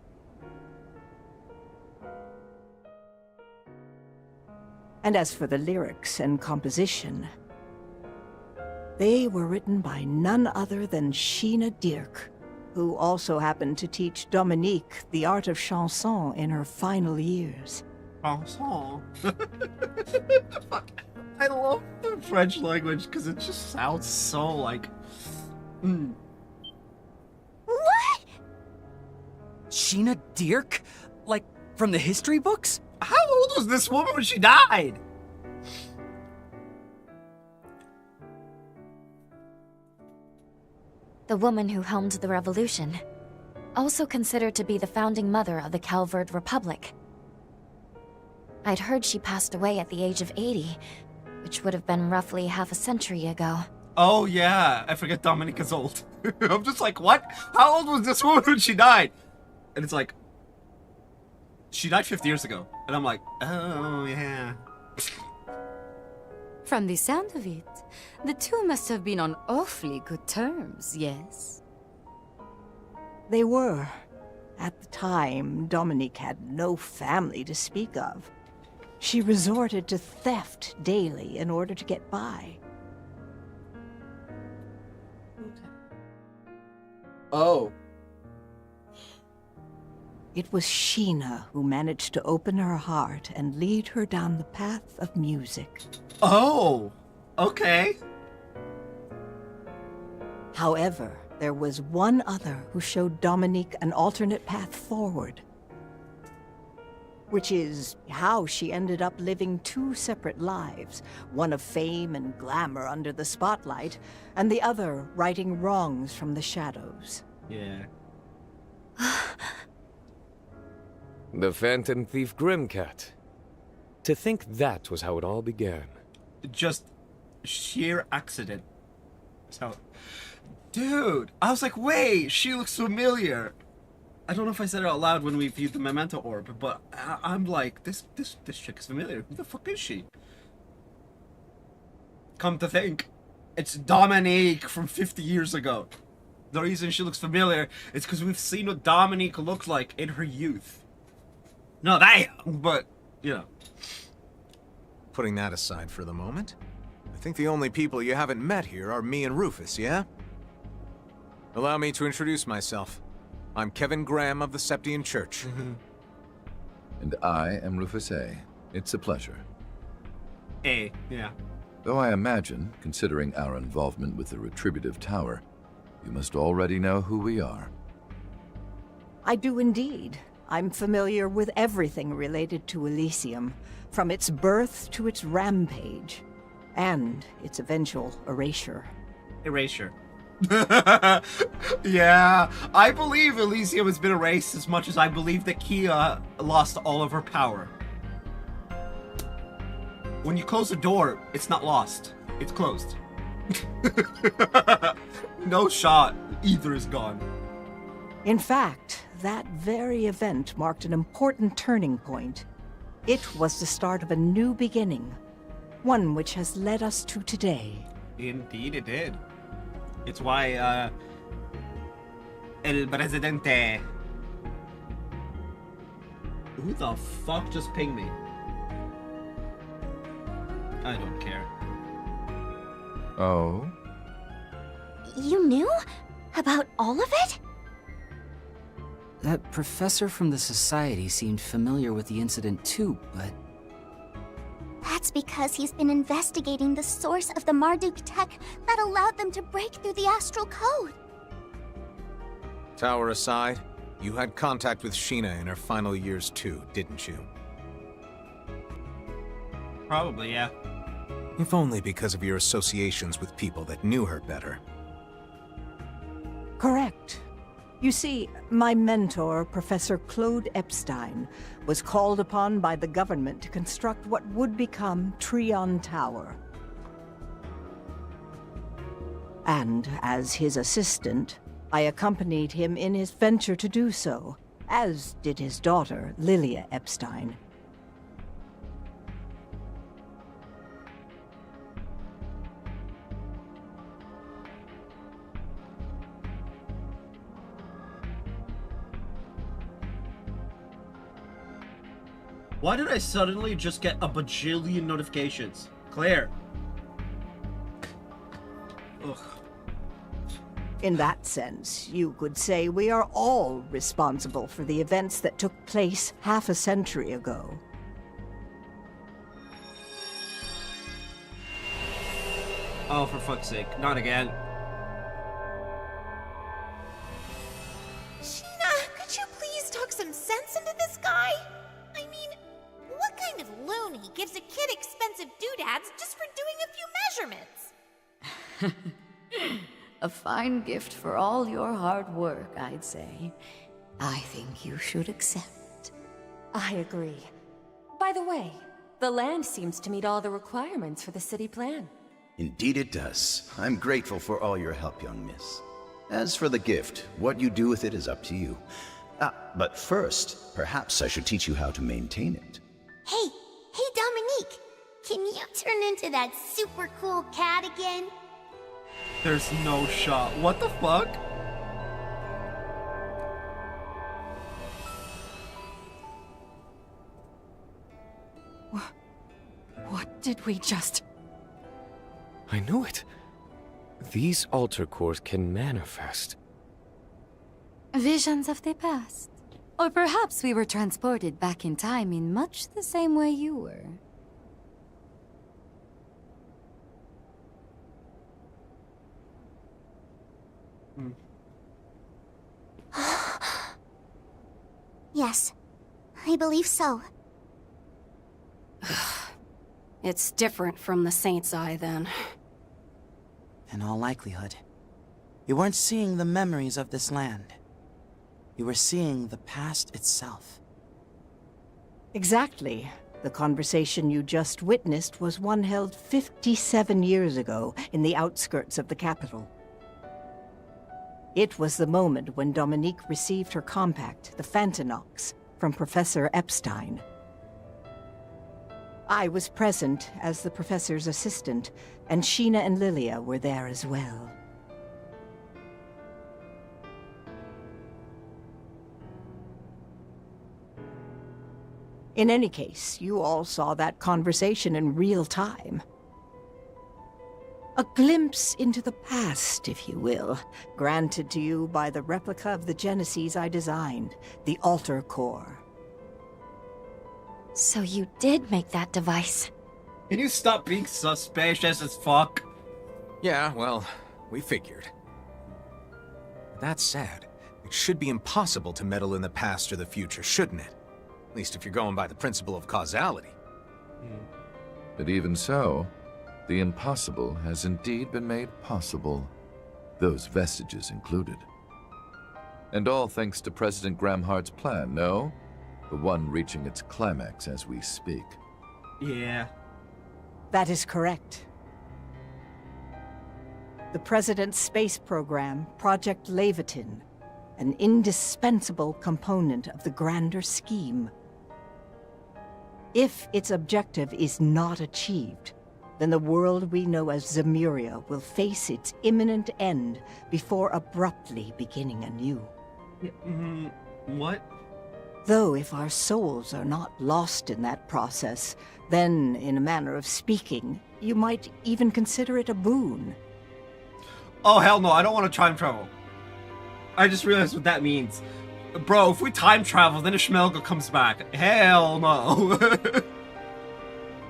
And as for the lyrics and composition, they were written by none other than Sheena Dirk, who also happened to teach Dominique the art of chanson in her final years. Chanson? Fuck. I love the French language because it just sounds so like... What? Sheena Dirk? Like, from the history books? How old was this woman when she died? The woman who helmed the revolution, also considered to be the founding mother of the Calvard Republic. I'd heard she passed away at the age of 80, which would have been roughly half a century ago. Oh yeah, I forget Dominica's old. I'm just like, what? How old was this woman when she died? And it's like, she died 50 years ago. And I'm like, oh yeah. From the sound of it, the two must have been on awfully good terms, yes? They were. At the time, Dominique had no family to speak of. She resorted to theft daily in order to get by. Oh. It was Sheena who managed to open her heart and lead her down the path of music. Oh, okay. However, there was one other who showed Dominique an alternate path forward. Which is how she ended up living two separate lives, one of fame and glamour under the spotlight, and the other righting wrongs from the shadows. Yeah. The Phantom Thief Grimcat. To think that was how it all began. Just sheer accident. So, dude, I was like, wait, she looks familiar. I don't know if I said it out loud when we viewed the Memento Orb, but I'm like, this chick is familiar. Who the fuck is she? Come to think, it's Dominique from 50 years ago. The reason she looks familiar is because we've seen what Dominique looked like in her youth. Not that young, but, you know. Putting that aside for the moment, I think the only people you haven't met here are me and Rufus, yeah? Allow me to introduce myself. I'm Kevin Graham of the Septian Church. And I am Rufus A. It's a pleasure. A, yeah. Though I imagine, considering our involvement with the Retributive Tower, you must already know who we are. I do indeed. I'm familiar with everything related to Elysium, from its birth to its rampage, and its eventual erasure. Erasure. Yeah, I believe Elysium has been erased as much as I believe that Kia lost all of her power. When you close a door, it's not lost. It's closed. No shot. Either is gone. In fact, that very event marked an important turning point. It was the start of a new beginning, one which has led us to today. Indeed it did. It's why, El Presidente... Who the fuck just pinged me? I don't care. Oh? You knew? About all of it? That professor from the Society seemed familiar with the incident too, but... That's because he's been investigating the source of the Marduk tech that allowed them to break through the astral code. Tower aside, you had contact with Sheena in her final years too, didn't you? Probably, yeah. If only because of your associations with people that knew her better. Correct. You see, my mentor, Professor Claude Epstein, was called upon by the government to construct what would become Trion Tower. And as his assistant, I accompanied him in his venture to do so, as did his daughter, Lilia Epstein. Why did I suddenly just get a bajillion notifications? Claire. Ugh. In that sense, you could say we are all responsible for the events that took place half a century ago. Oh, for fuck's sake. Not again. Sheena, could you please talk some sense into this guy? I mean, what kind of loony gives a kid expensive doodads just for doing a few measurements? A fine gift for all your hard work, I'd say. I think you should accept. I agree. By the way, the land seems to meet all the requirements for the city plan. Indeed it does. I'm grateful for all your help, young miss. As for the gift, what you do with it is up to you. But first, perhaps I should teach you how to maintain it. Hey, Dominique, can you turn into that super cool cat again? There's no shot. What the fuck? What did we just... I knew it. These altar cores can manifest. Visions of the past. Or perhaps we were transported back in time in much the same way you were. Yes, I believe so. It's different from the Saint's Eye, then. In all likelihood, you weren't seeing the memories of this land. You were seeing the past itself. Exactly. The conversation you just witnessed was one held 57 years ago in the outskirts of the capital. It was the moment when Dominique received her compact, the Fantinox, from Professor Epstein. I was present as the professor's assistant, and Sheena and Lilia were there as well. In any case, you all saw that conversation in real time. A glimpse into the past, if you will, granted to you by the replica of the Genesis I designed, the Altar Core. So you did make that device? Can you stop being suspicious as fuck? Yeah, well, we figured. That said, it should be impossible to meddle in the past or the future, shouldn't it? At least if you're going by the principle of causality. But even so, the impossible has indeed been made possible, those vestiges included. And all thanks to President Gramhart's plan, no? The one reaching its climax as we speak. Yeah. That is correct. The President's space program, Project Levitin, an indispensable component of the grander scheme. If its objective is not achieved, then the world we know as Zemuria will face its imminent end before abruptly beginning anew. What? Though if our souls are not lost in that process, then, in a manner of speaking, you might even consider it a boon. Oh, hell no, I don't want to time travel. I just realized what that means. Bro, if we time travel, then Ishmelga comes back. Hell no.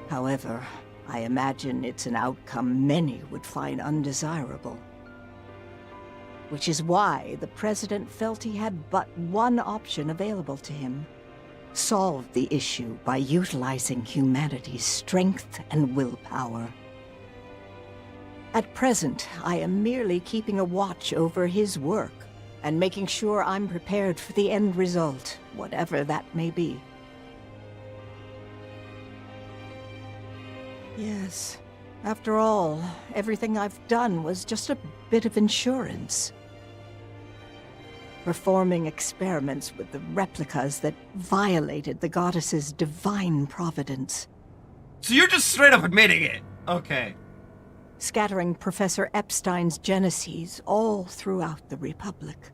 However, I imagine it's an outcome many would find undesirable. Which is why the President felt he had but one option available to him. Solve the issue by utilizing humanity's strength and willpower. At present, I am merely keeping a watch over his work, and making sure I'm prepared for the end result, whatever that may be. Yes, After all, everything I've done was just a bit of insurance. Performing experiments with the replicas that violated the goddess's divine providence. So you're just straight up admitting it. Okay. Scattering Professor Epstein's geneses all throughout the Republic.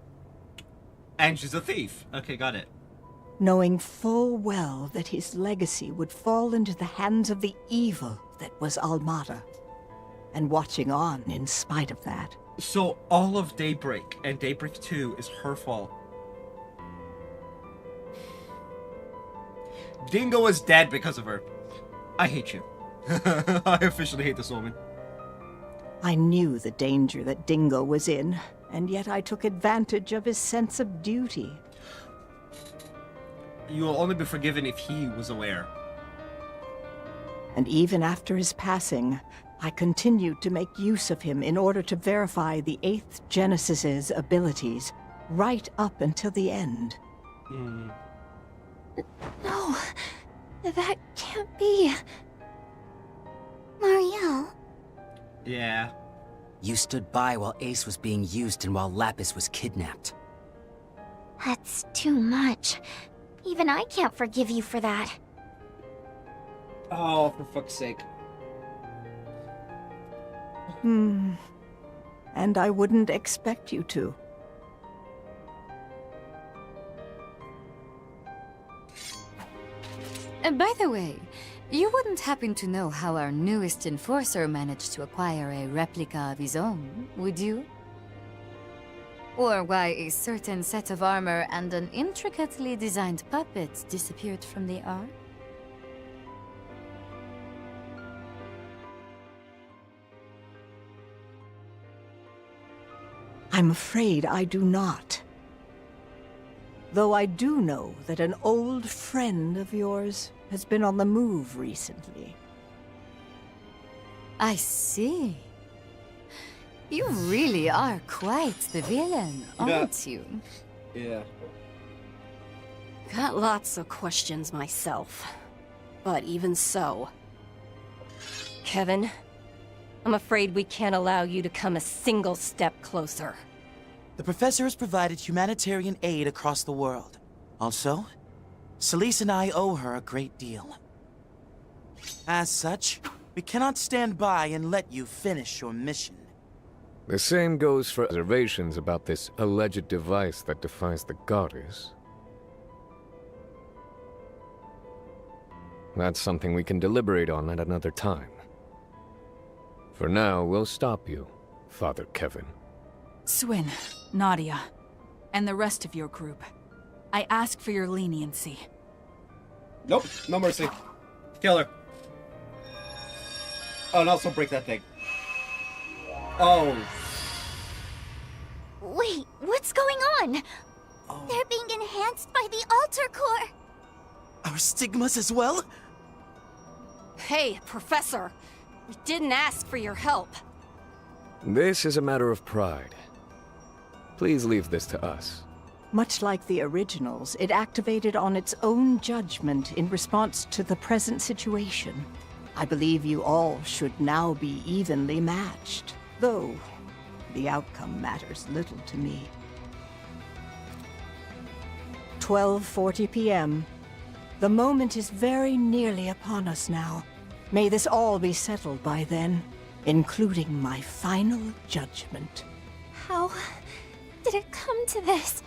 And she's a thief. Okay, got it. Knowing full well that his legacy would fall into the hands of the evil that was Almada. And watching on in spite of that. So all of Daybreak and Daybreak 2 is her fault. Dingo is dead because of her. I hate you. I officially hate this woman. I knew the danger that Dingo was in, and yet I took advantage of his sense of duty. You will only be forgiven if he was aware. And even after his passing, I continued to make use of him in order to verify the 8th Genesis's abilities, right up until the end. No, that can't be. Marielle. Yeah. You stood by while Ace was being used and while Lapis was kidnapped. That's too much. Even I can't forgive you for that. Oh, for fuck's sake. And I wouldn't expect you to. By the way, you wouldn't happen to know how our newest enforcer managed to acquire a replica of his own, would you? Or why a certain set of armor and an intricately designed puppet disappeared from the ark? I'm afraid I do not. Though I do know that an old friend of yours has been on the move recently. I see. You really are quite the villain, aren't you? Yeah. Got lots of questions myself. But even so... Kevin, I'm afraid we can't allow you to come a single step closer. The Professor has provided humanitarian aid across the world. Also, Celise and I owe her a great deal. As such, we cannot stand by and let you finish your mission. The same goes for observations about this alleged device that defies the goddess. That's something we can deliberate on at another time. For now, we'll stop you, Father Kevin. Swin, Nadia, and the rest of your group. I ask for your leniency. Nope, no mercy. Kill her. Oh, and also break that thing. Oh. Wait, what's going on? They're being enhanced by the Altar Core. Our stigmas as well? Hey, Professor! We didn't ask for your help. This is a matter of pride. Please leave this to us. Much like the originals, it activated on its own judgment in response to the present situation. I believe you all should now be evenly matched, though the outcome matters little to me. 12:40 p.m. The moment is very nearly upon us now. May this all be settled by then, including my final judgment. How did it come to this?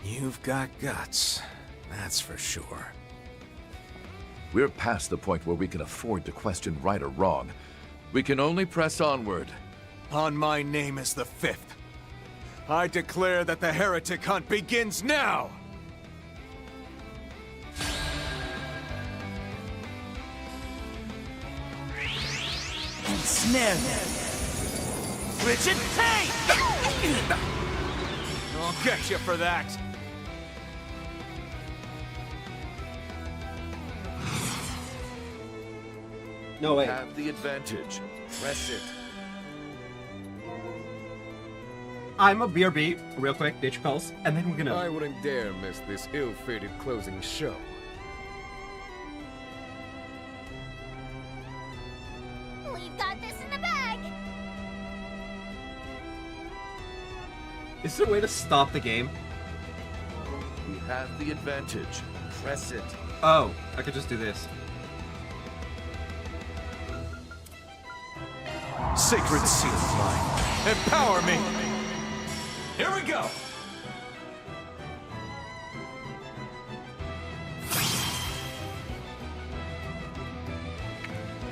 You've got guts, that's for sure. We're past the point where we can afford to question right or wrong. We can only press onward. On my name as the Fifth, I declare that the heretic hunt begins now! Ensnare them. Richard, I'll get you for that! No way. Have the advantage. Press it. I'm a BRB, real quick, bitch calls, and then we're gonna... I wouldn't dare miss this ill-fated closing show. Is there a way to stop the game? We have the advantage. Press it. Oh, I could just do this. Sacred seal of mine, empower me! Here we go!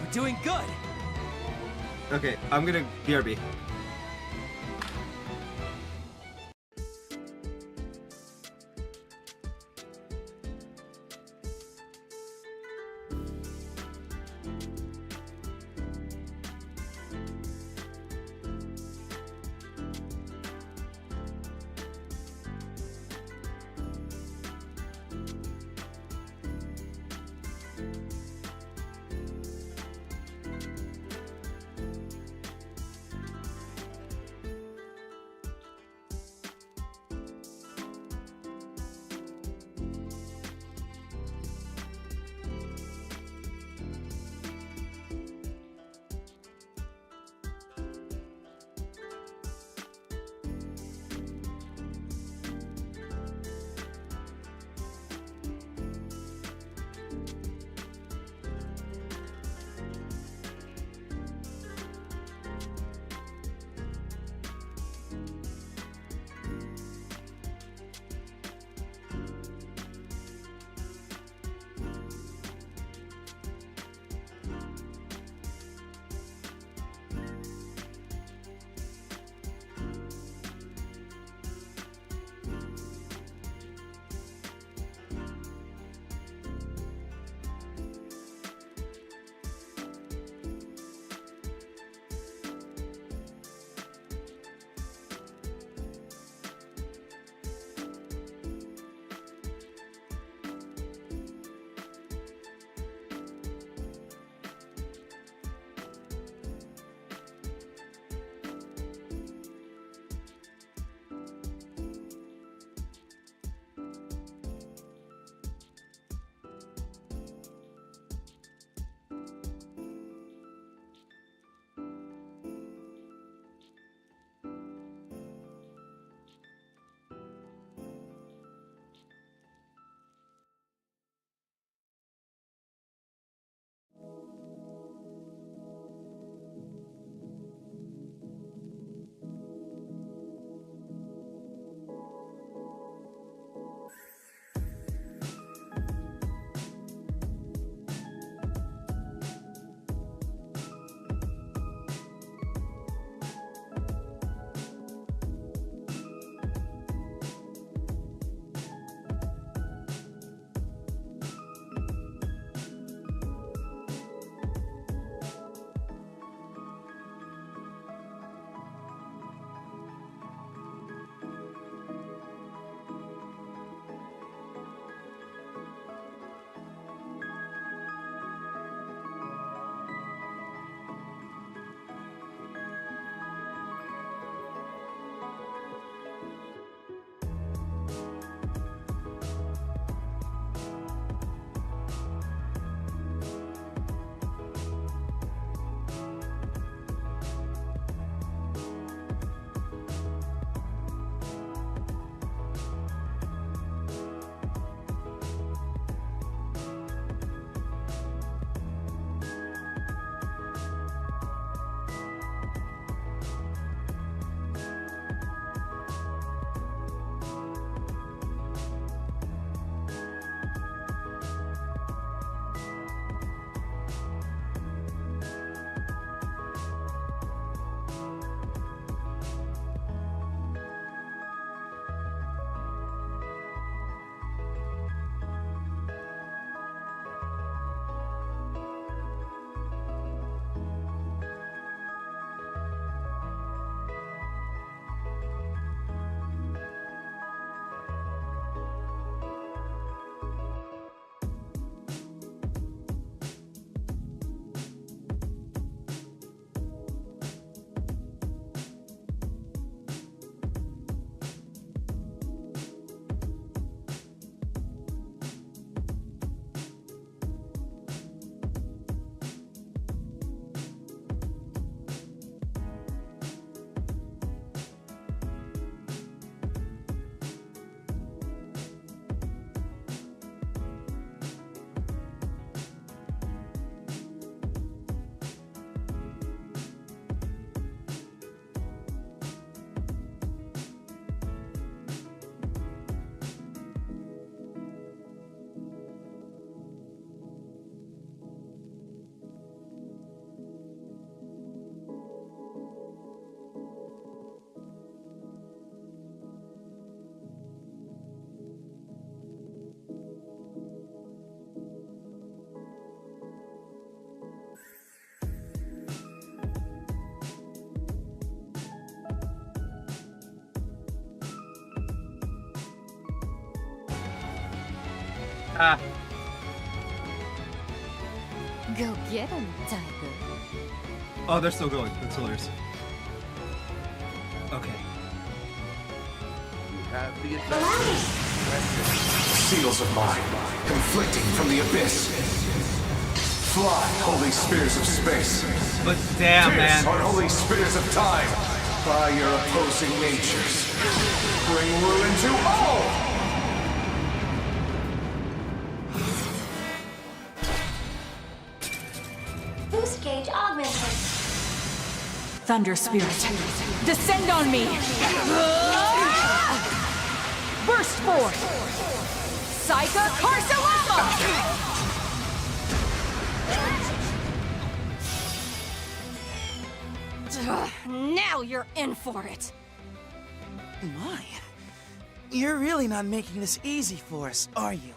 We're doing good. Okay, I'm gonna BRB. Go get him, Tiger. Oh, they're still going. That's hilarious. Okay. You have the advantage. Seals of mine, conflicting from the abyss. Fly, holy spears of space. But damn, Pierce, man. unholy spears of time. By your opposing natures. Bring ruin to all! Boost gauge augmented. Thunder Spirit, descend on me! Burst forth! Psycha Carcelama! Now you're in for it! My, you're really not making this easy for us, are you?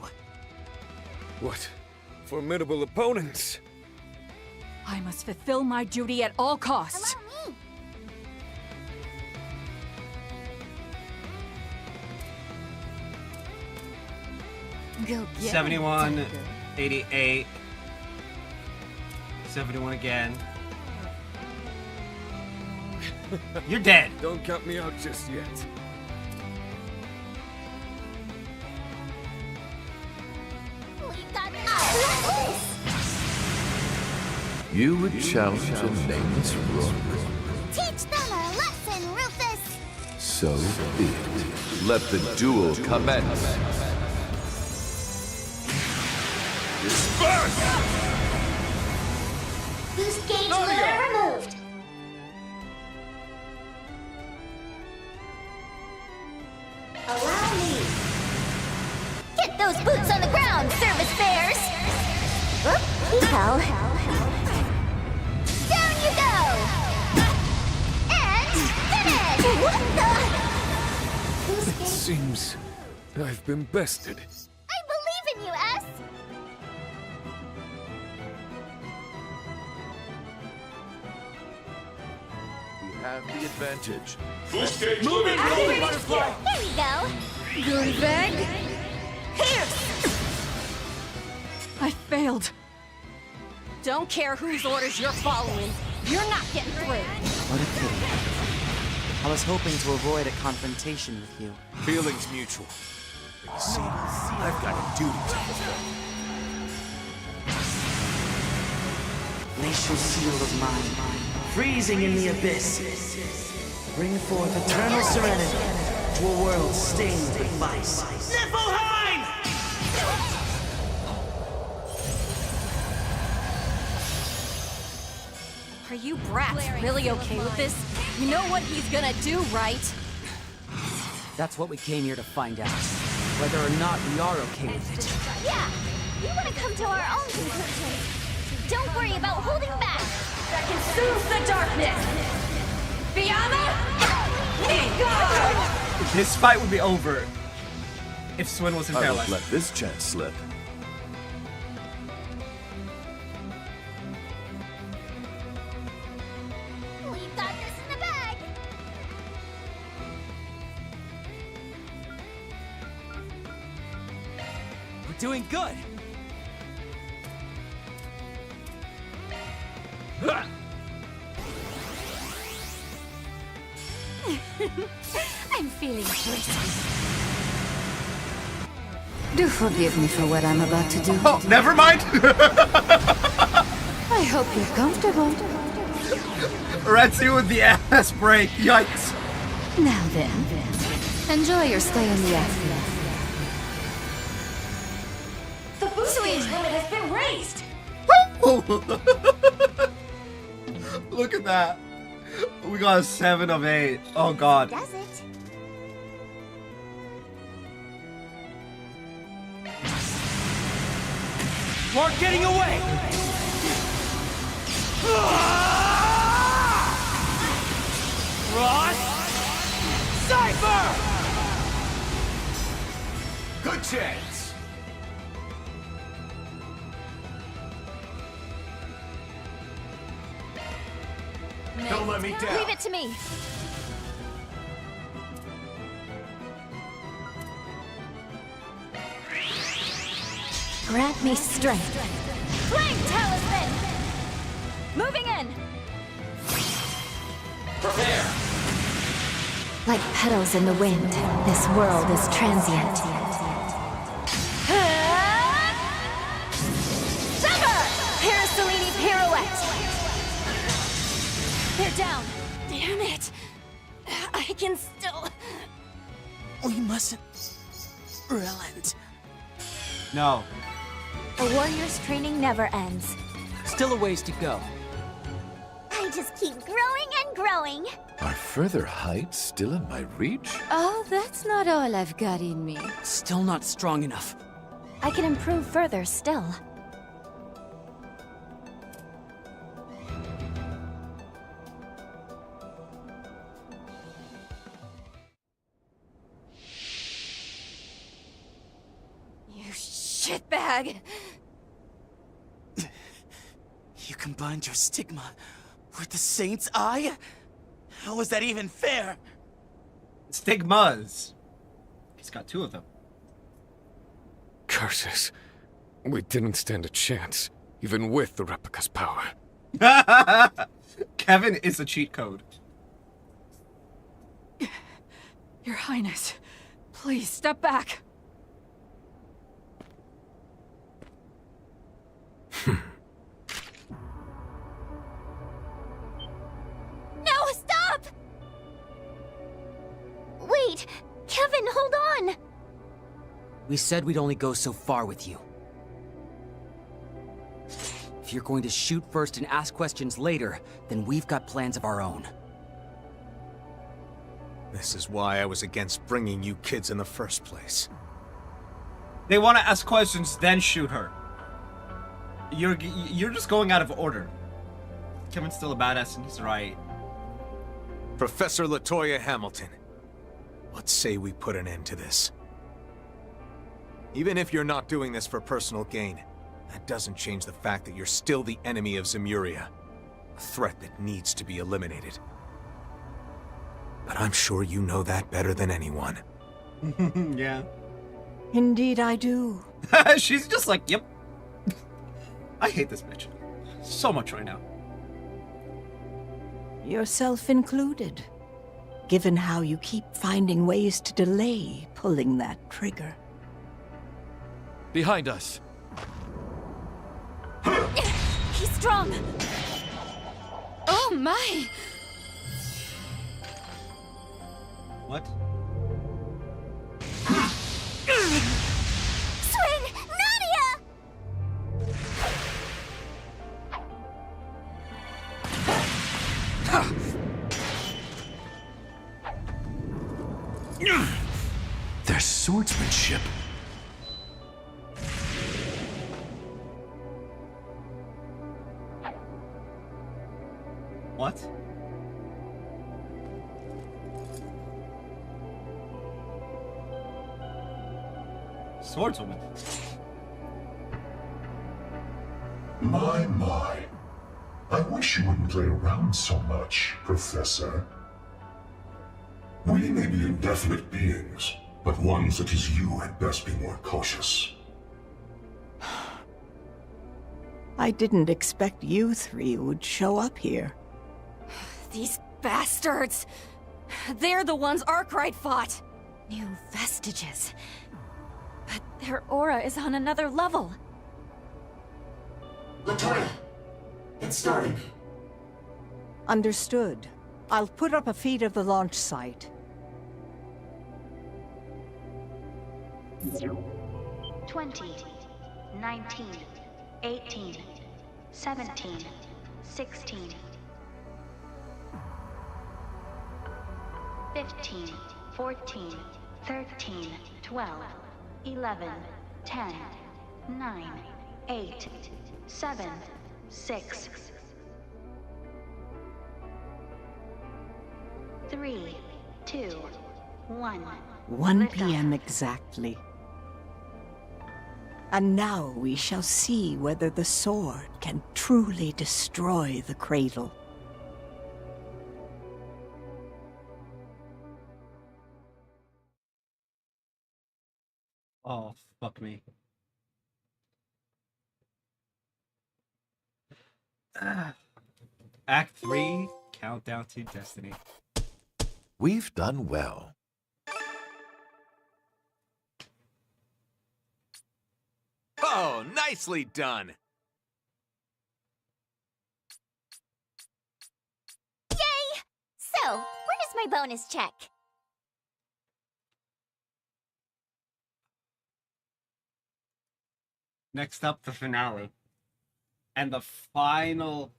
What formidable opponents! I must fulfill my duty at all costs. Allow me. Go get 71, him, Tiger. 88, 71 again. You're dead. Don't cut me out just yet. We got this. You would challenge a nameless rook. Teach them a lesson, Rufus. So be it. Let the duel commence. Disperse! Boost gauge loader removed. Allow me. Get those boots on the ground, service bears. Whoop, he fell. Down you go. And finish. What the? Boost It gauge. seems I've been bested. I believe in you, S. We have the advantage. Boost gauge Moving limited. butterfly! There we go. Gunveg? I failed. Don't care whose orders you're following. You're not getting through. What a pity. I was hoping to avoid a confrontation with you. Feelings mutual. But you see, I've got a duty to fulfill. Glacial seal of mine, freezing in the abyss. Bring forth eternal serenity to a world stained with vice. Niflheim! Are you brats really okay with this? You know what he's gonna do, right? That's what we came here to find out. Whether or not we are okay with it. Yeah, we want to come to our own conclusions. Don't worry about holding back. That consumes the darkness! Fiamma! This fight would be over if Swin wasn't I won't paralyzed. let this chance slip. We've got this in the bag. We're doing good. I'm feeling frisky. Do forgive me for what I'm about to do. Oh, never mind. I hope you're comfortable. Retsu with the ass break. Yikes. Now then, enjoy your stay in the afterlife. The boost gauge limit has been raised. Look at that. We got a 7 of 8. Oh god. Does it? You aren't getting away! Ross! Cypher! Good chance. Don't let me down. Leave it to me. Grant me strength. Flame Talisman! Moving in! Prepare! Like petals in the wind, this world is transient. Sever! Parasolini Pirouette! They're down! Damn it! I can still... We mustn't relent. No. A warrior's training never ends. Still a ways to go. I just keep growing and growing. Are further heights still in my reach? Oh, that's not all I've got in me. Still not strong enough. I can improve further still. You shitbag! You combined your stigma with the Saint's Eye? How is that even fair? Stigmas. He's got 2 of them. Curses. We didn't stand a chance, even with the replica's power. Kevin is a cheat code. Your Highness, please step back. No, stop! Wait, Kevin, hold on! We said we'd only go so far with you. If you're going to shoot first and ask questions later, then we've got plans of our own. This is why I was against bringing you kids in the first place. They want to ask questions, then shoot her. You're just going out of order. Kevin's still a badass and he's right. Professor LaToya Hamilton, let's say we put an end to this. Even if you're not doing this for personal gain, that doesn't change the fact that you're still the enemy of Zemuria. A threat that needs to be eliminated. But I'm sure you know that better than anyone. Yeah. Indeed I do. She's just like, yep. I hate this bitch. So much right now. Yourself included. Given how you keep finding ways to delay pulling that trigger. Behind us. He's strong! Oh my! What? Swing! Nadia! Their swordsmanship. What? Swordswoman. My. I wish you wouldn't play around so much, Professor. We may be indefinite beings, but one such as you had best be more cautious. I didn't expect you 3 would show up here. These bastards! They're the ones Arkwright fought! New vestiges. But their aura is on another level. LaToya! It's starting. Understood. I'll put up a feed of the launch site. 20, 19, 18, 17, 16, 15, 14, 13, 12, 11, 10, 9, 8, 7, 6, 3, 2, 1. 1 p.m. exactly. And now we shall see whether the sword can truly destroy the cradle. Oh, fuck me. Act 3, Countdown to Destiny. We've done well. Oh, nicely done! Yay! So, where's my bonus check? Next up, the finale. And the final...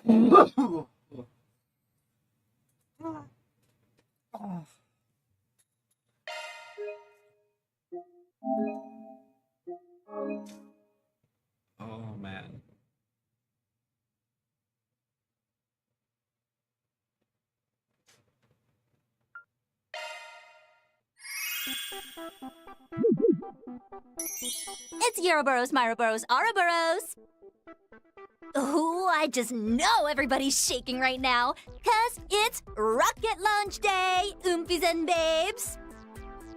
Oh, man. It's Euroboros, Myroboros, Ouroboros! Ooh, I just know everybody's shaking right now, 'cause it's rocket launch day, oompies and babes!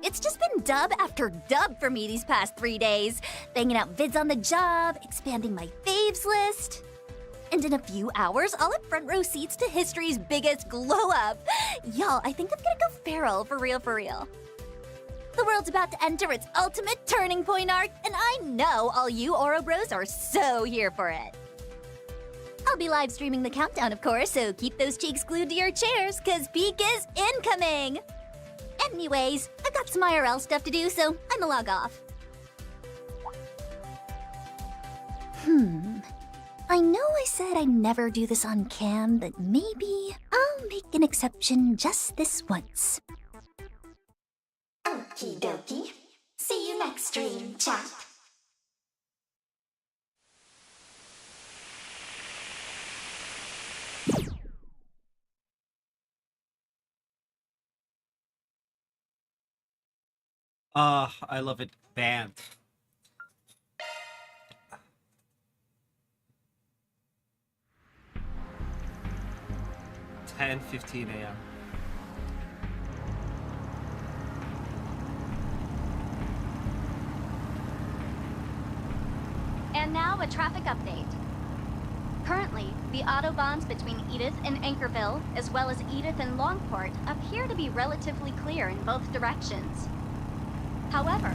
It's just been dub after dub for me these past 3 days, banging out vids on the job, expanding my faves list. And in a few hours, I'll have front row seats to history's biggest glow up. Y'all, I think I'm gonna go feral, for real, for real. The world's about to enter its ultimate turning point arc, and I know all you Ouroboros are so here for it. I'll be live streaming the countdown, of course, so keep those cheeks glued to your chairs, 'cause peak is incoming! Anyways, I've got some IRL stuff to do, so I'ma log off. I know I said I'd never do this on cam, but maybe I'll make an exception just this once. Okie dokie. See you next stream, chat. I love it. Banned. 10:15 a.m. And now a traffic update. Currently, the autobahns between Edith and Anchorville, as well as Edith and Longport, appear to be relatively clear in both directions. However,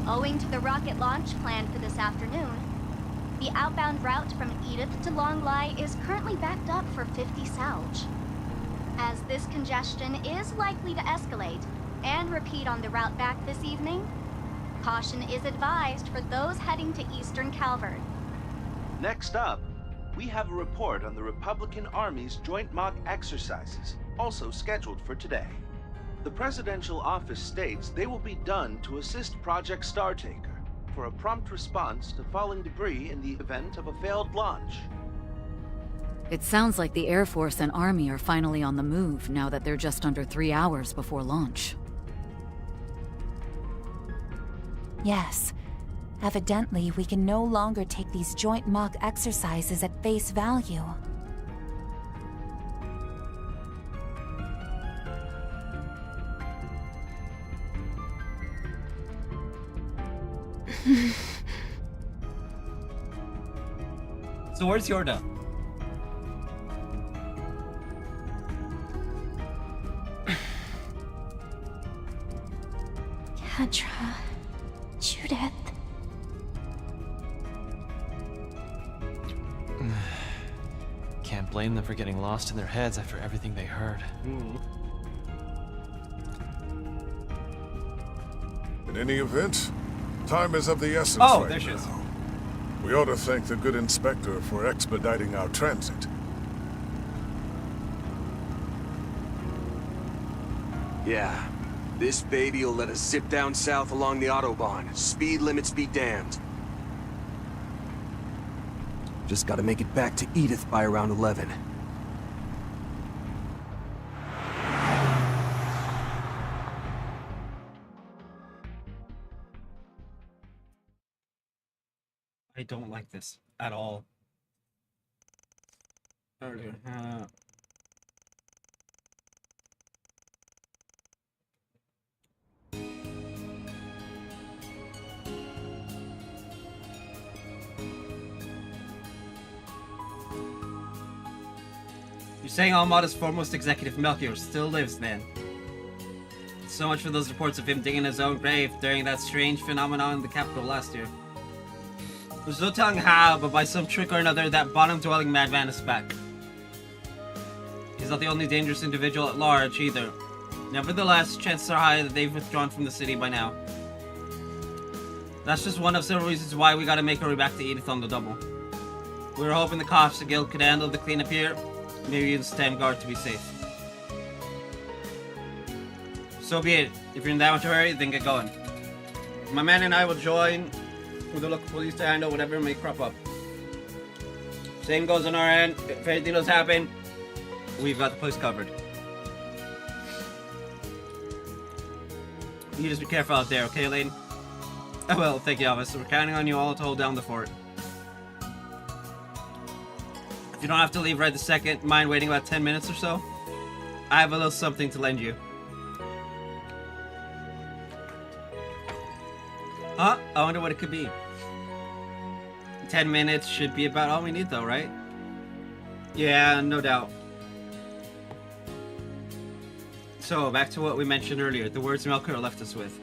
owing to the rocket launch planned for this afternoon, the outbound route from Edith to Longlai is currently backed up for 50 Salge. As this congestion is likely to escalate and repeat on the route back this evening, caution is advised for those heading to Eastern Calvert. Next up, we have a report on the Republican Army's joint mock exercises, also scheduled for today. The presidential office states they will be done to assist Project Startaker for a prompt response to falling debris in the event of a failed launch. It sounds like the Air Force and Army are finally on the move now that they're just under 3 hours before launch. Yes. Evidently, we can no longer take these joint mock exercises at face value. So where's Yorda? Kedra, Judith. Can't blame them for getting lost in their heads after everything they heard. In any event, time is of the essence Oh, right there she is. now. We ought to thank the good inspector for expediting our transit. Yeah, this baby'll let us zip down south along the Autobahn. Speed limits be damned. Just gotta make it back to Edith by around 11. I don't like this at all. Saying Almada's foremost executive, Melchior, still lives, man. So much for those reports of him digging his own grave during that strange phenomenon in the capital last year. There's no telling how, but by some trick or another, that bottom-dwelling madman is back. He's not the only dangerous individual at large, either. Nevertheless, chances are high that they've withdrawn from the city by now. That's just one of several reasons why we gotta make our way back to Edith on the double. We were hoping the cops and guild could handle the cleanup here, maybe even stand guard to be safe. So be it. If you're in that much of a hurry, then get going. My man and I will join with the local police to handle whatever may crop up. Same goes on our end. If anything does happen, we've got the place covered. You just be careful out there, okay, Lane? Oh, well, thank you, officer. We're counting on you all to hold down the fort. If you don't have to leave right this second, mind waiting about 10 minutes or so? I have a little something to lend you. Huh? I wonder what it could be. 10 minutes should be about all we need though, right? Yeah, no doubt. So, back to what we mentioned earlier, the words Melchior left us with.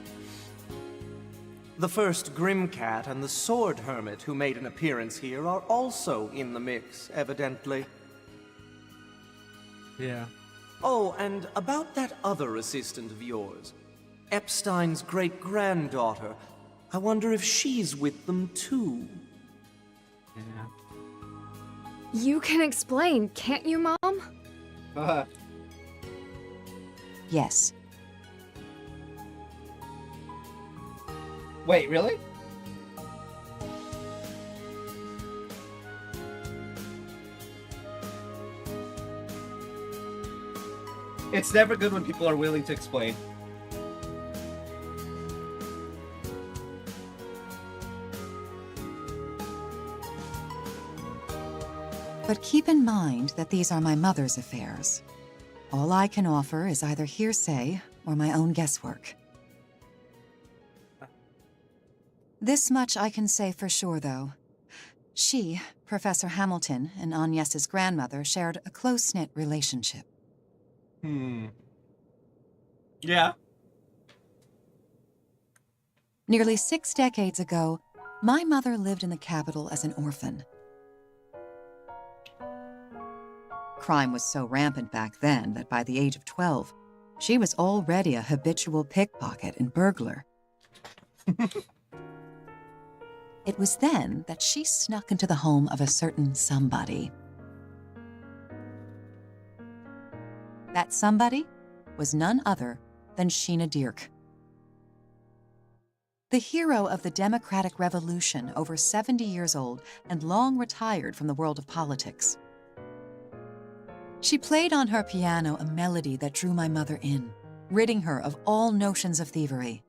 The first Grimcat and the Sword Hermit who made an appearance here are also in the mix, evidently. Yeah. Oh, and about that other assistant of yours, Epstein's great-granddaughter. I wonder if she's with them too. Yeah. You can explain, can't you, Mom? Yes. Wait, really? It's never good when people are willing to explain. But keep in mind that these are my mother's affairs. All I can offer is either hearsay or my own guesswork. This much I can say for sure, though. She, Professor Hamilton, and Agnes's grandmother shared a close-knit relationship. Yeah. Nearly 6 decades ago, my mother lived in the capital as an orphan. Crime was so rampant back then that by the age of 12, she was already a habitual pickpocket and burglar. It was then that she snuck into the home of a certain somebody. That somebody was none other than Sheena Dirk. The hero of the Democratic Revolution, over 70 years old and long retired from the world of politics. She played on her piano a melody that drew my mother in, ridding her of all notions of thievery.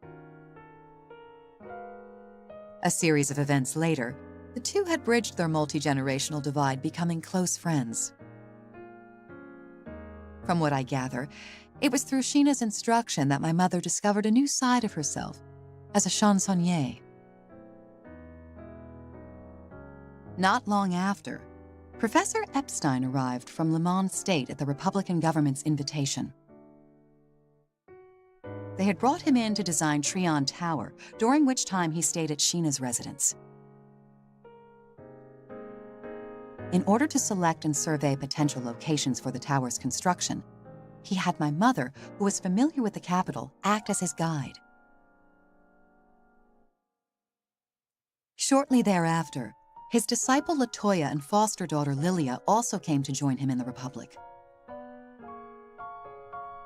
A series of events later, the two had bridged their multi-generational divide, becoming close friends. From what I gather, it was through Sheena's instruction that my mother discovered a new side of herself as a chansonnier. Not long after, Professor Epstein arrived from Le Mans State at the Republican government's invitation. They had brought him in to design Trion Tower, during which time he stayed at Sheena's residence. In order to select and survey potential locations for the tower's construction, he had my mother, who was familiar with the capital, act as his guide. Shortly thereafter, his disciple Latoya and foster daughter Lilia also came to join him in the Republic.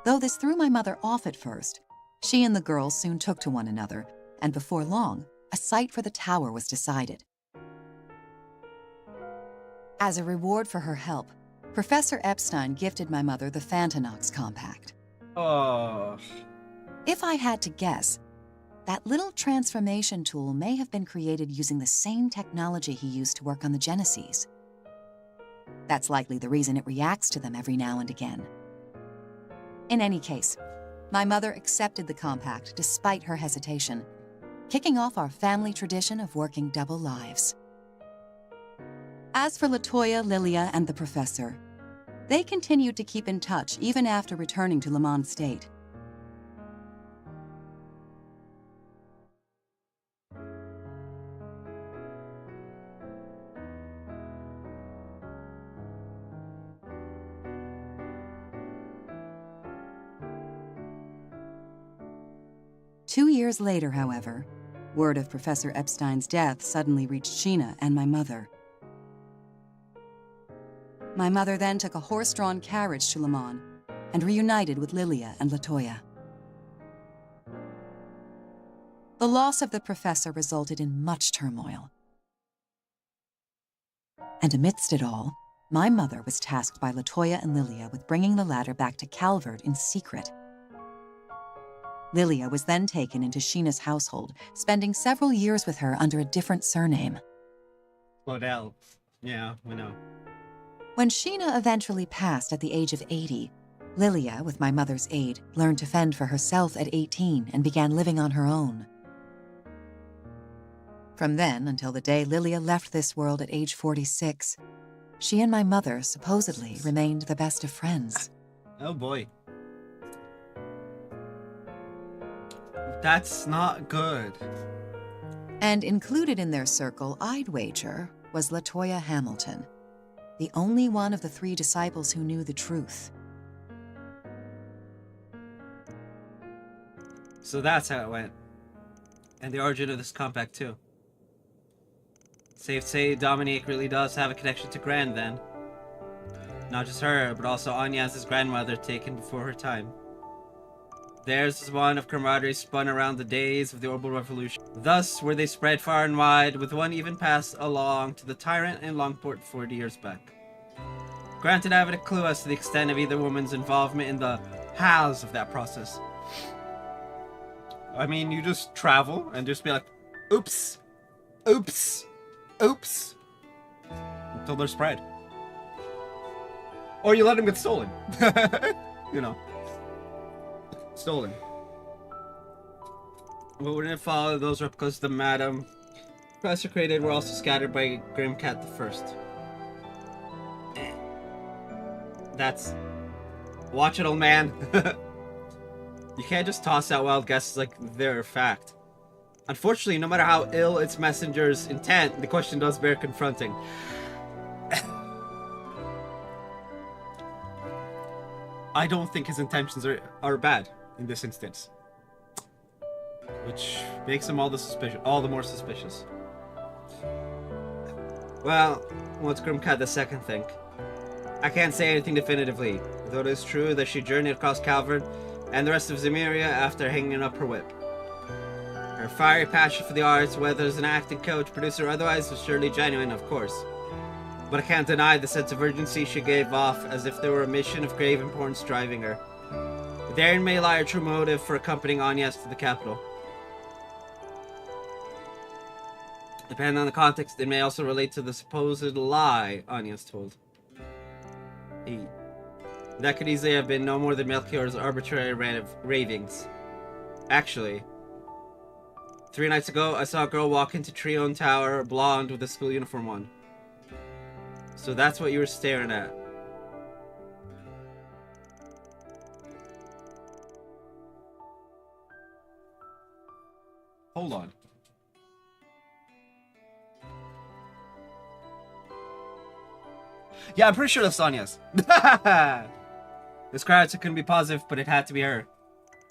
Though this threw my mother off at first, she and the girls soon took to one another, and before long, a site for the tower was decided. As a reward for her help, Professor Epstein gifted my mother the Fantanox compact. Oh. If I had to guess, that little transformation tool may have been created using the same technology he used to work on the Genesees. That's likely the reason it reacts to them every now and again. In any case, my mother accepted the compact despite her hesitation, kicking off our family tradition of working double lives. As for Latoya, Lilia, and the professor, They continued to keep in touch even after returning to Lamont State. Two years later, however, word of Professor Epstein's death suddenly reached Sheena and my mother. My mother then took a horse-drawn carriage to Lamont and reunited with Lilia and Latoya. The loss of the professor resulted in much turmoil. And amidst it all, my mother was tasked by Latoya and Lilia with bringing the latter back to Calvert in secret. Lilia was then taken into Sheena's household, spending several years with her under a different surname. Claudel. Yeah, we know. When Sheena eventually passed at the age of 80, Lilia, with my mother's aid, learned to fend for herself at 18 and began living on her own. From then until the day Lilia left this world at age 46, she and my mother supposedly remained the best of friends. Oh boy. That's not good. And included in their circle, I'd wager, was Latoya Hamilton, the only one of the three disciples who knew the truth. So that's how it went. And the origin of this compact, too. Safe to say, Dominique really does have a connection to Gran, then. Not just her, but also Agnes's grandmother taken before her time. Theirs is one of camaraderie spun around the days of the Orbital Revolution. Thus were they spread far and wide, with one even passed along to the tyrant in Longport 40 years back. Granted, I haven't a clue as to the extent of either woman's involvement in the hows of that process. I mean, you just travel and just be like, oops, oops, oops, until they're spread. Or you let them get stolen. You know. Stolen. But wouldn't it follow those replicas the Madam Professor created were also scattered by Grimcat the First? That's... Watch it, old man. You can't just toss out wild guesses like they're a fact. Unfortunately, no matter how ill its messenger's intent, the question does bear confronting. I don't think his intentions are bad in this instance, which makes him all the more suspicious. Well, what's Grimcat the Second think? I can't say anything definitively, though it is true that she journeyed across Calvert and the rest of Zemuria after hanging up her whip. Her fiery passion for the arts, whether as an acting coach, producer, or otherwise, was surely genuine, of course. But I can't deny the sense of urgency she gave off, as if there were a mission of grave importance driving her. Therein may lie her true motive for accompanying Agnes to the capital. Depending on the context, it may also relate to the supposed lie Agnes told. That could easily have been no more than Melchior's arbitrary ravings. Actually, 3 nights ago, I saw a girl walk into Trion Tower, blonde with a school uniform on. So that's what you were staring at. Hold on. Yeah, I'm pretty sure that's Anya's. This crowd couldn't be positive, but it had to be her.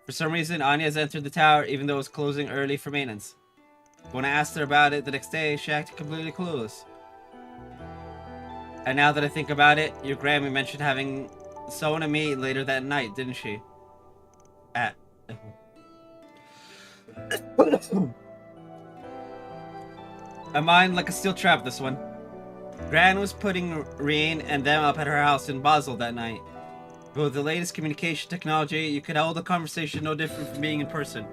For some reason, Agnes entered the tower even though it was closing early for maintenance. But when I asked her about it the next day, she acted completely clueless. And now that I think about it, your Grammy mentioned having someone to meet later that night, didn't she? A mind like a steel trap, this one. Gran was putting Rien and them up at her house in Basel that night. But with the latest communication technology, you could hold a conversation no different from being in person.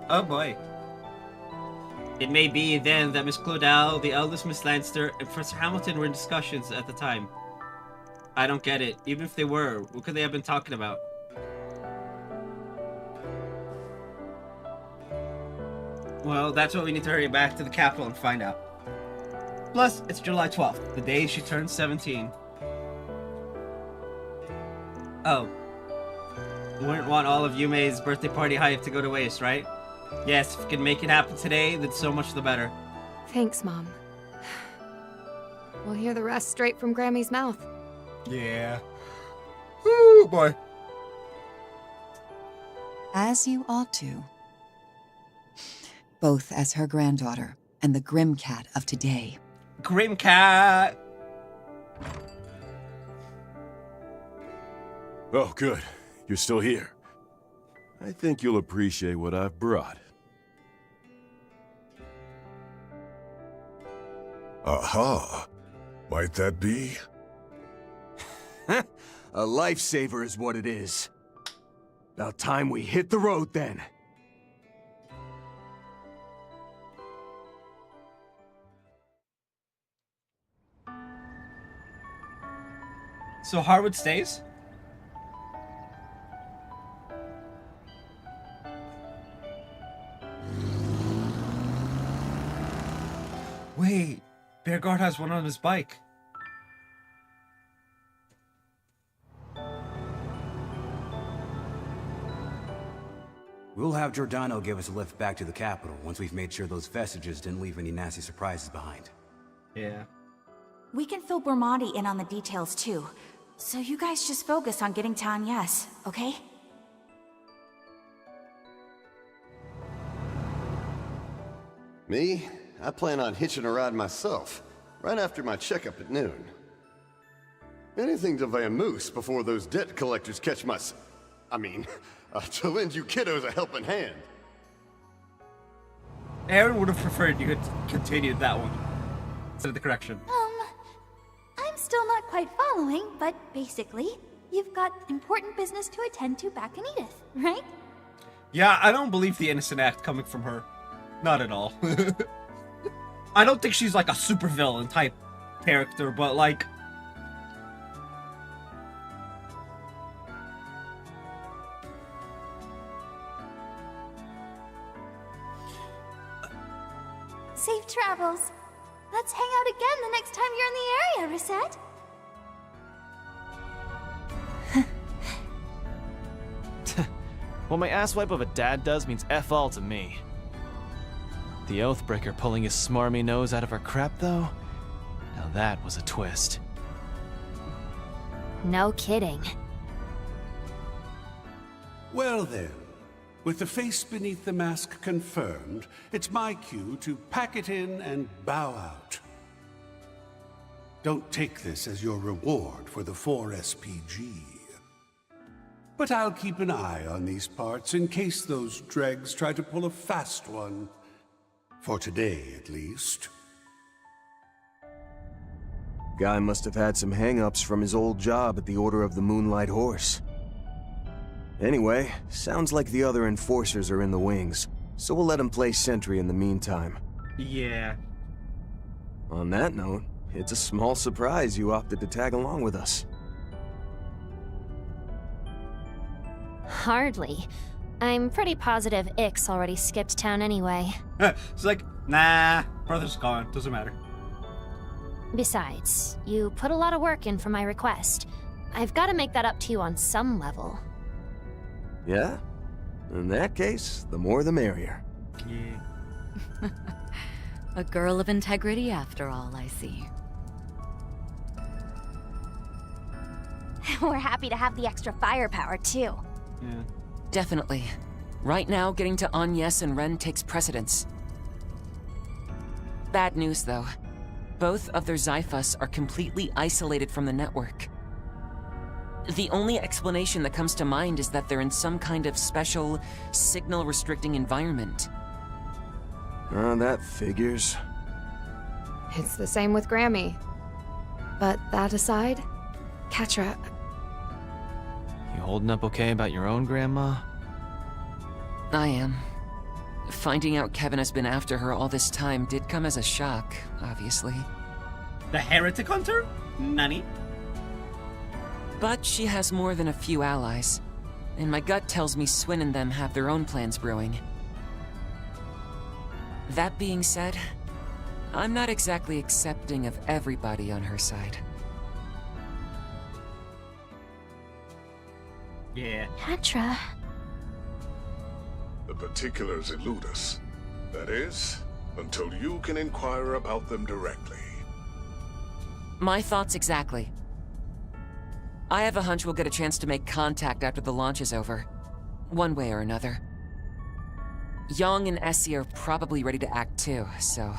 Oh boy. It may be then that Miss Claudel, the eldest Miss Lanster, and Professor Hamilton were in discussions at the time. I don't get it. Even if they were, what could they have been talking about? Well, that's what we need to hurry back to the capital and find out. Plus, it's July 12th, the day she turned 17. Oh. You wouldn't want all of Yume's birthday party hype to go to waste, right? Yes, if you can make it happen today, then so much the better. Thanks, Mom. We'll hear the rest straight from Grammy's mouth. Yeah. Oh boy. As you ought to. Both as her granddaughter and the Grim Cat of today. Grim Cat! Oh, good. You're still here. I think you'll appreciate what I've brought. Aha! Might that be? A lifesaver is what it is. About time we hit the road then. So Harwood stays? Wait, Bearguard has one on his bike. We'll have Giordano give us a lift back to the capital once we've made sure those vestiges didn't leave any nasty surprises behind. Yeah. We can fill Bormati in on the details too. So you guys just focus on getting to Agnes, okay? Me? I plan on hitching a ride myself, right after my checkup at noon. Anything to vamoose before those debt collectors catch my to lend you kiddos a helping hand. Aaron would have preferred you had continued that one instead of the correction. I'm still not quite following, but basically, you've got important business to attend to back in Edith, right? Yeah, I don't believe the innocent act coming from her. Not at all. I don't think she's like a supervillain type character, but like... Safe travels. Let's hang out again the next time you're in the area, Reset. What my asswipe of a dad does means F all to me. The Oathbreaker pulling his smarmy nose out of her crap, though? Now that was a twist. No kidding. Well then, with the face beneath the mask confirmed, it's my cue to pack it in and bow out. Don't take this as your reward for the 4 SPG. But I'll keep an eye on these parts in case those dregs try to pull a fast one. For today, at least. Guy must have had some hang-ups from his old job at the Order of the Moonlight Horse. Anyway, sounds like the other enforcers are in the wings, so we'll let them play sentry in the meantime. Yeah. On that note, it's a small surprise you opted to tag along with us. Hardly. I'm pretty positive Ix already skipped town anyway. It's like, nah, brother's gone, doesn't matter. Besides, you put a lot of work in for my request. I've got to make that up to you on some level. Yeah? In that case, the more the merrier. Yeah. A girl of integrity after all, I see. We're happy to have the extra firepower, too. Yeah. Definitely. Right now, getting to Agnes and Ren takes precedence. Bad news, though. Both of their Zyphus are completely isolated from the network. The only explanation that comes to mind is that they're in some kind of special, signal-restricting environment. That figures. It's the same with Grammy. But that aside, Catra... You holding up okay about your own grandma? I am. Finding out Kevin has been after her all this time did come as a shock, obviously. The Heretic Hunter? Nani? But she has more than a few allies, and my gut tells me Swin and them have their own plans brewing. That being said, I'm not exactly accepting of everybody on her side. Yeah. Patra. The particulars elude us. That is, until you can inquire about them directly. My thoughts exactly. I have a hunch we'll get a chance to make contact after the launch is over. One way or another. Young and Essie are probably ready to act too, so...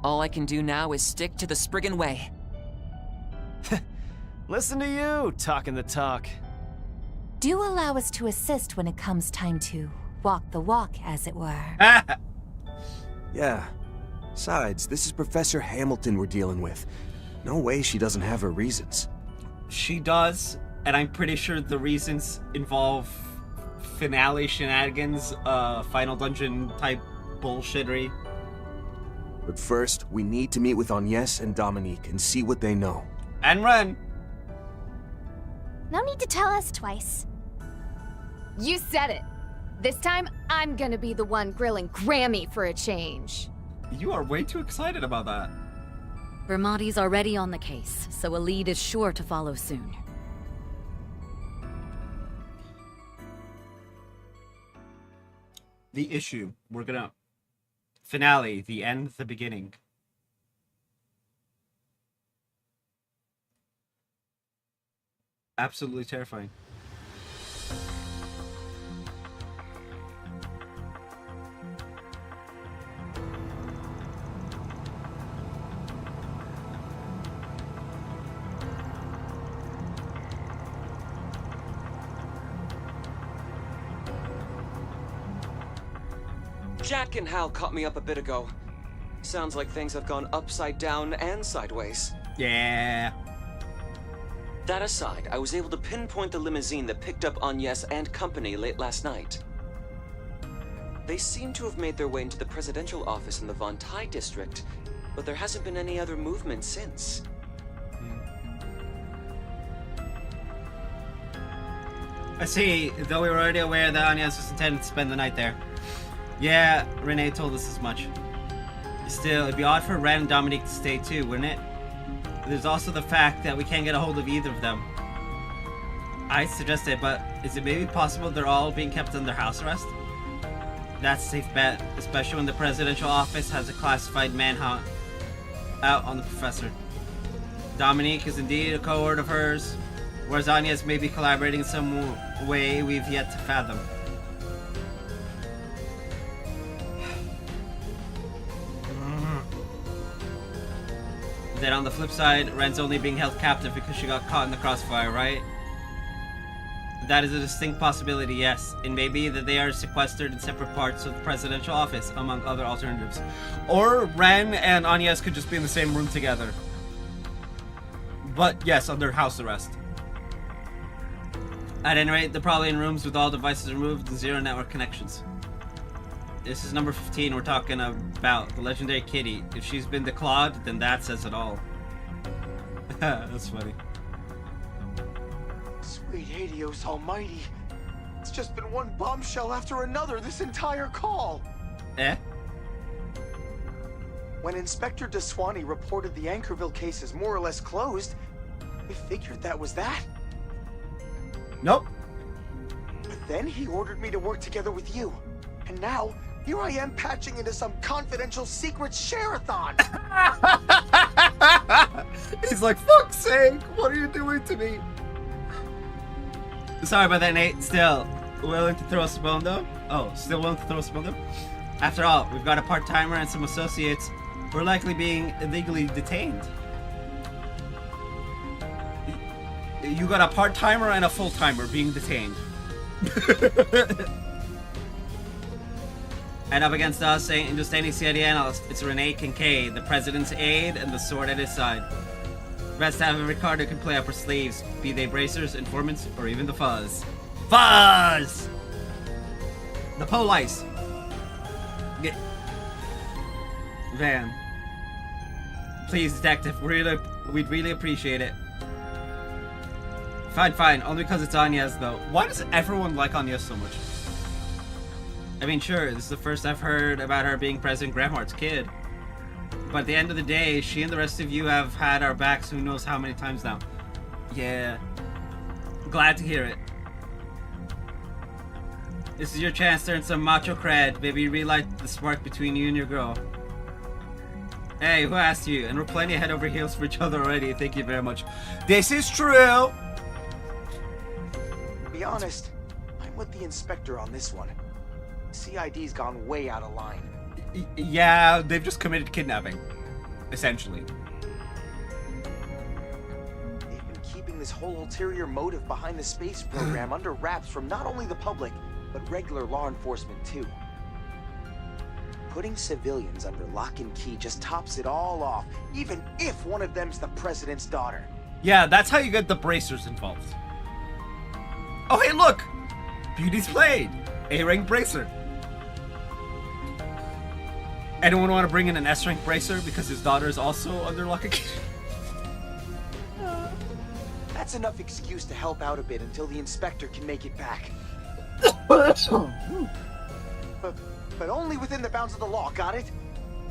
all I can do now is stick to the Spriggan way. Listen to you, talking the talk. Do allow us to assist when it comes time to walk the walk, as it were. Yeah. Besides, this is Professor Hamilton we're dealing with. No way she doesn't have her reasons. She does, and I'm pretty sure the reasons involve finale shenanigans, final dungeon type bullshittery. But first, we need to meet with Agnes and Dominique and see what they know. And run! No need to tell us twice. You said it. This time, I'm gonna be the one grilling Grammy for a change. You are way too excited about that. Vermati's already on the case, so a lead is sure to follow soon. The issue. We're gonna... Finale. The end, the beginning. Absolutely terrifying. Jack and Hal caught me up a bit ago. Sounds like things have gone upside down and sideways. Yeah. That aside, I was able to pinpoint the limousine that picked up Agnes and company late last night. They seem to have made their way into the presidential office in the Von Tai district, but there hasn't been any other movement since. I see, though we were already aware that Agnes was intended to spend the night there. Yeah, Renee told us as much. Still, it'd be odd for Ren and Dominique to stay too, wouldn't it? There's also the fact that we can't get a hold of either of them. I suggested, but is it maybe possible they're all being kept under house arrest? That's a safe bet, especially when the presidential office has a classified manhunt out on the professor. Dominique is indeed a cohort of hers, whereas Agnes may be collaborating in some way we've yet to fathom. Then on the flip side, Ren's only being held captive because she got caught in the crossfire, right? That is a distinct possibility, yes. It may be that they are sequestered in separate parts of the presidential office, among other alternatives. Or Ren and Agnes could just be in the same room together. But yes, under house arrest. At any rate, they're probably in rooms with all devices removed and zero network connections. This is number 15 we're talking about, the legendary Kitty. If she's been declawed, then that says it all. That's funny. Sweet Helios almighty. It's just been one bombshell after another this entire call. Eh? When Inspector DeSwanee reported the Anchorville case is more or less closed, we figured that was that. Nope. But then he ordered me to work together with you. And now, here I am patching into some confidential secret share-a-thon. He's like, fuck's sake, what are you doing to me? Sorry about that, Nate. Still willing to throw us a bone, though? Oh, still willing to throw us a bone, though? After all, we've got a part-timer and some associates who are likely being illegally detained. You got a part-timer and a full-timer being detained. And up against us ain't just any CID analyst. It's Renee Kincaid, the president's aide and the sword at his side. Best to have every card who can play up her sleeves, be they bracers, informants, or even the fuzz. Fuzz! The police. Van. Please, detective, we'd really appreciate it. Fine, only because it's Agnes, though. Why does everyone like Agnes so much? I mean, sure, this is the first I've heard about her being President Gramhart's kid. But at the end of the day, she and the rest of you have had our backs who knows how many times now. Yeah. Glad to hear it. This is your chance to earn some macho cred. Maybe relight the spark between you and your girl. Hey, who asked you? And we're plenty head over heels for each other already. Thank you very much. This is true! To be honest, I'm with the inspector on this one. CID's gone way out of line. Yeah, they've just committed kidnapping. Essentially. They've been keeping this whole ulterior motive behind the space program under wraps from not only the public, but regular law enforcement too. Putting civilians under lock and key just tops it all off, even if one of them's the president's daughter. Yeah, that's how you get the bracers involved. Oh, hey, look! Beauty's Blade! A-rank bracer. Anyone want to bring in an S-rank bracer because his daughter is also under lock and key? That's enough excuse to help out a bit until the inspector can make it back. But only within the bounds of the law, got it?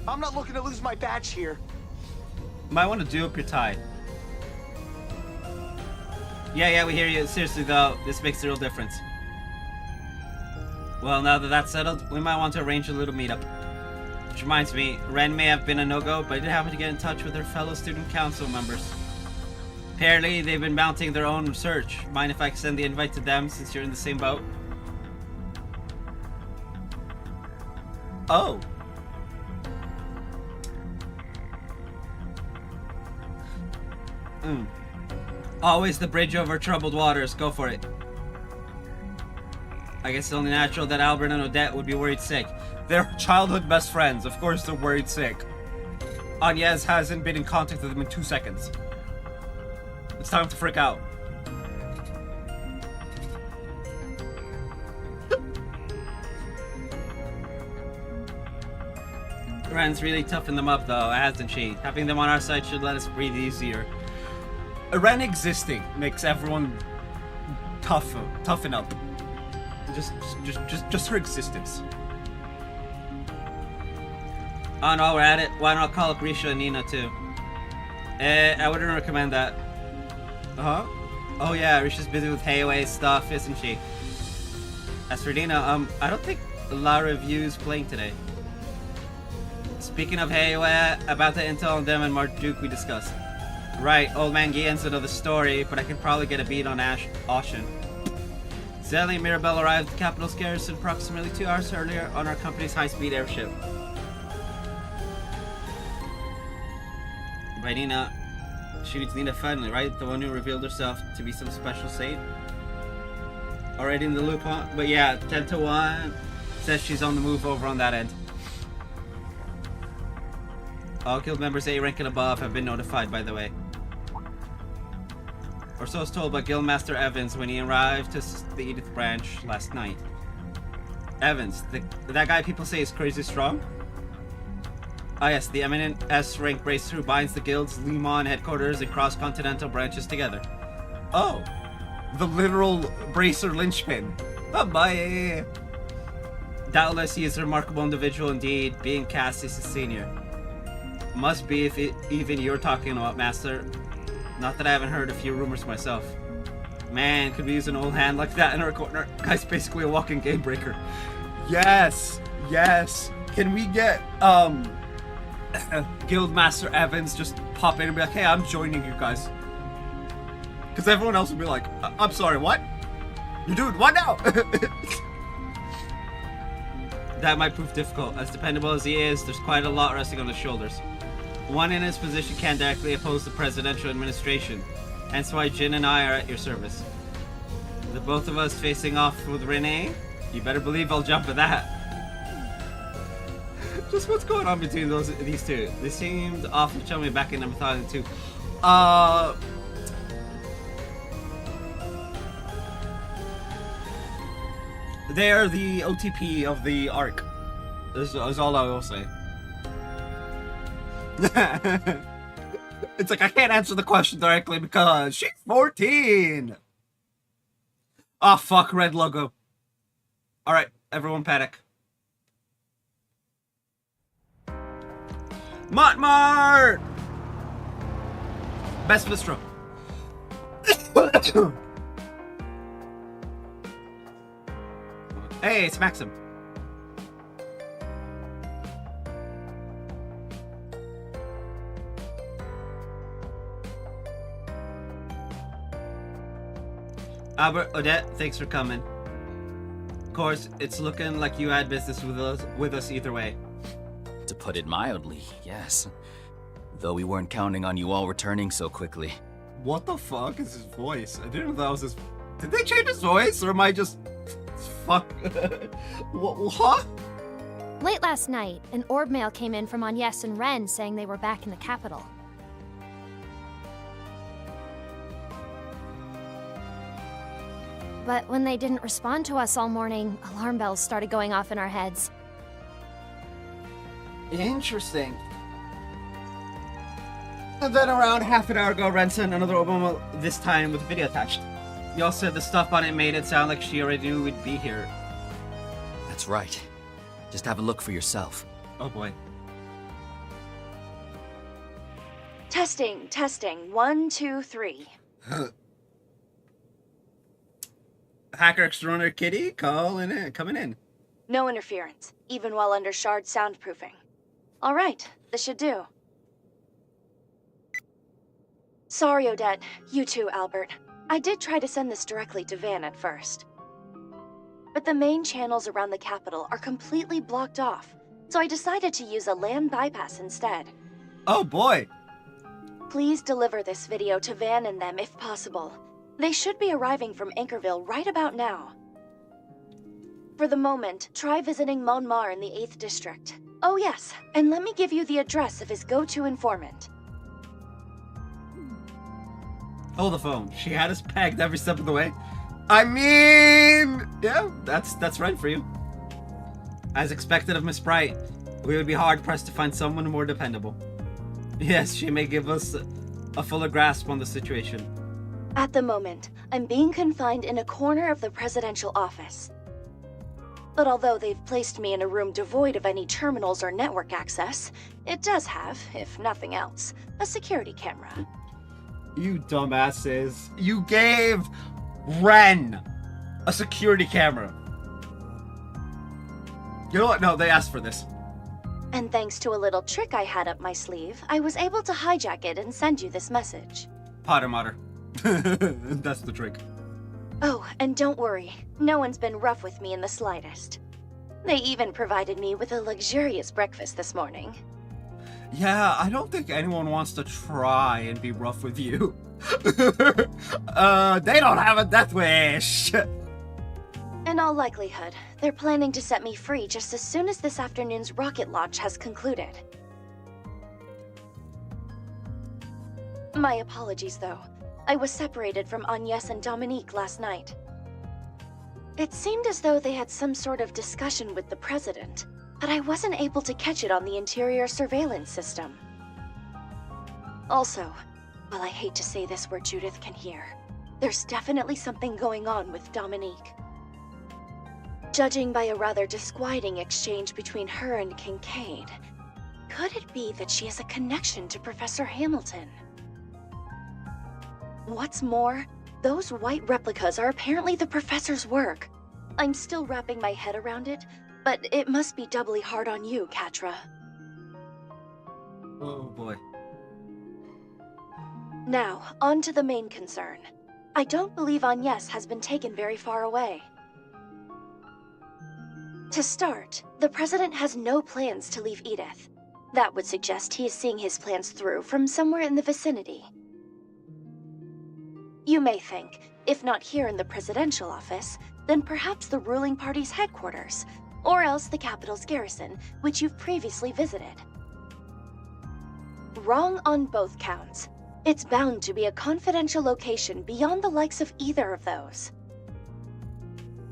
I'm not looking to lose my badge here. Might want to do up your tie. Yeah, we hear you. Seriously though, this makes a real difference. Well, now that that's settled, we might want to arrange a little meetup. Which reminds me, Ren may have been a no-go, but I did happen to get in touch with her fellow student council members. Apparently, they've been mounting their own research. Mind if I extend the invite to them since you're in the same boat? Oh. Always the bridge over troubled waters. Go for it. I guess it's only natural that Albert and Odette would be worried sick. They're childhood best friends. Of course they're worried sick. Agnes hasn't been in contact with them in 2 seconds. It's time to freak out. Ren's really toughened them up though, hasn't she? Having them on our side should let us breathe easier. Ren existing makes everyone toughen up. Just her existence. Oh no, we're at it. Why not call up Risha and Nina too? I wouldn't recommend that. Huh? Oh yeah, Risha's busy with Hayway stuff, isn't she? As for Nina, I don't think Lara View's playing today. Speaking of Hayway, about the intel on them and Marduk we discussed. Right, Old Man Guillen's another story, but I can probably get a beat on Ashen. Sadly, Mirabelle arrived at Capital's garrison approximately 2 hours earlier on our company's high-speed airship. By Nina, she means Nina finally, right? The one who revealed herself to be some special saint? Already in the loop, huh? But yeah, 10 to 1 says she's on the move over on that end. All guild members A rank and above have been notified, by the way. Or so I was told by Guildmaster Evans when he arrived to the Edith branch last night. Evans, that guy people say is crazy strong? Ah yes, the eminent S-rank bracer who binds the guild's Limon headquarters and cross-continental branches together. Oh, the literal bracer linchpin. Oh, bye. Doubtless he is a remarkable individual indeed, being Cassie's senior. Must be if even you're talking about, Master. Not that I haven't heard a few rumors myself. Man, could we use an old hand like that in our corner? Guy's basically a walking game breaker. Yes, yes. Can we get Guildmaster Evans just pop in and be like, hey, I'm joining you guys? Because everyone else would be like, I'm sorry, what? You doing what now? That might prove difficult. As dependable as he is, there's quite a lot resting on his shoulders. One in his position can't directly oppose the presidential administration, hence why Jin and I are at your service. The both of us facing off with Renee? You better believe I'll jump at that. Just what's going on between these two? They seemed awfully chummy back in number 1002. They are the OTP of the arc. This is all I will say. It's like I can't answer the question directly because she's 14. Oh fuck, red logo. Alright, everyone panic. Montmart! Best bistro. Hey, it's Maxim. Albert, Odette, thanks for coming. Of course, it's looking like you had business with us either way. To put it mildly, yes. Though we weren't counting on you all returning so quickly. What the fuck is his voice? I didn't know that was his... Did they change his voice, or am I just... Fuck. What? Late last night, an orb mail came in from Agnes and Ren saying they were back in the capital. But when they didn't respond to us all morning, alarm bells started going off in our heads. Interesting. And then around half an hour ago, Ren sent another orb, this time with a video attached. Y'all said the stuff on it made it sound like she already knew we'd be here. That's right. Just have a look for yourself. Oh boy. Testing, testing. 1, 2, 3. Hacker extraordinary Kitty, coming in. No interference, even while under shard soundproofing. All right, this should do. Sorry, Odette. You too, Albert. I did try to send this directly to Van at first. But the main channels around the capital are completely blocked off, so I decided to use a land bypass instead. Oh boy! Please deliver this video to Van and them if possible. They should be arriving from Anchorville right about now. For the moment, try visiting Monmar in the 8th District. Oh yes, and let me give you the address of his go-to informant. Hold the phone. She had us pegged every step of the way. I mean... Yeah, that's right for you. As expected of Miss Bright, we would be hard-pressed to find someone more dependable. Yes, she may give us a fuller grasp on the situation. At the moment, I'm being confined in a corner of the presidential office. But although they've placed me in a room devoid of any terminals or network access, it does have, if nothing else, a security camera. You dumbasses. You gave Ren a security camera. You know what? No, they asked for this. And thanks to a little trick I had up my sleeve, I was able to hijack it and send you this message. Potter Motter. That's the trick. Oh, and don't worry. No one's been rough with me in the slightest. They even provided me with a luxurious breakfast this morning. Yeah, I don't think anyone wants to try and be rough with you. They don't have a death wish. In all likelihood, they're planning to set me free just as soon as this afternoon's rocket launch has concluded. My apologies, though. I was separated from Agnes and Dominique last night. It seemed as though they had some sort of discussion with the president, but I wasn't able to catch it on the interior surveillance system. Also, while I hate to say this where Judith can hear, there's definitely something going on with Dominique. Judging by a rather disquieting exchange between her and Kincaid, could it be that she has a connection to Professor Hamilton? What's more, those white replicas are apparently the professor's work. I'm still wrapping my head around it, but it must be doubly hard on you, Catra. Oh boy. Now, on to the main concern. I don't believe Agnes has been taken very far away. To start, the president has no plans to leave Edith. That would suggest he is seeing his plans through from somewhere in the vicinity. You may think, if not here in the presidential office, then perhaps the ruling party's headquarters, or else the capital's garrison, which you've previously visited. Wrong on both counts. It's bound to be a confidential location beyond the likes of either of those.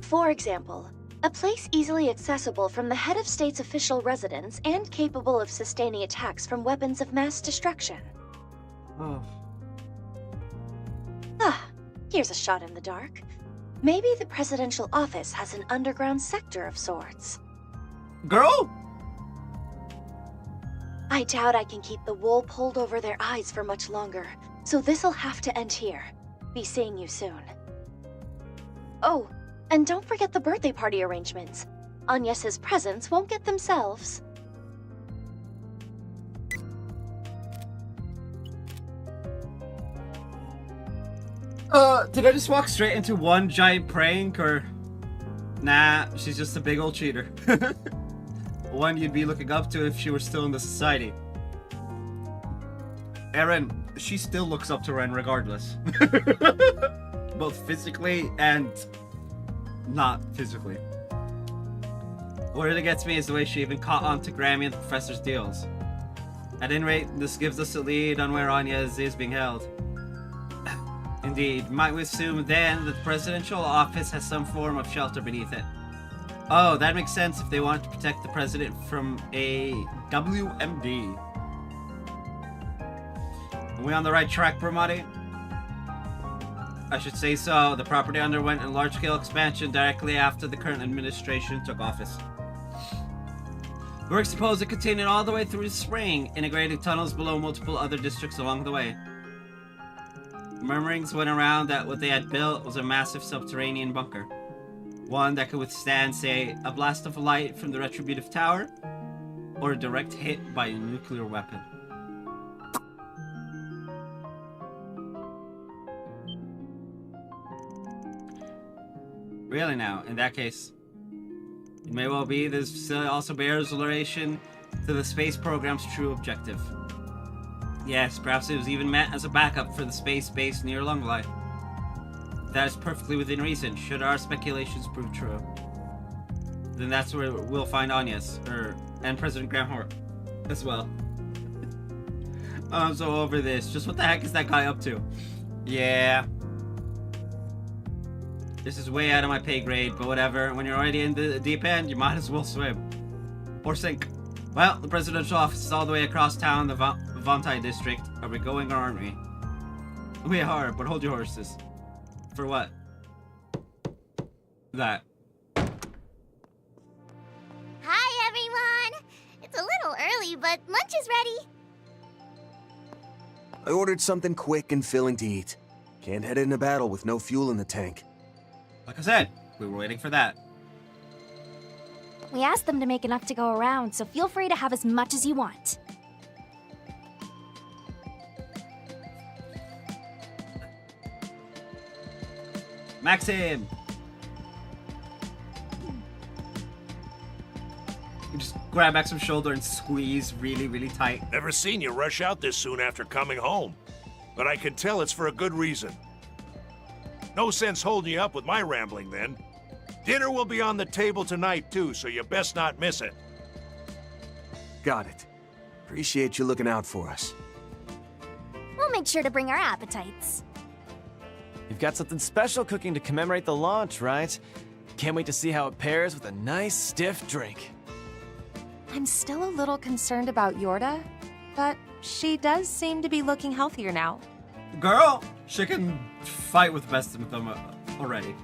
For example, a place easily accessible from the head of state's official residence and capable of sustaining attacks from weapons of mass destruction. Oh. Ah, here's a shot in the dark. Maybe the presidential office has an underground sector of sorts. Girl? I doubt I can keep the wool pulled over their eyes for much longer, so this'll have to end here. Be seeing you soon. Oh, And don't forget the birthday party arrangements. Agnes's presents won't get themselves. Did I just walk straight into one giant prank, or... Nah, she's just a big old cheater. One you'd be looking up to if she were still in the society. Eren, she still looks up to Ren regardless. Both physically and not physically. What really gets me is the way she even caught on to Grammy and the Professor's deals. At any rate, this gives us a lead on where Agnes is being held. Indeed, might we assume then that the presidential office has some form of shelter beneath it? Oh, that makes sense if they wanted to protect the president from a WMD. Are we on the right track, Bromati? I should say so. The property underwent a large-scale expansion directly after the current administration took office. The work supposed to continue all the way through the spring, integrating tunnels below multiple other districts along the way. Murmurings went around that what they had built was a massive subterranean bunker. One that could withstand, say, a blast of light from the Retributive Tower, or a direct hit by a nuclear weapon. Really now, in that case, it may well be this facility also bears relation to the space program's true objective. Yes, perhaps it was even meant as a backup for the space base near Longlai. That is perfectly within reason, should our speculations prove true. Then that's where we'll find Agnes, and President Gramhort as well. I'm so over this. Just what the heck is that guy up to? Yeah. This is way out of my pay grade, but whatever. When you're already in the deep end, you might as well swim. Or sink. Well, the presidential office is all the way across town, the Vantai district. Are we going or aren't we? We are, but hold your horses. For what? That. Hi, everyone! It's a little early, but lunch is ready. I ordered something quick and filling to eat. Can't head into battle with no fuel in the tank. Like I said, we were waiting for that. We asked them to make enough to go around, so feel free to have as much as you want. Maxim! You just grab Maxim's shoulder and squeeze really, really tight. Never seen you rush out this soon after coming home. But I can tell it's for a good reason. No sense holding you up with my rambling then. Dinner will be on the table tonight too, so you best not miss it. Got it. Appreciate you looking out for us. We'll make sure to bring our appetites. You've got something special cooking to commemorate the launch, right? Can't wait to see how it pairs with a nice, stiff drink. I'm still a little concerned about Yorda, but she does seem to be looking healthier now. Girl, she can fight with the best of them already.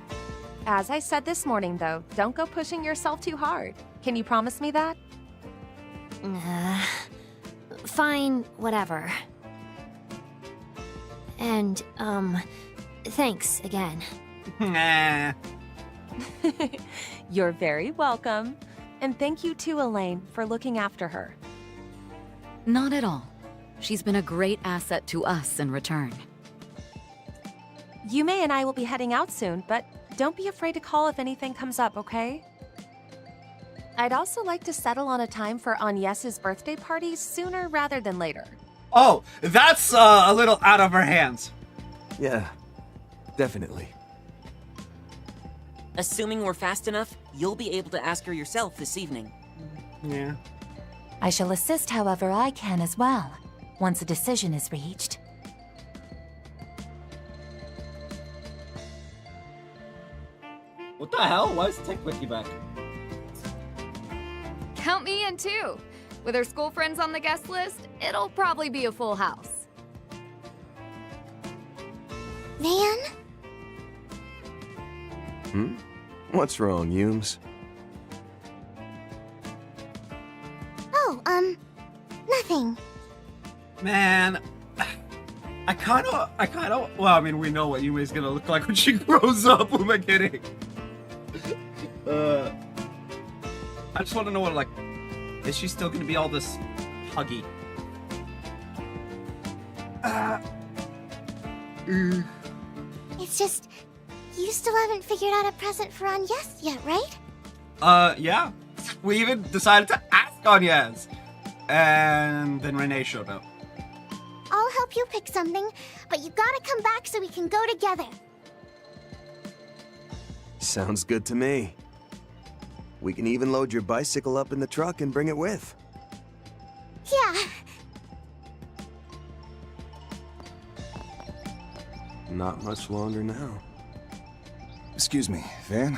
As I said this morning, though, don't go pushing yourself too hard. Can you promise me that? Fine, whatever. And, thanks again. Nah. You're very welcome. And thank you too, Elaine, for looking after her. Not at all. She's been a great asset to us in return. Yume and I will be heading out soon, but don't be afraid to call if anything comes up, okay? I'd also like to settle on a time for Agnes's birthday party sooner rather than later. Oh, that's a little out of our hands. Yeah, definitely. Assuming we're fast enough, you'll be able to ask her yourself this evening. Yeah. I shall assist however I can as well, once a decision is reached. What the hell? Why is Tech Wiki back? Count me in too. With her school friends on the guest list, it'll probably be a full house. Van? What's wrong, Yumes? Oh, nothing. Man, I kinda, well, I mean, we know what Yume's gonna look like when she grows up, who am I kidding? I just want to know what, like, is she still gonna be all this huggy? It's just, you still haven't figured out a present for Agnes yet, right? Yeah. We even decided to ask Agnes. And then Renee showed up. I'll help you pick something, but you gotta come back so we can go together. Sounds good to me. We can even load your bicycle up in the truck and bring it with. Yeah. Not much longer now. Excuse me, Van?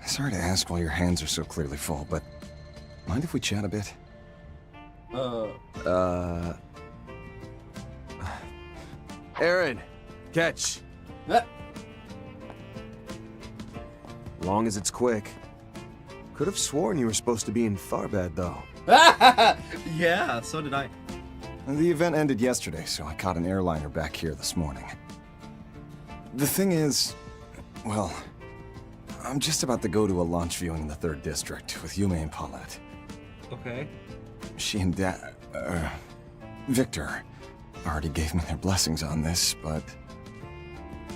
Sorry to ask while your hands are so clearly full, but mind if we chat a bit? Aaron, catch. Long as it's quick. Could have sworn you were supposed to be in Tharbad, though. Yeah, so did I. The event ended yesterday, so I caught an airliner back here this morning. The thing is, well, I'm just about to go to a launch viewing in the 3rd District with Yume and Paulette. Okay. She and Victor already gave me their blessings on this, but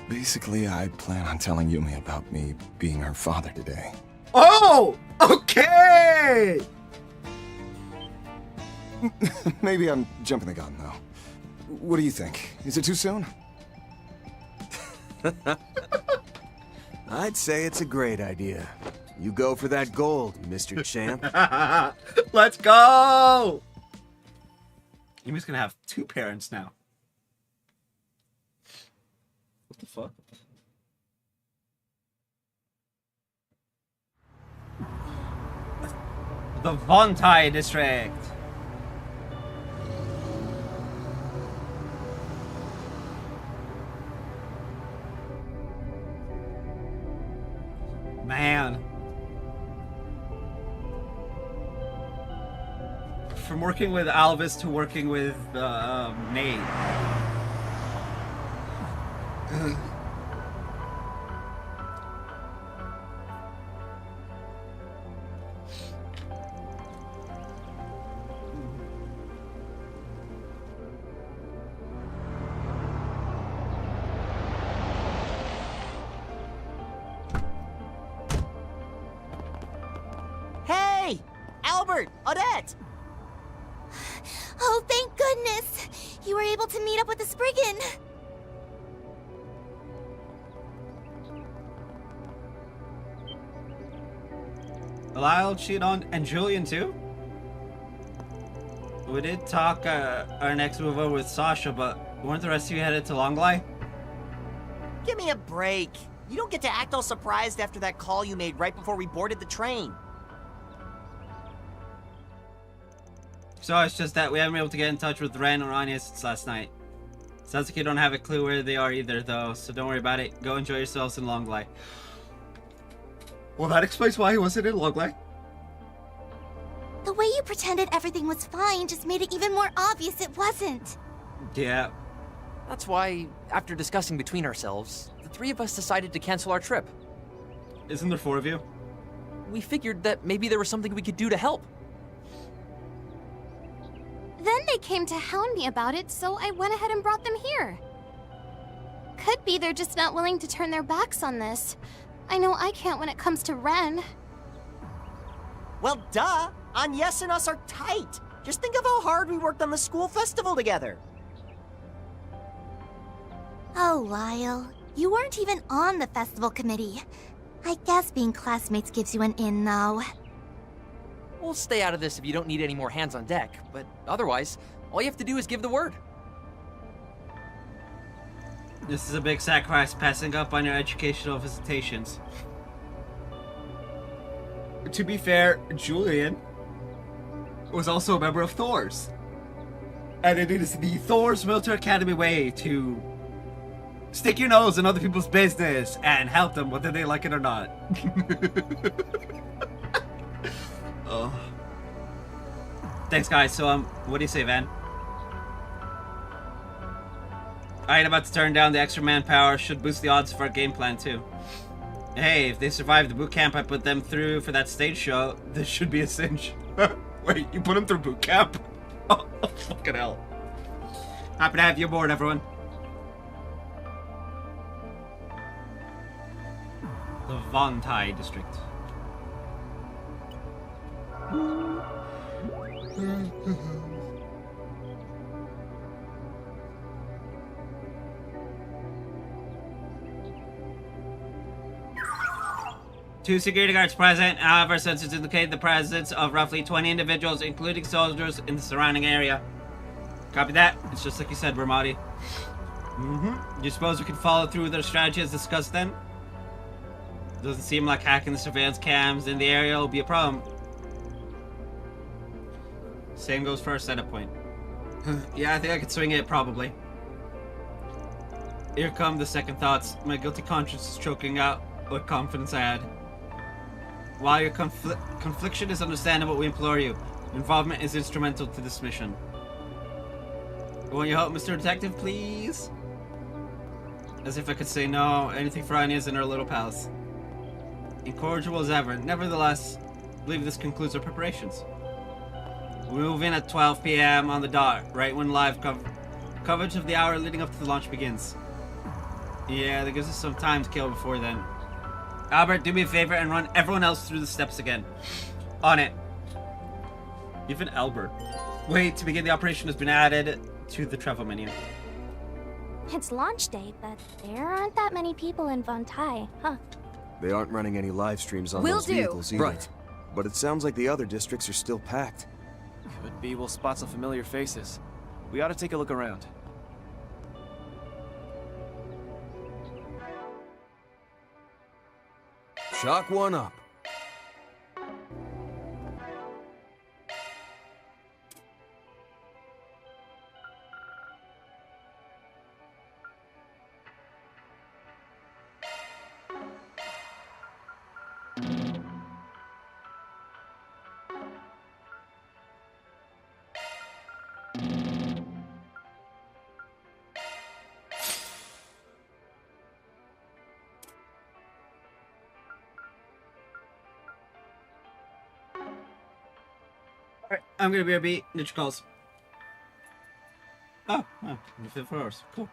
basically I plan on telling Yume about me being her father today. Oh! Okay! Maybe I'm jumping the gun, though. What do you think? Is it too soon? I'd say it's a great idea. You go for that gold, Mr. Champ. Let's go! Yumi's gonna have 2 parents now. What the fuck? The Vontai District! Man. From working with Alvis to working with Nate. Hey! Albert! Odette! Oh, thank goodness! You were able to meet up with the Spriggan! Lyle, Cheaton, and Julian too? We did talk our next move over with Sasha, but weren't the rest of you headed to Longlai? Give me a break. You don't get to act all surprised after that call you made right before we boarded the train. So it's just that we haven't been able to get in touch with Ren or Anya since last night. Sounds like you don't have a clue where they are either, though, so don't worry about it. Go enjoy yourselves in Longlai. Well, that explains why he wasn't in Longlai. The way you pretended everything was fine just made it even more obvious it wasn't. Yeah. That's why, after discussing between ourselves, the 3 of us decided to cancel our trip. Isn't there 4 of you? We figured that maybe there was something we could do to help. Then they came to hound me about it, so I went ahead and brought them here. Could be they're just not willing to turn their backs on this. I know I can't when it comes to Ren. Well, duh! Agnes and us are tight! Just think of how hard we worked on the school festival together. Oh, Lyle. You weren't even on the festival committee. I guess being classmates gives you an in, though. We'll stay out of this if you don't need any more hands on deck, but otherwise, all you have to do is give the word. This is a big sacrifice, passing up on your educational visitations. To be fair, Julian was also a member of Thor's. And it is the Thor's Military Academy way to stick your nose in other people's business and help them whether they like it or not. Oh. Thanks, guys. So, what do you say, Van? I ain't about to turn down the extra manpower. Should boost the odds of our game plan, too. Hey, if they survive the boot camp I put them through for that stage show, this should be a cinch. Wait, you put them through boot camp? Oh, fucking hell. Happy to have you aboard, everyone. The Vontai district. Two security guards present. However, sensors indicate the presence of roughly 20 individuals, including soldiers, in the surrounding area. Copy that. It's just like you said, Ramadi. You suppose we can follow through with our strategy as discussed then? Doesn't seem like hacking the surveillance cams in the area will be a problem. Same goes for our setup point. Yeah, I think I could swing it, probably. Here come the second thoughts. My guilty conscience is choking out what confidence I had. While your confliction is understandable, we implore you. Involvement is instrumental to this mission. Want your help, Mr. Detective, please? As if I could say no. Anything for Inez and her little pals. Incorrigible as ever. Nevertheless, I believe this concludes our preparations. We move in at 12 p.m. on the dot, right when live coverage of the hour leading up to the launch begins. Yeah, that gives us some time to kill before then. Albert, do me a favor and run everyone else through the steps again. On it. Even Albert. Wait, to begin the operation has been added to the travel menu. It's launch day, but there aren't that many people in Vontai, huh? They aren't running any live streams on Will those do. vehicles either. Right. But it sounds like the other districts are still packed. Could be we'll spot some familiar faces. We ought to take a look around. Shock one up. Alright, I'm gonna be a beat. Ninja calls. Oh, 54 hours. Cool.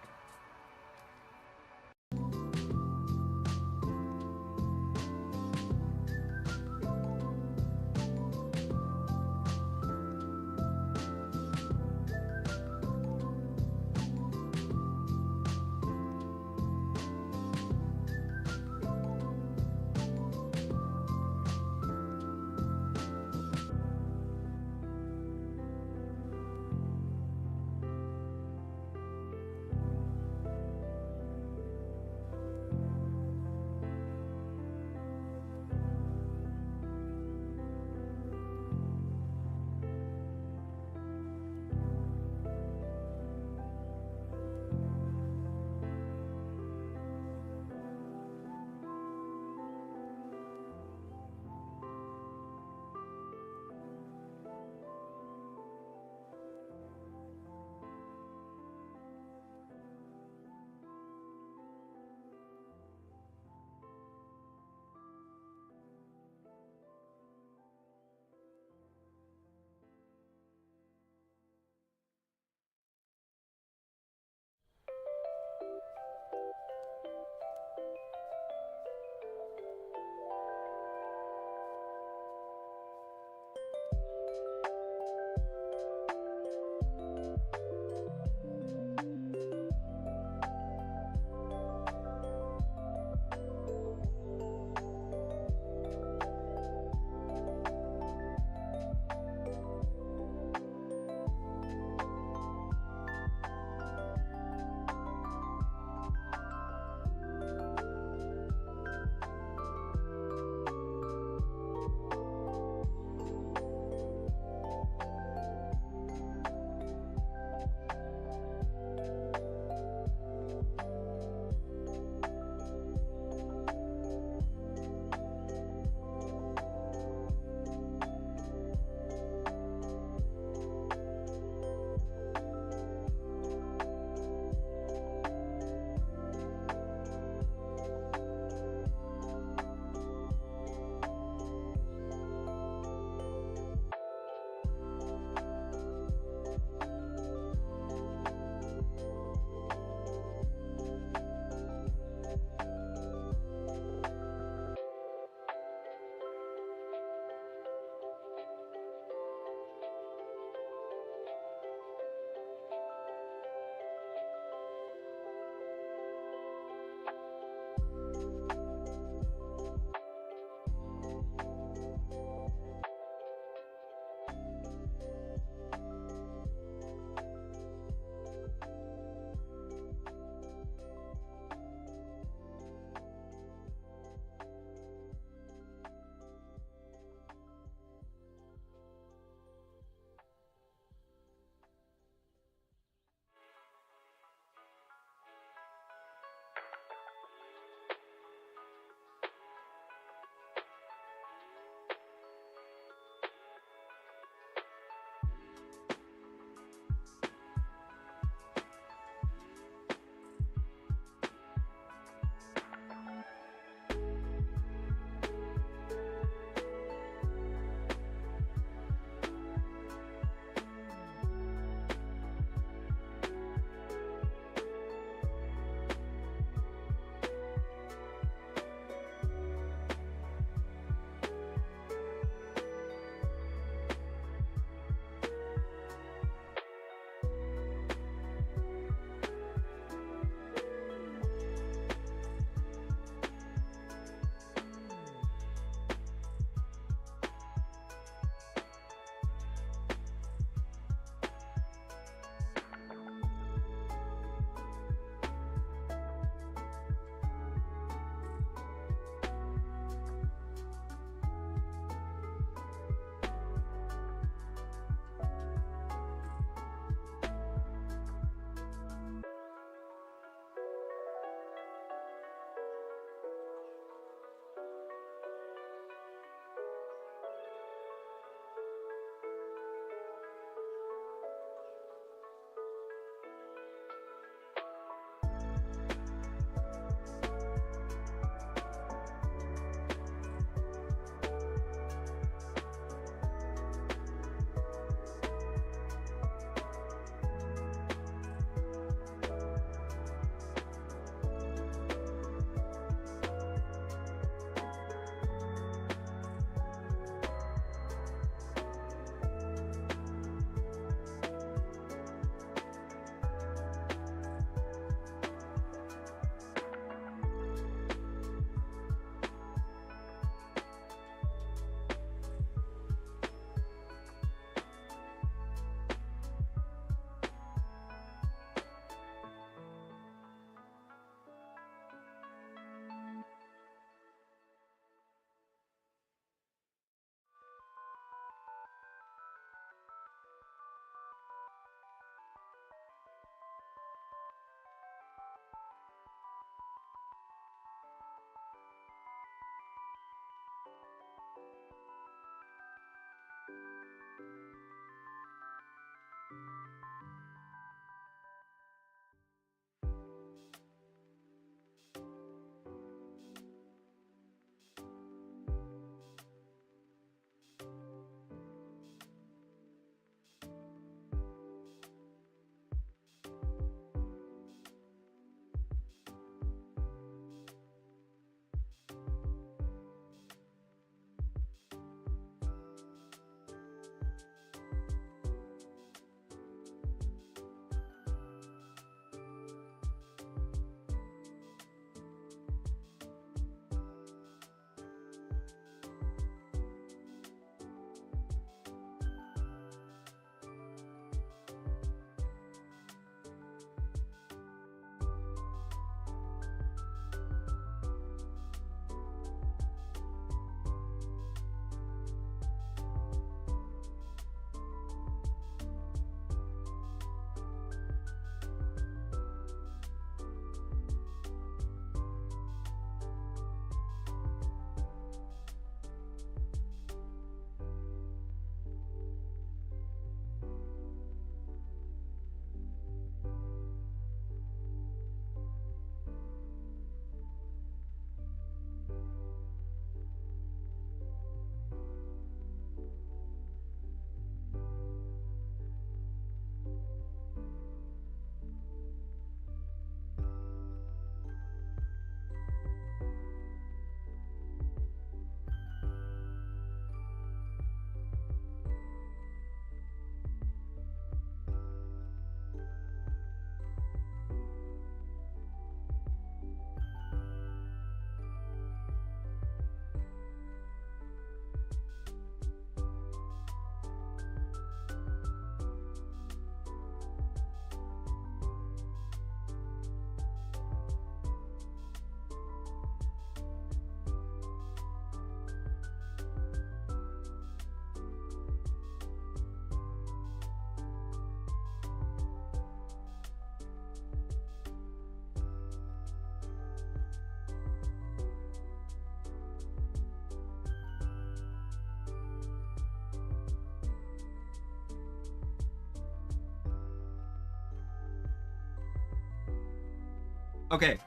Okay.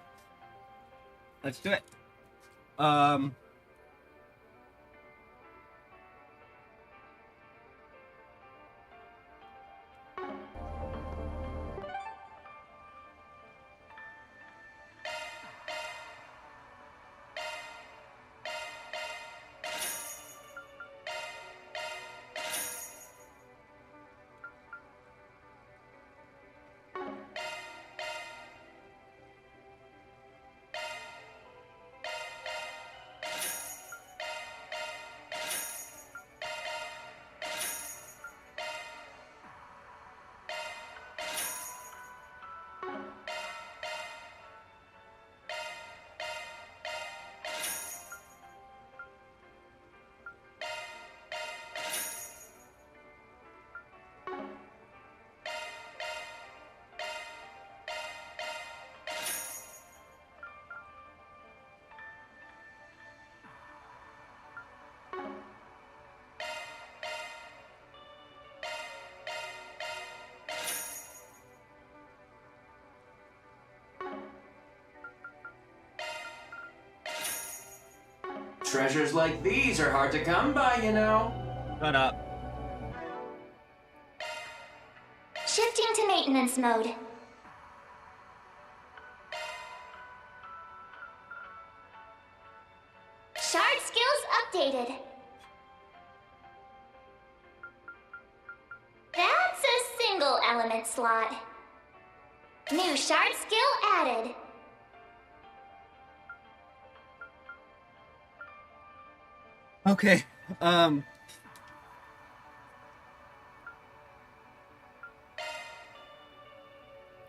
Let's do it. Treasures like these are hard to come by, you know. Shut up. Shifting to maintenance mode. Shard skills updated. That's a single element slot. New shard skill added. Okay.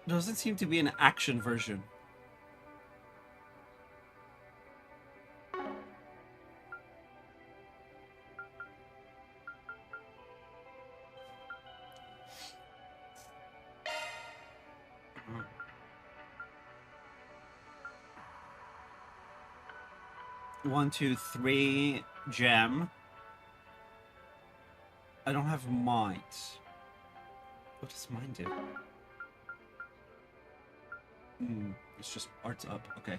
Doesn't seem to be an action version. One, two, three, gem. I don't have mind. What does mind do? It's just arts up. Okay.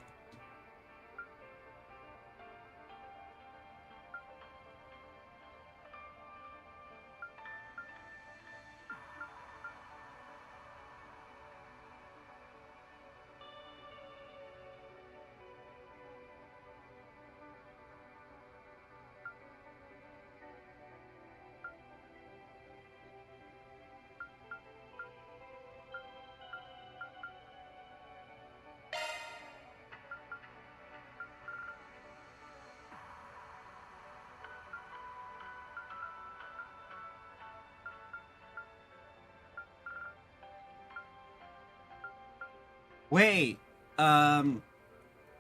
Wait,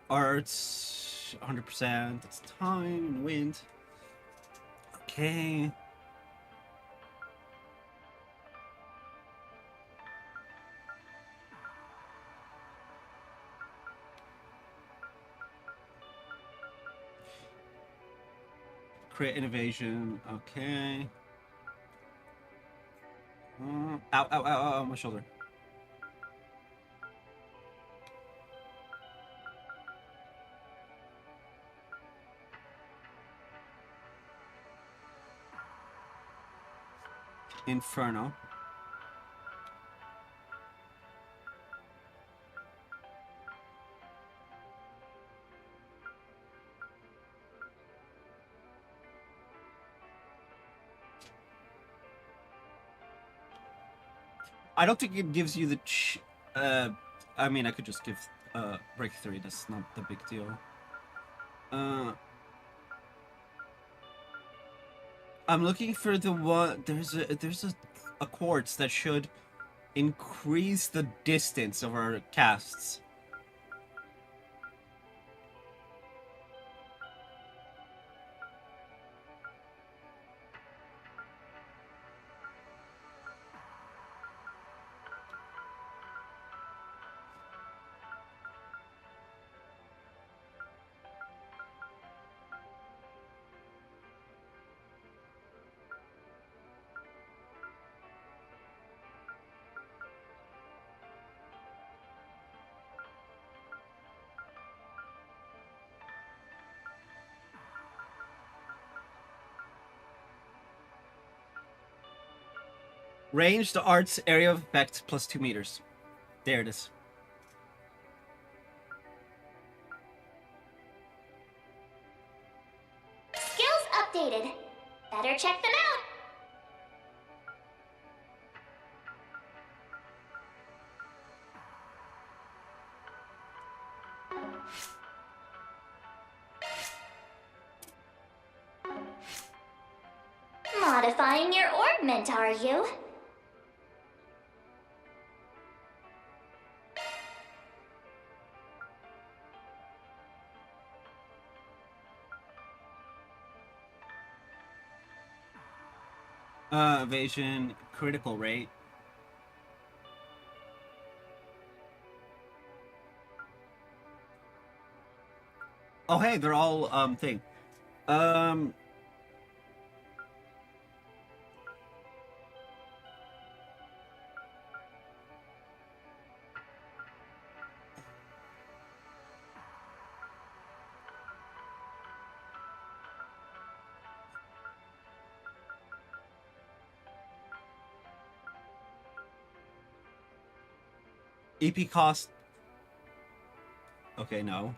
arts, 100%, it's time and wind. Okay. Create innovation, okay. Ow, ow, ow, ow, ow, my shoulder. Inferno. I don't think it gives you the I mean, I could just give break 3, that's not the big deal. I'm looking for the one. There's a quartz that should increase the distance of our casts. Range the art's area of effect plus 2 meters. There it is. Skills updated. Better check them out. Modifying your orbment, are you? Evasion, critical rate. Oh, hey, they're all, thing. EP cost. Okay, no.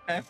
Okay.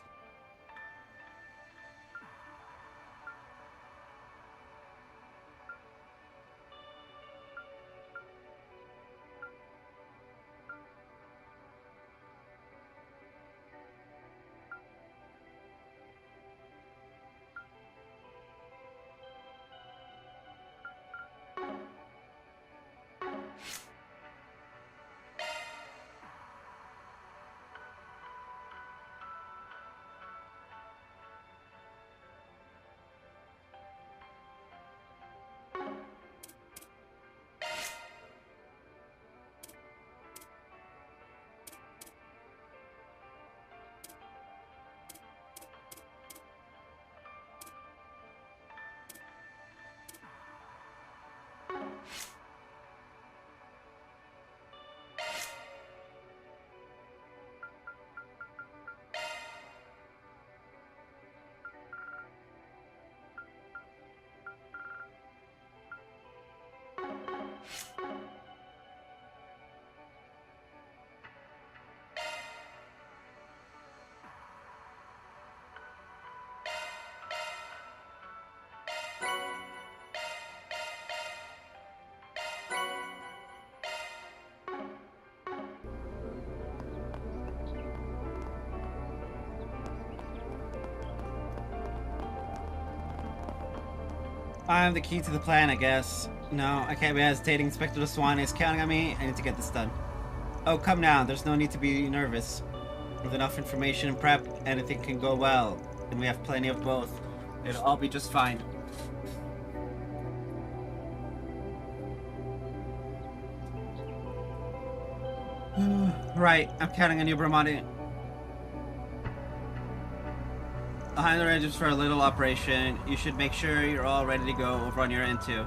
I'm the key to the plan, I guess. No, I can't be hesitating. Inspector Swan is counting on me. I need to get this done. Oh, come now. There's no need to be nervous. With enough information and prep, anything can go well. And we have plenty of both. It'll all be just fine. Right, I'm counting on you, Bramati. I'll handle the arrangements for a little operation. You should make sure you're all ready to go over on your end too.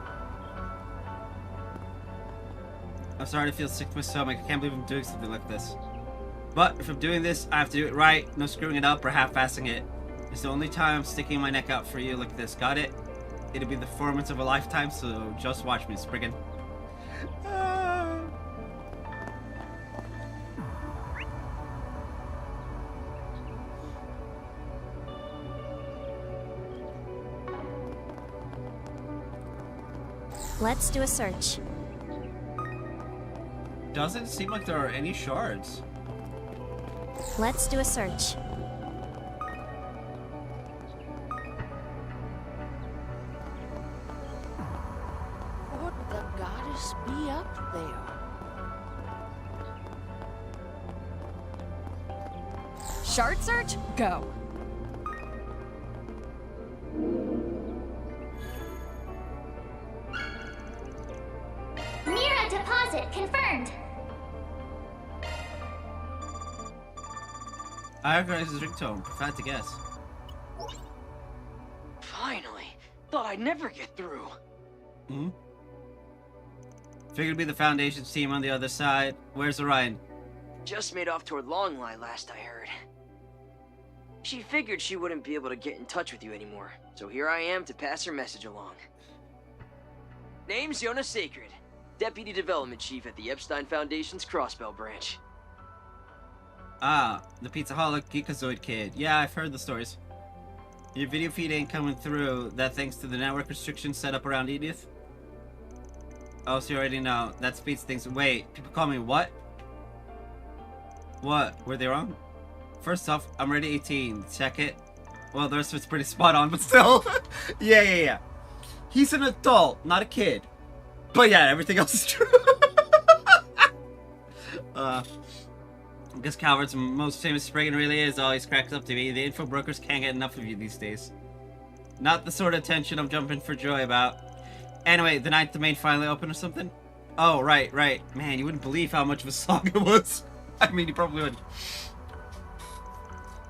I'm sorry to feel sick to my stomach. I can't believe I'm doing something like this. But if I'm doing this, I have to do it right. No screwing it up or half-assing it. It's the only time I'm sticking my neck out for you like this. Got it? It'll be the performance of a lifetime, so just watch me, Spriggan. Let's do a search. Doesn't seem like there are any shards. Let's do a search. Would the goddess be up there? Shard search? Go. Mira deposit confirmed. I recognize his ringtone. If I had to guess. Finally. Thought I'd never get through. Hmm? Figured it'd be the Foundation's team on the other side. Where's Orion? Just made off toward Longline last I heard. She figured she wouldn't be able to get in touch with you anymore, so here I am to pass her message along. Name's Yona Sacred, Deputy Development Chief at the Epstein Foundation's Crossbell branch. Ah, the Pizzaholic Geekazoid kid. Yeah, I've heard the stories. Your video feed ain't coming through. That thanks to the network restrictions set up around Edith? Oh, so you already know. That speeds things. Wait, people call me what? What? Were they wrong? First off, I'm already 18. Check it. Well, the rest of it's pretty spot on, but still. Yeah. He's an adult, not a kid. But yeah, everything else is true. I guess Calvert's most famous Spriggan really is always cracked up to me. The info brokers can't get enough of you these days. Not the sort of attention I'm jumping for joy about. Anyway, the ninth domain finally open or something? Oh, right. Man, you wouldn't believe how much of a song it was. I mean, you probably would.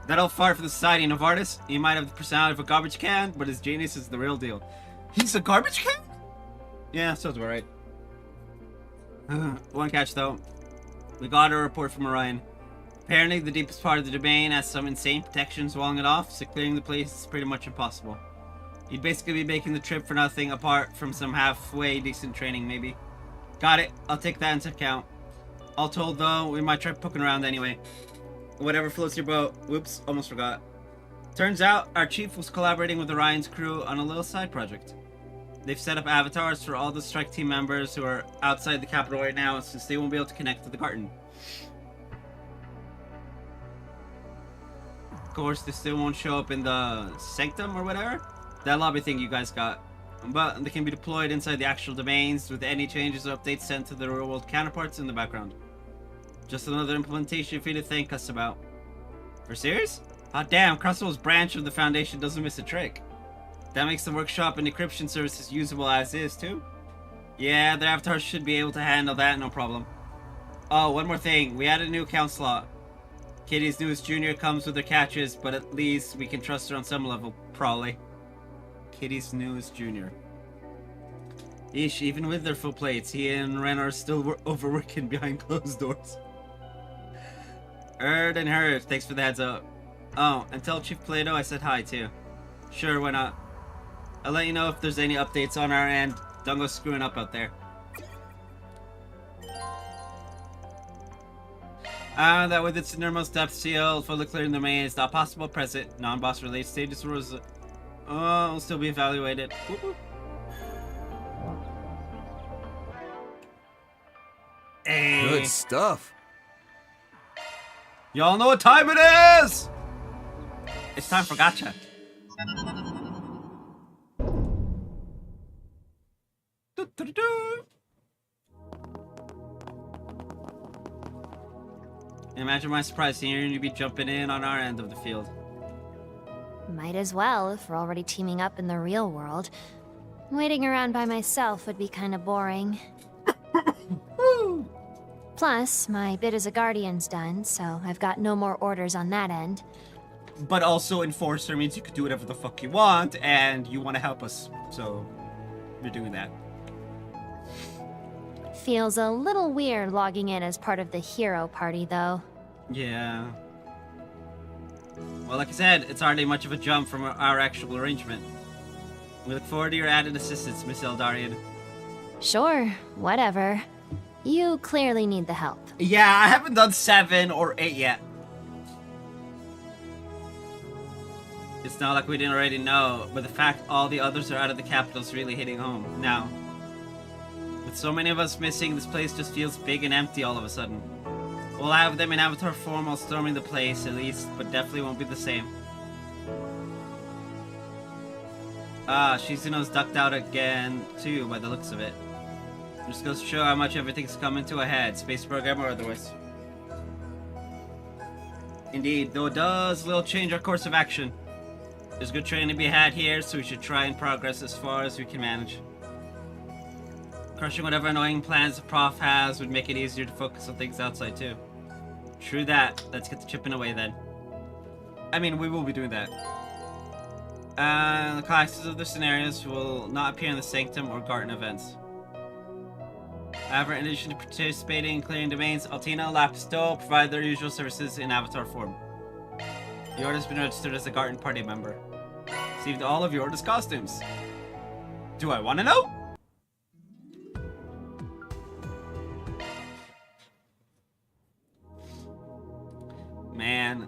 That old fart for the Society of Artists? He might have the personality of a garbage can, but his genius is the real deal. He's a garbage can? Yeah, sounds about right. One catch, though. We got a report from Orion. Apparently, the deepest part of the domain has some insane protections walling it off, so clearing the place is pretty much impossible. You'd basically be making the trip for nothing, apart from some halfway decent training, maybe. Got it. I'll take that into account. All told, though, we might try poking around anyway. Whatever floats your boat. Whoops, almost forgot. Turns out, our chief was collaborating with Orion's crew on a little side project. They've set up avatars for all the strike team members who are outside the capital right now, since they won't be able to connect to the garden. Of course, they still won't show up in the sanctum or whatever. That lobby thing you guys got. But they can be deployed inside the actual domains with any changes or updates sent to the real world counterparts in the background. Just another implementation for you to thank us about. For serious? Ah damn, Cruswell's branch of the Foundation doesn't miss a trick. That makes the workshop and encryption services usable as is too. Yeah, the avatars should be able to handle that, no problem. Oh, one more thing. We added a new account slot. Kitty's newest junior comes with her catches, but at least we can trust her on some level, probably. Kitty's newest junior. Eesh, even with their full plates, he and Ren are still overworking behind closed doors. Heard and heard. Thanks for the heads up. Oh, and tell Chief Plato I said hi too. Sure, why not? I'll let you know if there's any updates on our end. Don't go screwing up out there. That with its innermost depth sealed, fully clearing the maze, the possible present, non-boss related stages will still be evaluated. Whoop, whoop. Hey. Good stuff. Y'all know what time it is! It's time for gotcha. Imagine my surprise hearing you be jumping in on our end of the field. Might as well, if we're already teaming up in the real world. Waiting around by myself would be kinda boring. Plus, my bit as a guardian's done, so I've got no more orders on that end. But also Enforcer means you can do whatever the fuck you want, and you want to help us, so you're doing that. Feels a little weird logging in as part of the hero party, though. Yeah. Well, like I said, it's hardly much of a jump from our actual arrangement. We look forward to your added assistance, Miss Eldarian. Sure, whatever. You clearly need the help. Yeah, I haven't done 7 or 8 yet. It's not like we didn't already know, but the fact all the others are out of the capital is really hitting home now. With so many of us missing, this place just feels big and empty all of a sudden. We'll have them in avatar form while storming the place, at least, but definitely won't be the same. Ah, Shizuno's ducked out again, too, by the looks of it. Just goes to show how much everything's coming to a head, space program or otherwise. Indeed, though it does a little change our course of action. There's good training to be had here, so we should try and progress as far as we can manage. Crushing whatever annoying plans the Prof has would make it easier to focus on things outside too. True that. Let's get to chipping away then. I mean, we will be doing that. The classes of the scenarios will not appear in the Sanctum or Garden events. However, in addition to participating in clearing domains, Altina and Lapisto provide their usual services in avatar form. The Order has been registered as a Garden party member. Received all of your Order's costumes. Do I want to know? Man.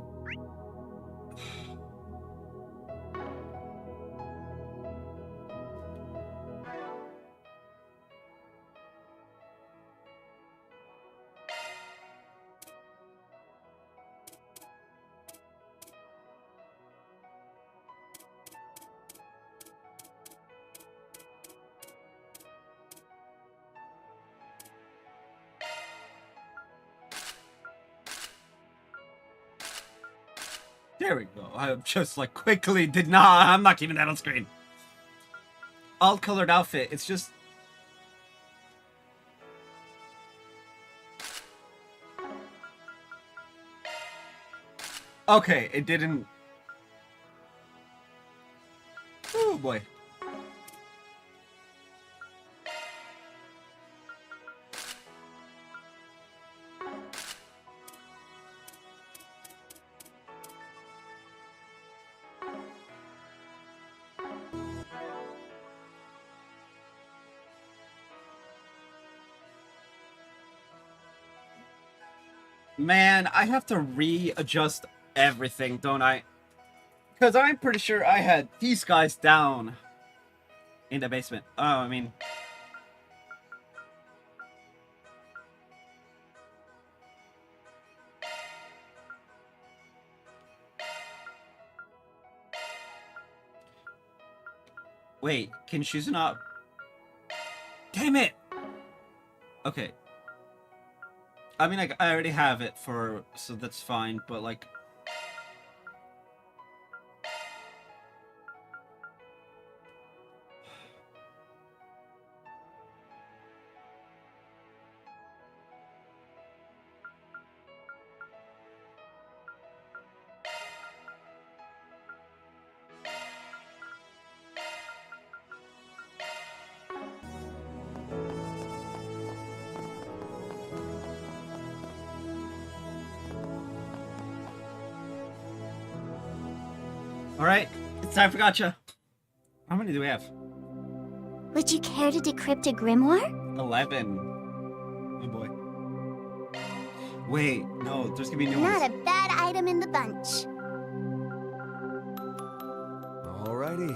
There we go. I just like quickly did not. I'm not keeping that on screen. All colored outfit. It's just. Okay, it didn't. Oh boy. Man, I have to readjust everything, don't I? Because I'm pretty sure I had these guys down in the basement. Oh, I mean... Wait, can choose not... Damn it! Okay. I mean, like, I already have it for... So that's fine, but, like... Alright, it's time for gotcha. How many do we have? Would you care to decrypt a grimoire? 11. Oh boy. Wait, no, there's gonna be new Not ones. a bad item in the bunch. Alrighty.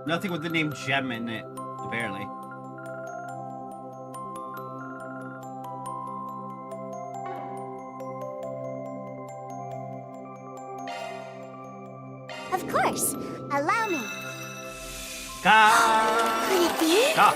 Nothing with the name Gem in it, apparently. Of course. Allow me. Ka! Could it be? Ka!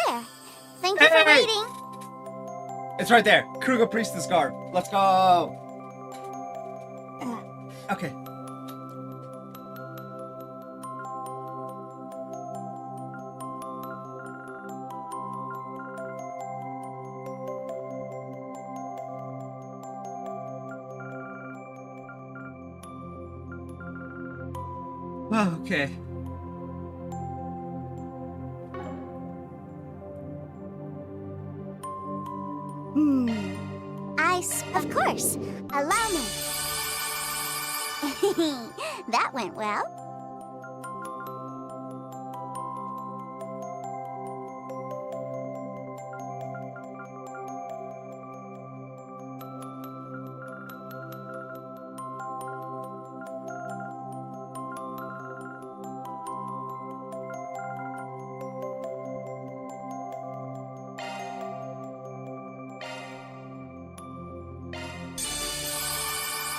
There. Thank you for Hey! waiting. It's right there. Kruger Priestess Garb. Let's go! Okay. Okay. Of course. Allow me. That went well.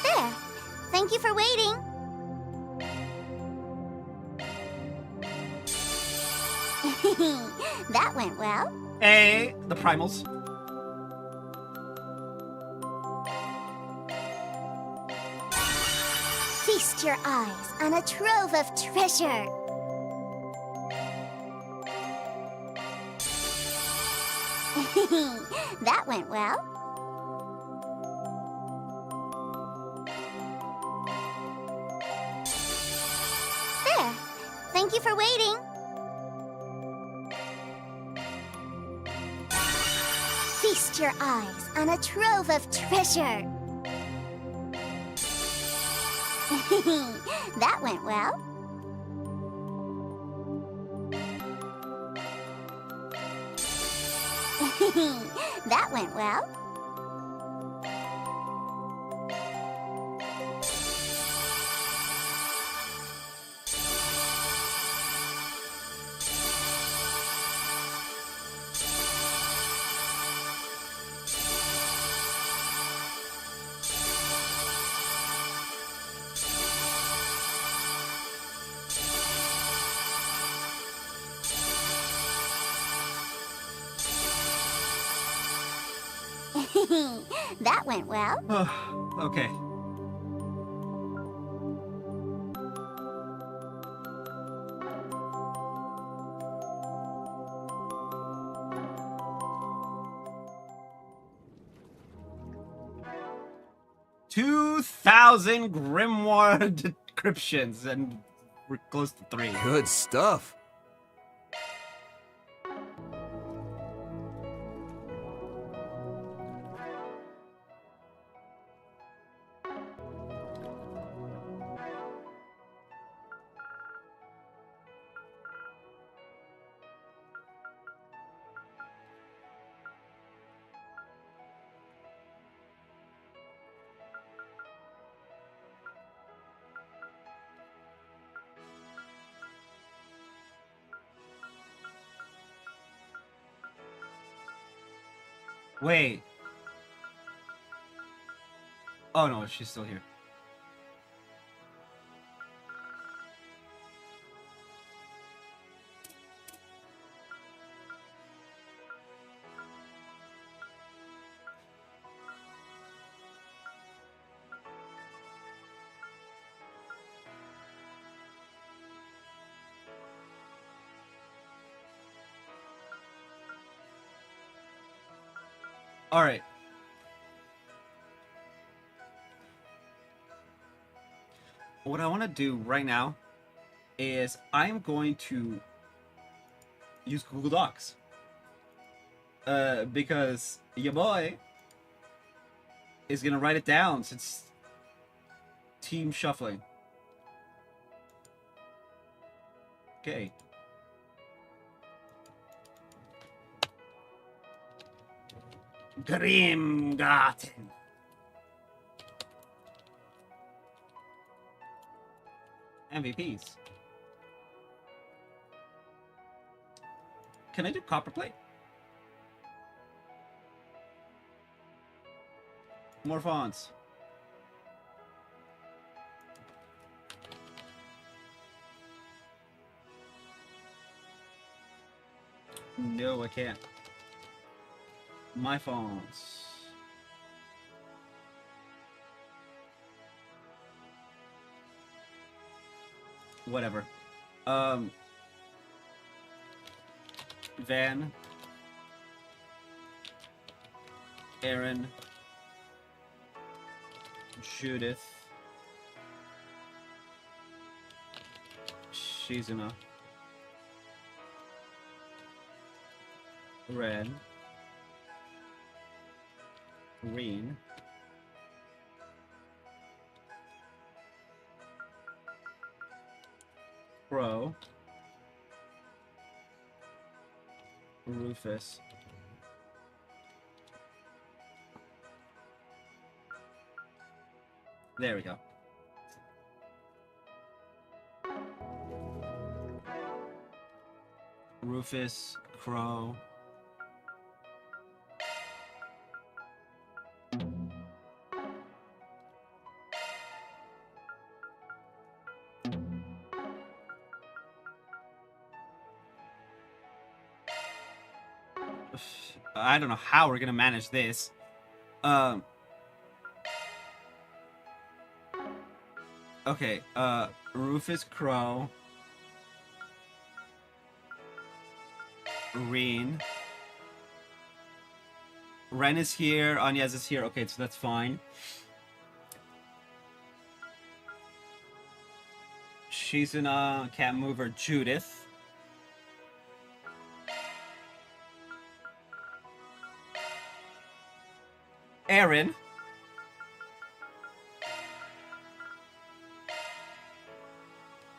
There. Thank you for waiting. That went well. Hey, the primals. Feast your eyes on a trove of treasure. That went well. There. Thank you for waiting. Feast your eyes on a trove of treasure. That went well. That went well. That went well. Okay. $2,000 grimoire decryptions, and we're close to 3. Good stuff. Wait. Oh no, she's still here. All right. What I want to do right now is I'm going to use Google Docs. Because your boy is going to write it down since team shuffling. Okay. Grimgarten. MVPs. Can I do copper plate? More fonts. No, I can't. My fonts. Whatever. Van. Aaron. Judith. Shizuna. Ren. Green. Crow. Rufus. There we go. Rufus, Crow. I don't know how we're gonna manage this. Okay, Rufus, Crow, Reen. Ren is here, Anyaz is here. Okay, so that's fine. Shizuna, Cat Mover, Judith. Aaron.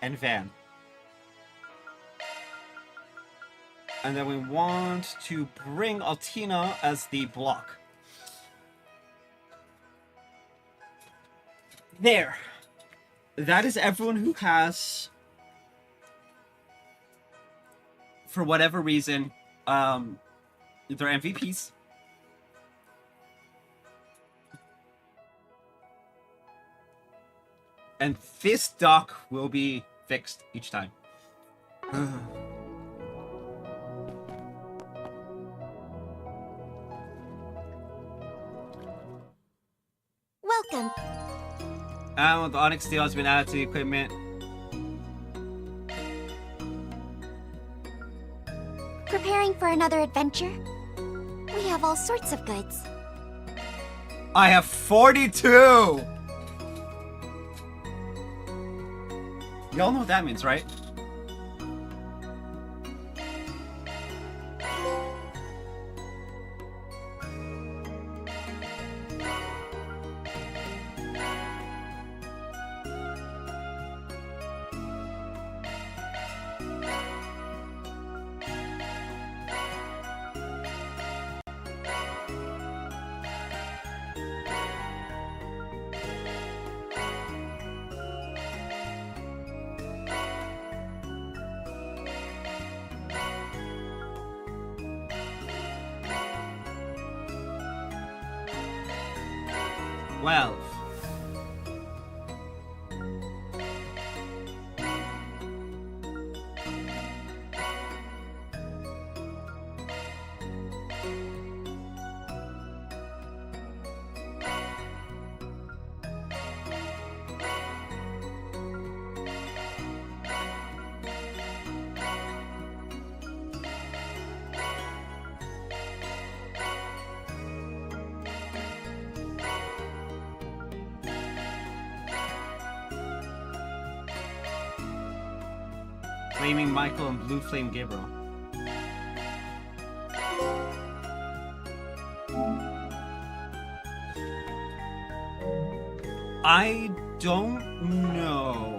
And Van. And then we want to bring Altina as the block. There. That is everyone who has, for whatever reason, their MVPs. And this dock will be fixed each time. And the Onyx Steel has been added to the equipment. Preparing for another adventure? We have all sorts of goods. I have 42! Y'all know what that means, right? Well. Flaming Michael and Blue Flame Gabriel. I don't know.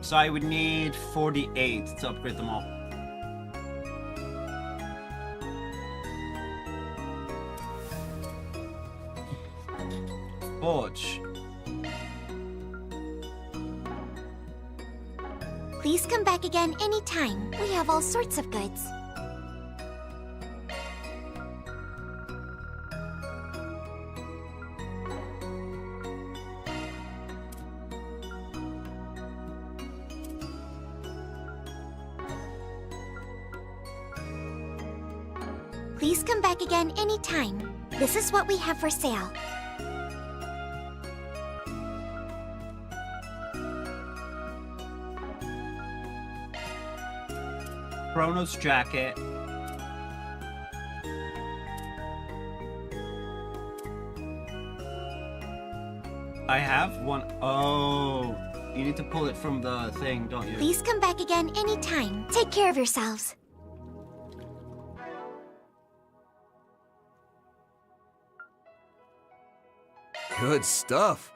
So I would need 48 to upgrade them all. Forge. Please come back again anytime. We have all sorts of goods. Please come back again anytime. This is what we have for sale. Chronos jacket. I have one. Oh, you need to pull it from the thing, don't you? Please come back again anytime. Take care of yourselves. Good stuff.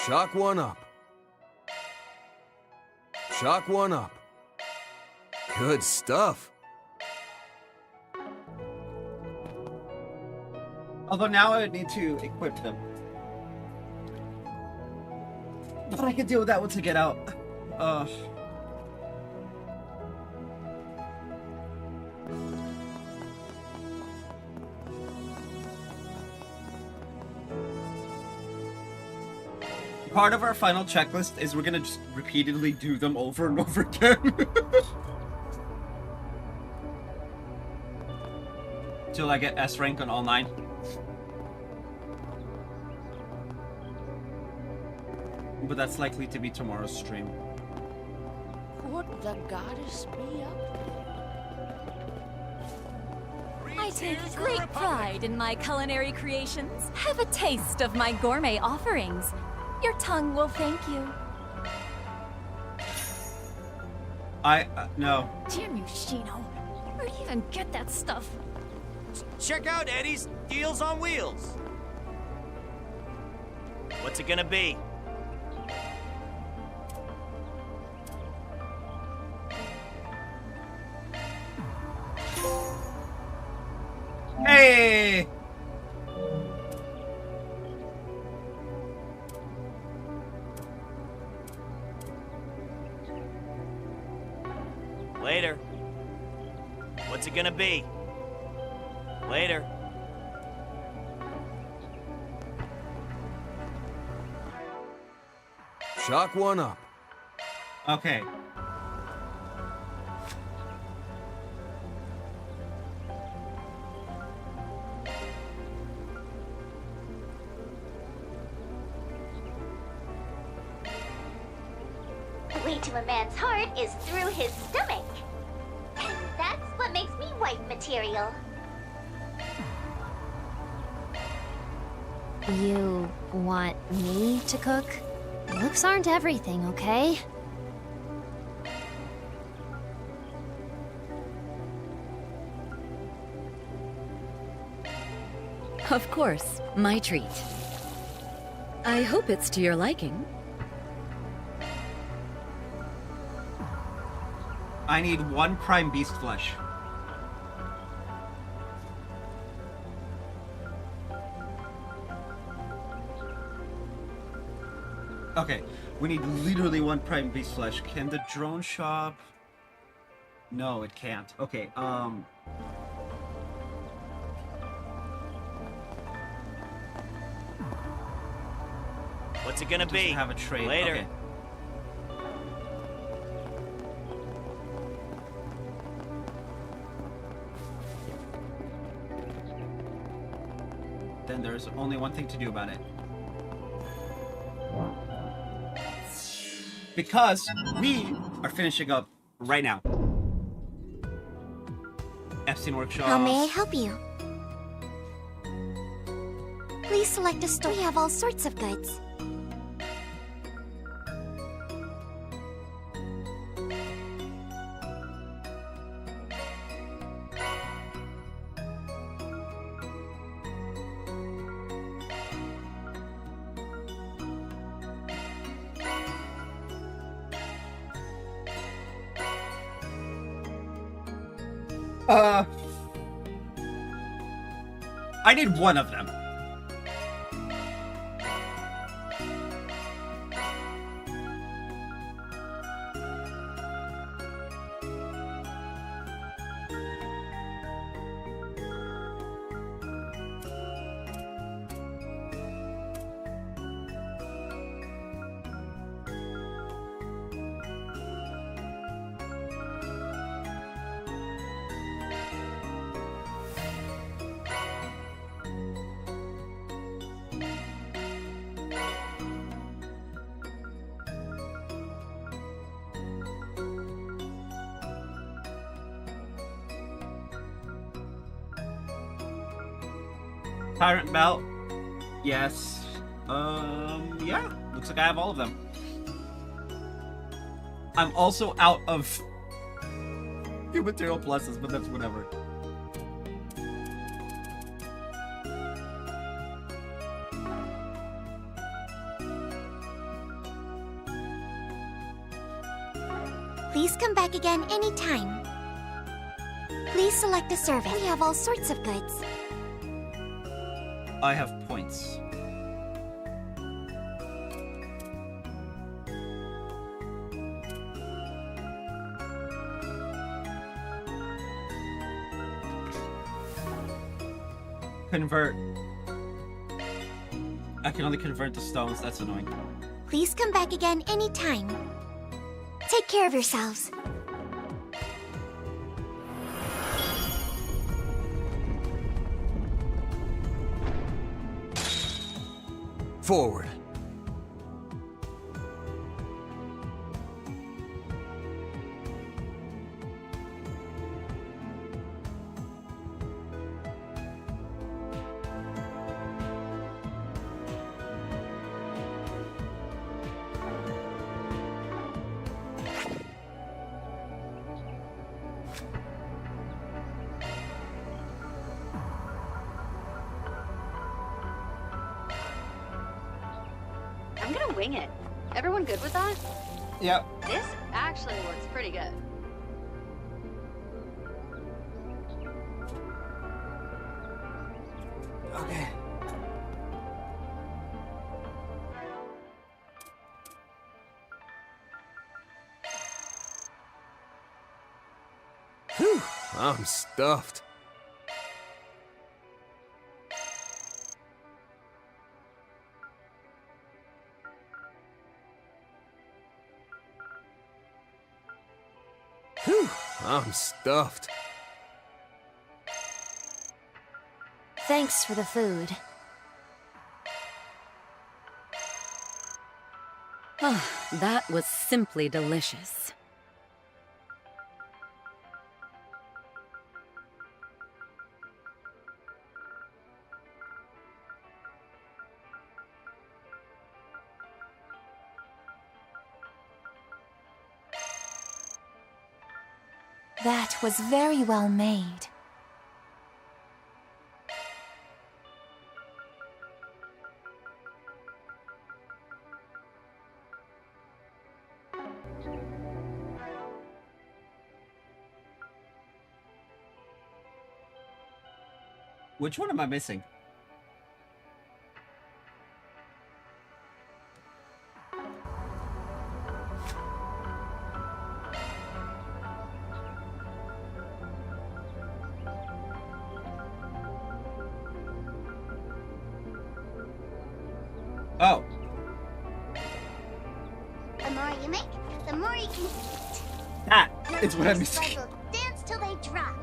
Shock one up. Shock one up. Good stuff. Although now I would need to equip them. But I can deal with that once I get out. Part of our final checklist is we're gonna just repeatedly do them over and over again. Till I get S rank on all 9. But that's likely to be tomorrow's stream. Could the goddess be up? I take great pride in my culinary creations. Have a taste of my gourmet offerings. Your tongue will thank you. No. Damn you, Shino. Where do you even get that stuff? Check out Eddie's Deals on Wheels. What's it gonna be? Hey! Later. What's it gonna be? Later. Shock one up. Okay. way to a man's heart is through his stomach. And that's what makes me wife material. You want me to cook? Looks aren't everything, okay? Of course, my treat. I hope it's to your liking. I need 1 prime beast flesh. Okay, we need literally 1 prime beast flesh. Can the drone shop? No, it can't. Okay, What's it gonna be? Have a trade. Later. Okay. Then there's only one thing to do about it. Because we are finishing up right now. Epstein Workshop. How may I help you? Please select a store. We have all sorts of goods. I need 1 of them. Tyrant Belt. Yes. Yeah. Looks like I have all of them. I'm also out of few material pluses, but that's whatever. Please come back again anytime. Please select a service. We have all sorts of goods. I have points. Convert. I can only convert the stones, that's annoying. Please come back again anytime. Take care of yourselves. Forward. I'm gonna wing it. Everyone good with that? Yep. This actually looks pretty good. Okay. Whew, I'm stuffed. Whew, I'm stuffed. Thanks for the food. Oh, that was simply delicious. That was very well made. Which one am I missing? Oh. The more you make, the more you can eat. That None is of what I'm these missing. slides will dance till they drop.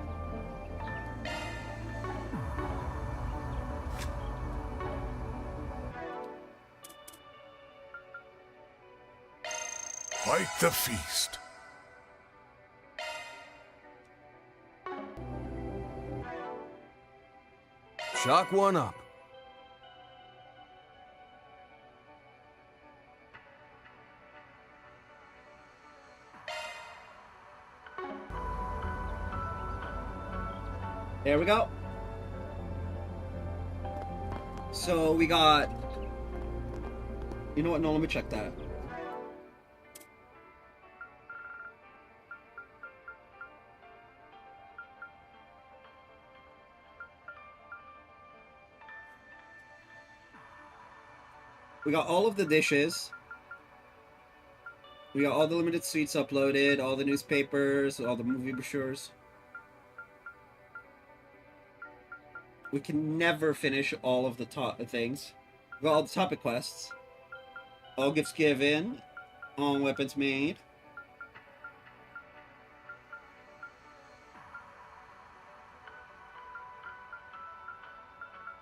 Quite the feast. Chalk one up. There we go. So we got... You know what? No, let me check that. We got all of the dishes. We got all the limited suites uploaded, all the newspapers, all the movie brochures. We can never finish all of the top things. We got all the topic quests. All gifts given. All weapons made.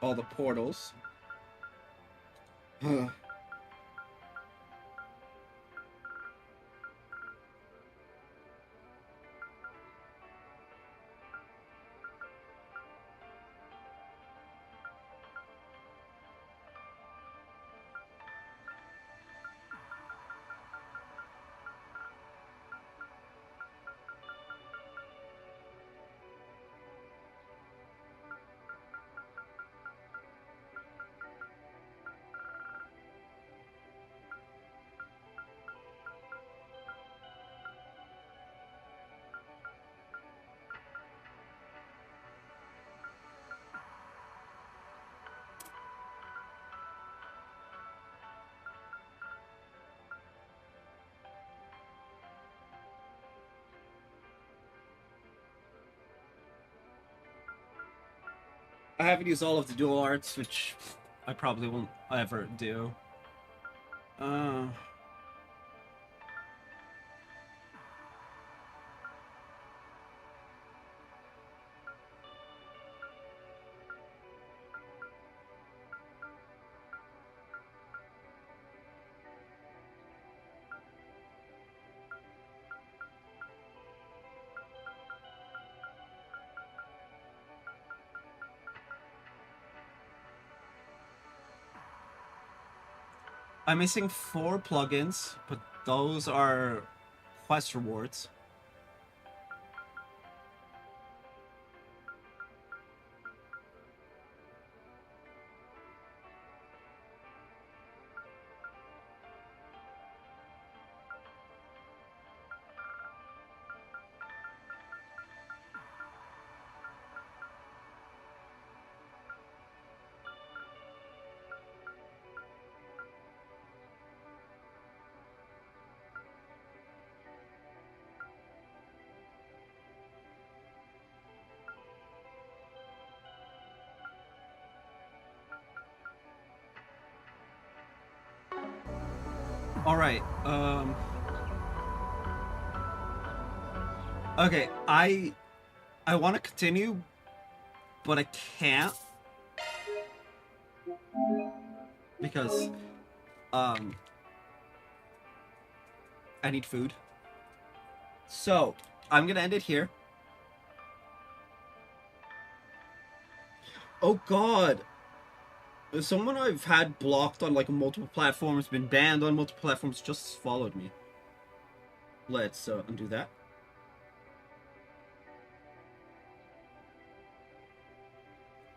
All the portals. I haven't used all of the dual arts, which I probably won't ever do. I'm missing 4 plugins, but those are quest rewards. Alright, okay, I want to continue, but I can't. Because, I need food. So, I'm gonna end it here. Oh god! Someone I've had blocked on like multiple platforms, been banned on multiple platforms, just followed me. Let's undo that.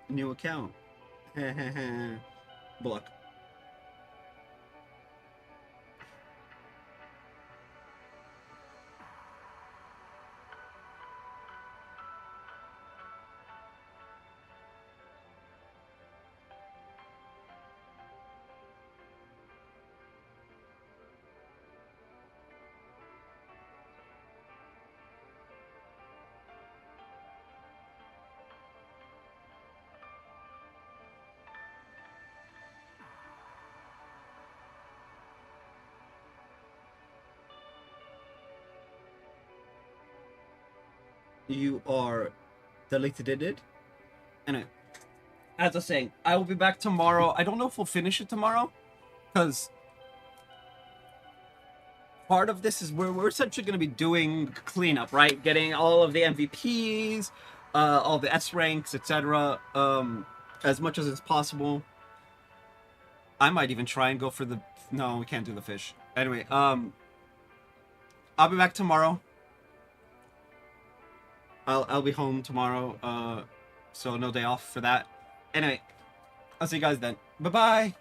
New account. Block. You are deleted it. Anyway, as I was saying, I will be back tomorrow. I don't know if we'll finish it tomorrow, because part of this is we're essentially going to be doing cleanup, right? Getting all of the MVPs, all the S ranks, etc. As much as it's possible. I might even try and go for the... No, we can't do the fish. Anyway, I'll be back tomorrow. I'll be home tomorrow, so no day off for that. Anyway, I'll see you guys then. Bye-bye!